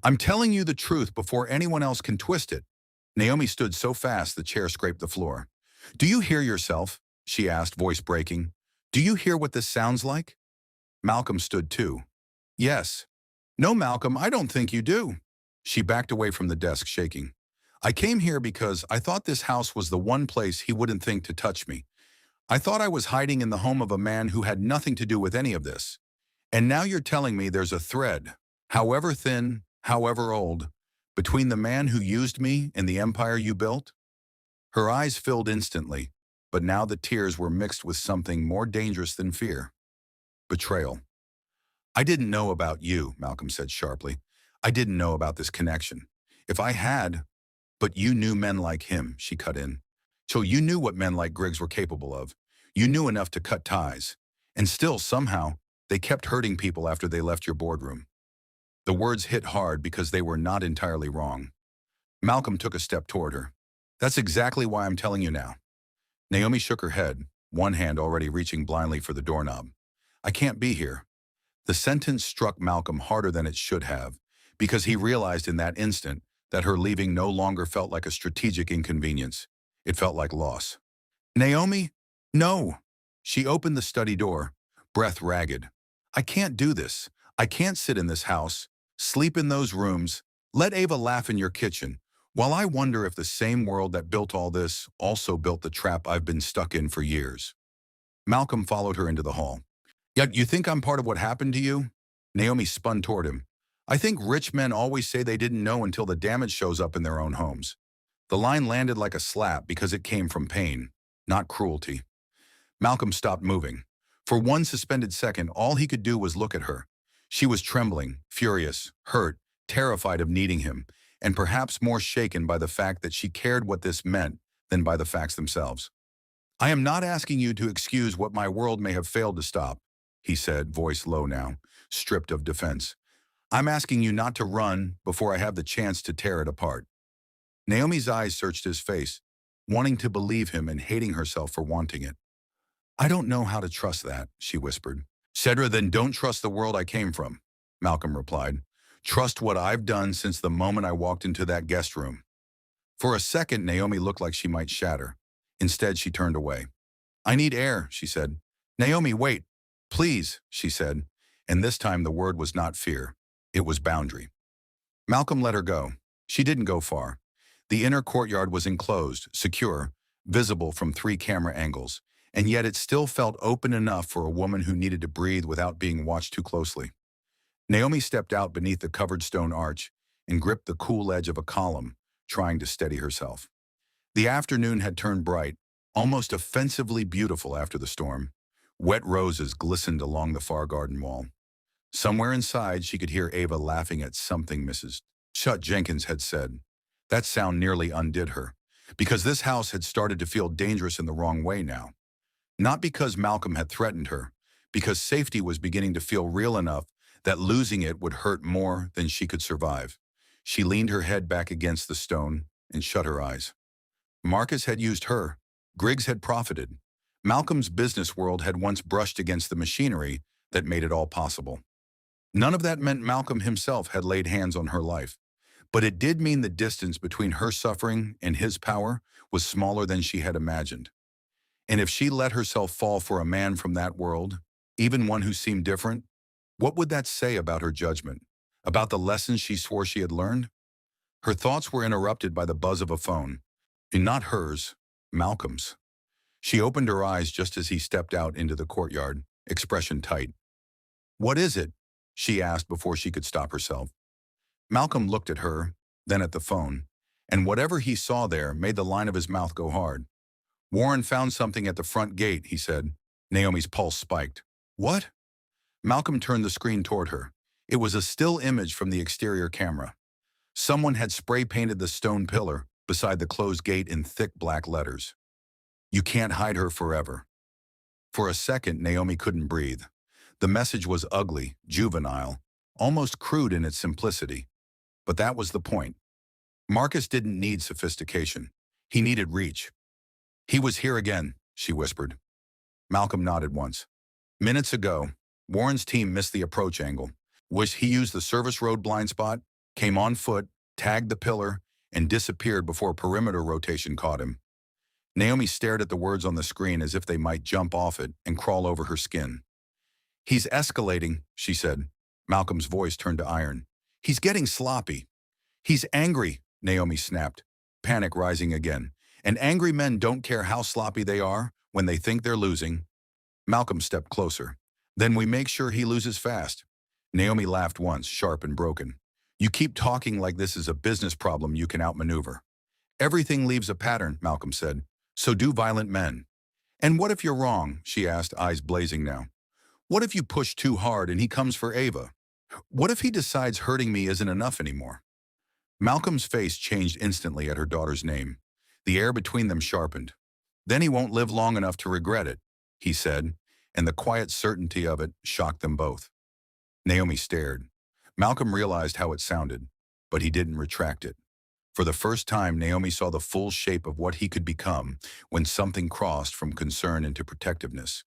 I'm telling you the truth before anyone else can twist it. Naomi stood so fast the chair scraped the floor. Do you hear yourself? She asked, voice breaking. Do you hear what this sounds like? Malcolm stood too. Yes. No, Malcolm, I don't think you do. She backed away from the desk, shaking. I came here because I thought this house was the one place he wouldn't think to touch me. I thought I was hiding in the home of a man who had nothing to do with any of this. And now you're telling me there's a thread, however thin, however old, between the man who used me and the empire you built? Her eyes filled instantly, but now the tears were mixed with something more dangerous than fear. Betrayal. I didn't know about you, Malcolm said sharply. I didn't know about this connection. If I had, but you knew men like him, she cut in. So you knew what men like Griggs were capable of. You knew enough to cut ties. And still, somehow, they kept hurting people after they left your boardroom. The words hit hard because they were not entirely wrong. Malcolm took a step toward her. That's exactly why I'm telling you now. Naomi shook her head, one hand already reaching blindly for the doorknob. I can't be here. The sentence struck Malcolm harder than it should have, because he realized in that instant that her leaving no longer felt like a strategic inconvenience. It felt like loss. Naomi? No. She opened the study door, breath ragged. I can't do this. I can't sit in this house, sleep in those rooms, let Ava laugh in your kitchen, while I wonder if the same world that built all this also built the trap I've been stuck in for years. Malcolm followed her into the hall. Yet you think I'm part of what happened to you? Naomi spun toward him. I think rich men always say they didn't know until the damage shows up in their own homes. The line landed like a slap because it came from pain, not cruelty. Malcolm stopped moving. For one suspended second, all he could do was look at her. She was trembling, furious, hurt, terrified of needing him, and perhaps more shaken by the fact that she cared what this meant than by the facts themselves. I am not asking you to excuse what my world may have failed to stop, he said, voice low now, stripped of defense. I'm asking you not to run before I have the chance to tear it apart. Naomi's eyes searched his face, wanting to believe him and hating herself for wanting it. I don't know how to trust that, she whispered. Cedra, then don't trust the world I came from, Malcolm replied. Trust what I've done since the moment I walked into that guest room. For a second, Naomi looked like she might shatter. Instead, she turned away. I need air, she said. Naomi, wait. Please, she said, and this time the word was not fear. It was boundary. Malcolm let her go. She didn't go far. The inner courtyard was enclosed, secure, visible from 3 camera angles, and yet it still felt open enough for a woman who needed to breathe without being watched too closely. Naomi stepped out beneath the covered stone arch and gripped the cool edge of a column, trying to steady herself. The afternoon had turned bright, almost offensively beautiful after the storm. Wet roses glistened along the far garden wall. Somewhere inside, she could hear Ava laughing at something Mrs. Chut Jenkins had said. That sound nearly undid her, because this house had started to feel dangerous in the wrong way now. Not because Malcolm had threatened her, because safety was beginning to feel real enough that losing it would hurt more than she could survive. She leaned her head back against the stone and shut her eyes. Marcus had used her. Griggs had profited. Malcolm's business world had once brushed against the machinery that made it all possible. None of that meant Malcolm himself had laid hands on her life, but it did mean the distance between her suffering and his power was smaller than she had imagined. And if she let herself fall for a man from that world, even one who seemed different, what would that say about her judgment, about the lessons she swore she had learned? Her thoughts were interrupted by the buzz of a phone, and not hers, Malcolm's. She opened her eyes just as he stepped out into the courtyard, expression tight. "What is it?" she asked before she could stop herself. Malcolm looked at her, then at the phone, and whatever he saw there made the line of his mouth go hard. "Warren found something at the front gate," he said. Naomi's pulse spiked. "What?" Malcolm turned the screen toward her. It was a still image from the exterior camera. Someone had spray-painted the stone pillar beside the closed gate in thick black letters. "You can't hide her forever." For a second, Naomi couldn't breathe. The message was ugly, juvenile, almost crude in its simplicity. But that was the point. Marcus didn't need sophistication. He needed reach. "He was here again," she whispered. Malcolm nodded once. "Minutes ago, Warren's team missed the approach angle. He used the service road blind spot, came on foot, tagged the pillar, and disappeared before perimeter rotation caught him." Naomi stared at the words on the screen as if they might jump off it and crawl over her skin. "He's escalating," she said. Malcolm's voice turned to iron. "He's getting sloppy." "He's angry," Naomi snapped, panic rising again. "And angry men don't care how sloppy they are when they think they're losing." Malcolm stepped closer. "Then we make sure he loses fast." Naomi laughed once, sharp and broken. "You keep talking like this is a business problem you can outmaneuver." "Everything leaves a pattern," Malcolm said. "So do violent men." "And what if you're wrong?" she asked, eyes blazing now. "What if you push too hard and he comes for Ava? What if he decides hurting me isn't enough anymore?" Malcolm's face changed instantly at her daughter's name. The air between them sharpened. "Then he won't live long enough to regret it," he said, and the quiet certainty of it shocked them both. Naomi stared. Malcolm realized how it sounded, but he didn't retract it. For the first time, Naomi saw the full shape of what he could become when something crossed from concern into protectiveness.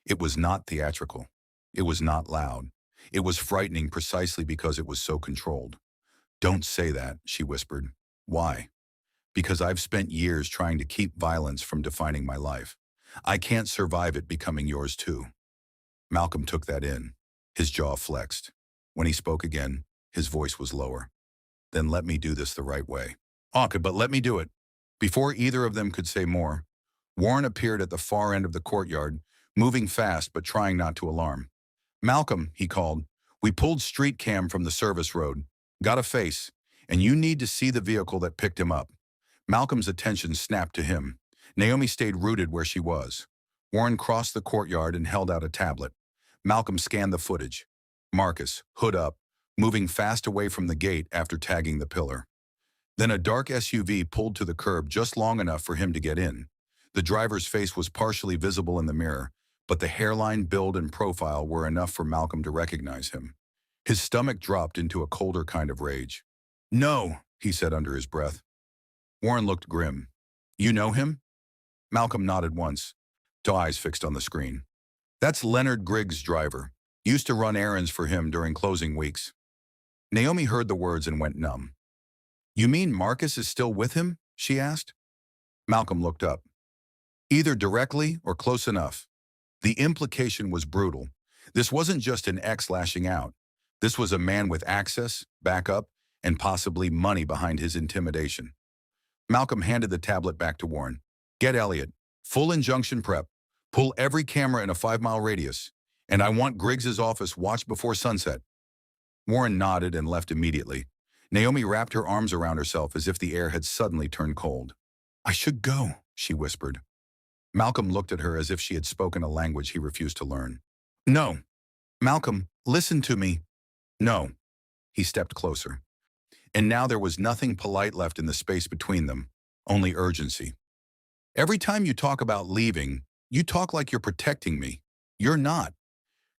It was not theatrical. It was not loud. It was frightening precisely because it was so controlled. "Don't say that," she whispered. "Why?" "Because I've spent years trying to keep violence from defining my life. I can't survive it becoming yours too." Malcolm took that in. His jaw flexed. When he spoke again, his voice was lower. "Then let me do this the right way." "Okay, but let me do it." Before either of them could say more, Warren appeared at the far end of the courtyard, moving fast but trying not to alarm. "Malcolm," he called, "we pulled street cam from the service road. Got a face, and you need to see the vehicle that picked him up." Malcolm's attention snapped to him. Naomi stayed rooted where she was. Warren crossed the courtyard and held out a tablet. Malcolm scanned the footage. Marcus, hood up, moving fast away from the gate after tagging the pillar. Then a dark SUV pulled to the curb just long enough for him to get in. The driver's face was partially visible in the mirror, but the hairline, build, and profile were enough for Malcolm to recognize him. His stomach dropped into a colder kind of rage. "No," he said under his breath. Warren looked grim. "You know him?" Malcolm nodded once, eyes fixed on the screen. "That's Leonard Griggs' driver. Used to run errands for him during closing weeks." Naomi heard the words and went numb. "You mean Marcus is still with him?" she asked. Malcolm looked up. "Either directly or close enough." The implication was brutal. This wasn't just an ex lashing out. This was a man with access, backup, and possibly money behind his intimidation. Malcolm handed the tablet back to Warren. Get Elliot. Full injunction prep. Pull every camera in a 5-mile radius. And I want Griggs's office watched before sunset. Warren nodded and left immediately. Naomi wrapped her arms around herself as if the air had suddenly turned cold. I should go, she whispered. Malcolm looked at her as if she had spoken a language he refused to learn. No. Malcolm, listen to me. No. He stepped closer. And now there was nothing polite left in the space between them, only urgency. Every time you talk about leaving, you talk like you're protecting me. You're not.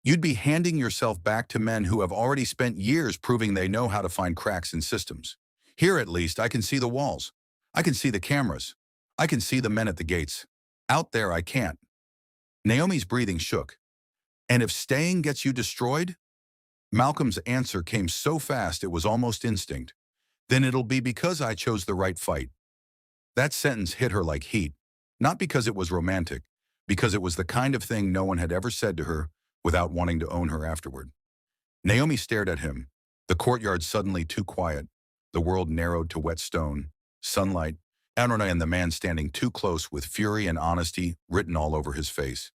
You'd be handing yourself back to men who have already spent years proving they know how to find cracks in systems. Here, at least, I can see the walls. I can see the cameras. I can see the men at the gates. Out there, I can't. Naomi's breathing shook. And if staying gets you destroyed? Malcolm's answer came so fast it was almost instinct. Then it'll be because I chose the right fight. That sentence hit her like heat, not because it was romantic, because it was the kind of thing no one had ever said to her without wanting to own her afterward. Naomi stared at him, the courtyard suddenly too quiet, the world narrowed to wet stone, sunlight, and the man standing too close with fury and honesty written all over his face.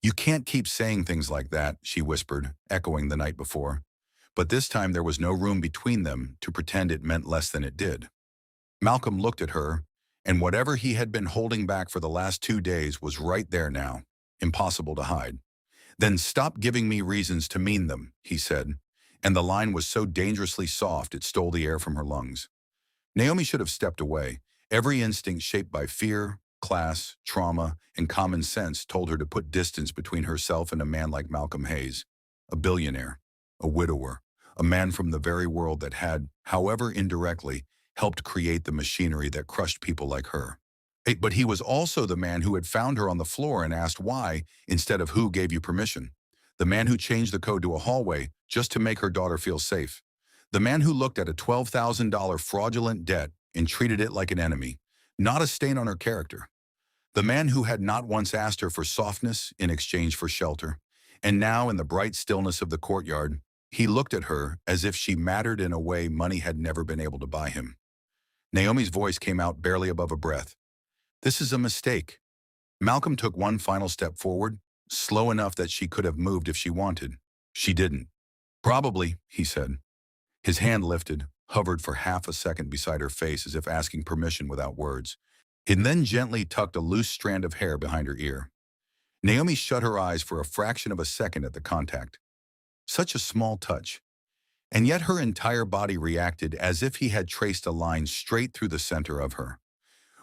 You can't keep saying things like that, she whispered, echoing the night before. But this time there was no room between them to pretend it meant less than it did. Malcolm looked at her, and whatever he had been holding back for the last 2 days was right there now, impossible to hide. Then stop giving me reasons to mean them, he said, and the line was so dangerously soft it stole the air from her lungs. Naomi should have stepped away. Every instinct shaped by fear, class, trauma, and common sense told her to put distance between herself and a man like Malcolm Hayes, a billionaire, a widower, a man from the very world that had, however indirectly, helped create the machinery that crushed people like her. But he was also the man who had found her on the floor and asked why, instead of who gave you permission. The man who changed the code to a hallway just to make her daughter feel safe. The man who looked at a $12,000 fraudulent debt and treated it like an enemy, not a stain on her character. The man who had not once asked her for softness in exchange for shelter. And now, in the bright stillness of the courtyard, he looked at her as if she mattered in a way money had never been able to buy him. Naomi's voice came out barely above a breath. This is a mistake. Malcolm took one final step forward, slow enough that she could have moved if she wanted. She didn't. Probably, he said. His hand lifted, hovered for half a second beside her face as if asking permission without words, and then gently tucked a loose strand of hair behind her ear. Naomi shut her eyes for a fraction of a second at the contact. Such a small touch. And yet her entire body reacted as if he had traced a line straight through the center of her.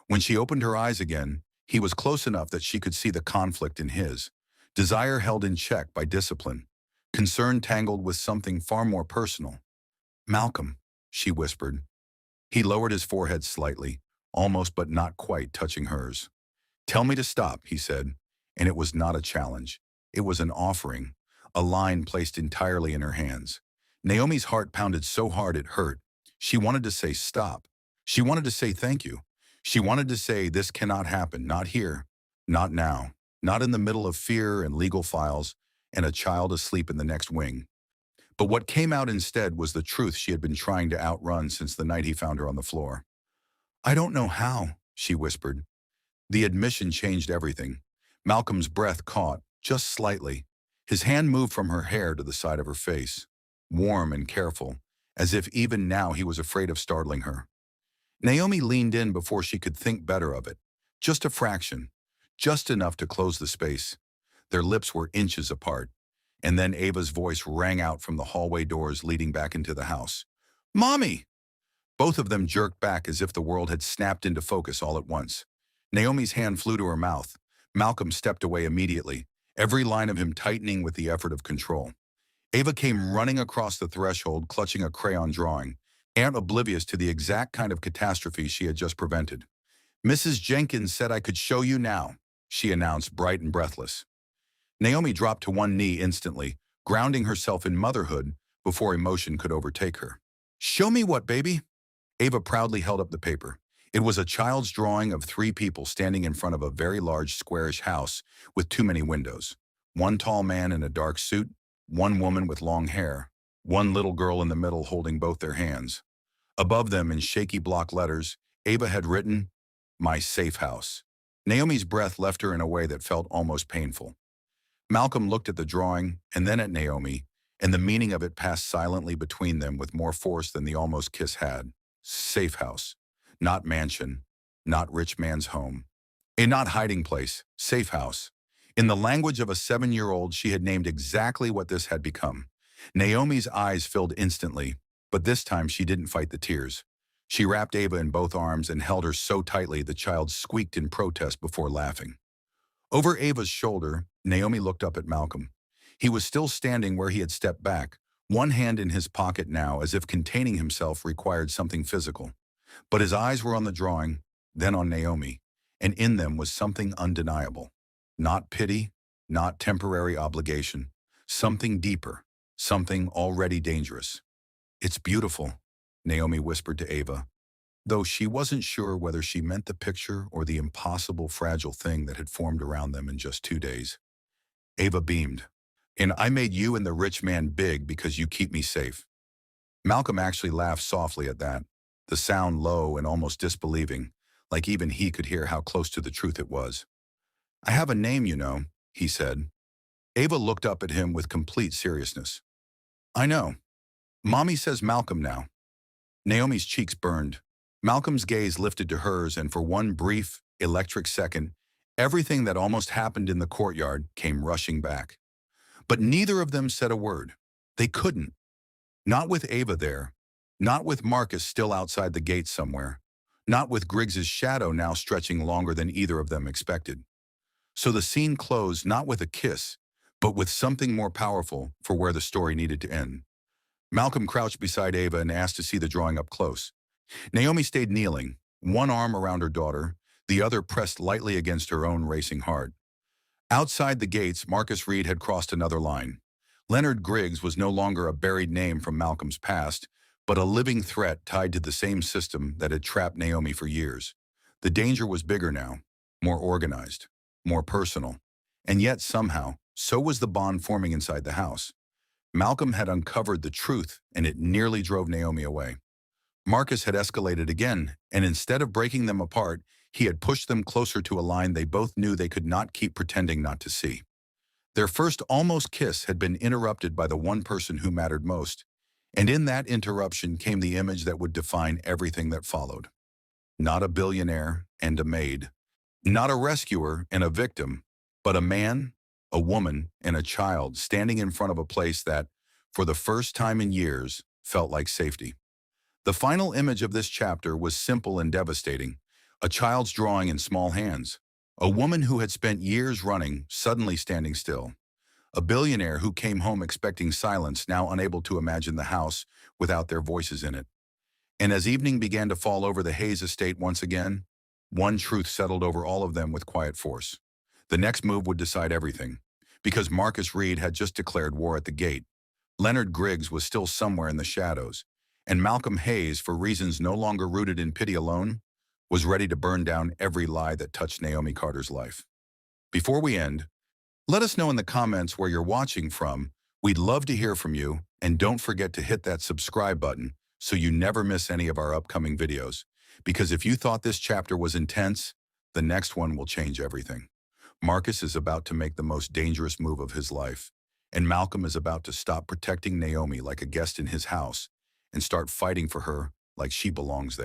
When she opened her eyes again, he was close enough that she could see the conflict in his. Desire held in check by discipline. Concern tangled with something far more personal. Malcolm, she whispered. He lowered his forehead slightly, almost but not quite touching hers. Tell me to stop, he said, and it was not a challenge. It was an offering, a line placed entirely in her hands. Naomi's heart pounded so hard it hurt. She wanted to say stop. She wanted to say thank you. She wanted to say this cannot happen, not here, not now, not in the middle of fear and legal files and a child asleep in the next wing. But what came out instead was the truth she had been trying to outrun since the night he found her on the floor. I don't know how, she whispered. The admission changed everything. Malcolm's breath caught, just slightly. His hand moved from her hair to the side of her face, warm and careful, as if even now he was afraid of startling her. Naomi leaned in before she could think better of it. Just a fraction, just enough to close the space. Their lips were inches apart, and then Ava's voice rang out from the hallway doors leading back into the house. Mommy! Both of them jerked back as if the world had snapped into focus all at once. Naomi's hand flew to her mouth. Malcolm stepped away immediately, every line of him tightening with the effort of control. Ava came running across the threshold, clutching a crayon drawing, and oblivious to the exact kind of catastrophe she had just prevented. Mrs. Jenkins said I could show you now, she announced, bright and breathless. Naomi dropped to one knee instantly, grounding herself in motherhood before emotion could overtake her. Show me what, baby? Ava proudly held up the paper. It was a child's drawing of 3 people standing in front of a very large squarish house with too many windows. One tall man in a dark suit, one woman with long hair, one little girl in the middle holding both their hands. Above them, in shaky block letters, Ava had written, "My safe house." Naomi's breath left her in a way that felt almost painful. Malcolm looked at the drawing and then at Naomi, and the meaning of it passed silently between them with more force than the almost kiss had. Safe house. Not mansion. Not rich man's home. A not hiding place. Safe house. In the language of a 7-year-old, she had named exactly what this had become. Naomi's eyes filled instantly, but this time she didn't fight the tears. She wrapped Ava in both arms and held her so tightly the child squeaked in protest before laughing. Over Ava's shoulder, Naomi looked up at Malcolm. He was still standing where he had stepped back, one hand in his pocket now as if containing himself required something physical. But his eyes were on the drawing, then on Naomi, and in them was something undeniable. Not pity, not temporary obligation, something deeper, something already dangerous. "It's beautiful," Naomi whispered to Ava, though she wasn't sure whether she meant the picture or the impossible fragile thing that had formed around them in just 2 days. Ava beamed. "And I made you and the rich man big because you keep me safe." Malcolm actually laughed softly at that, the sound low and almost disbelieving, like even he could hear how close to the truth it was. "I have a name, you know," he said. Ava looked up at him with complete seriousness. "I know. Mommy says Malcolm now." Naomi's cheeks burned. Malcolm's gaze lifted to hers, and for one brief, electric second, everything that almost happened in the courtyard came rushing back. But neither of them said a word. They couldn't. Not with Ava there. Not with Marcus still outside the gate somewhere. Not with Griggs's shadow now stretching longer than either of them expected. So the scene closed not with a kiss, but with something more powerful for where the story needed to end. Malcolm crouched beside Ava and asked to see the drawing up close. Naomi stayed kneeling, one arm around her daughter, the other pressed lightly against her own racing heart. Outside the gates, Marcus Reed had crossed another line. Leonard Griggs was no longer a buried name from Malcolm's past, but a living threat tied to the same system that had trapped Naomi for years. The danger was bigger now, more organized, more personal. And yet, somehow, so was the bond forming inside the house. Malcolm had uncovered the truth, and it nearly drove Naomi away. Marcus had escalated again, and instead of breaking them apart, he had pushed them closer to a line they both knew they could not keep pretending not to see. Their first almost kiss had been interrupted by the one person who mattered most, and in that interruption came the image that would define everything that followed. Not a billionaire and a maid. Not a rescuer and a victim, but a man, a woman, and a child standing in front of a place that, for the first time in years, felt like safety. The final image of this chapter was simple and devastating, a child's drawing in small hands, a woman who had spent years running, suddenly standing still, a billionaire who came home expecting silence, now unable to imagine the house without their voices in it. And as evening began to fall over the Hayes estate once again, one truth settled over all of them with quiet force. The next move would decide everything, because Marcus Reed had just declared war at the gate. Leonard Griggs was still somewhere in the shadows, and Malcolm Hayes, for reasons no longer rooted in pity alone, was ready to burn down every lie that touched Naomi Carter's life. Before we end, let us know in the comments where you're watching from. We'd love to hear from you, and don't forget to hit that subscribe button so you never miss any of our upcoming videos. Because if you thought this chapter was intense, the next one will change everything. Marcus is about to make the most dangerous move of his life, and Malcolm is about to stop protecting Naomi like a guest in his house and start fighting for her like she belongs there.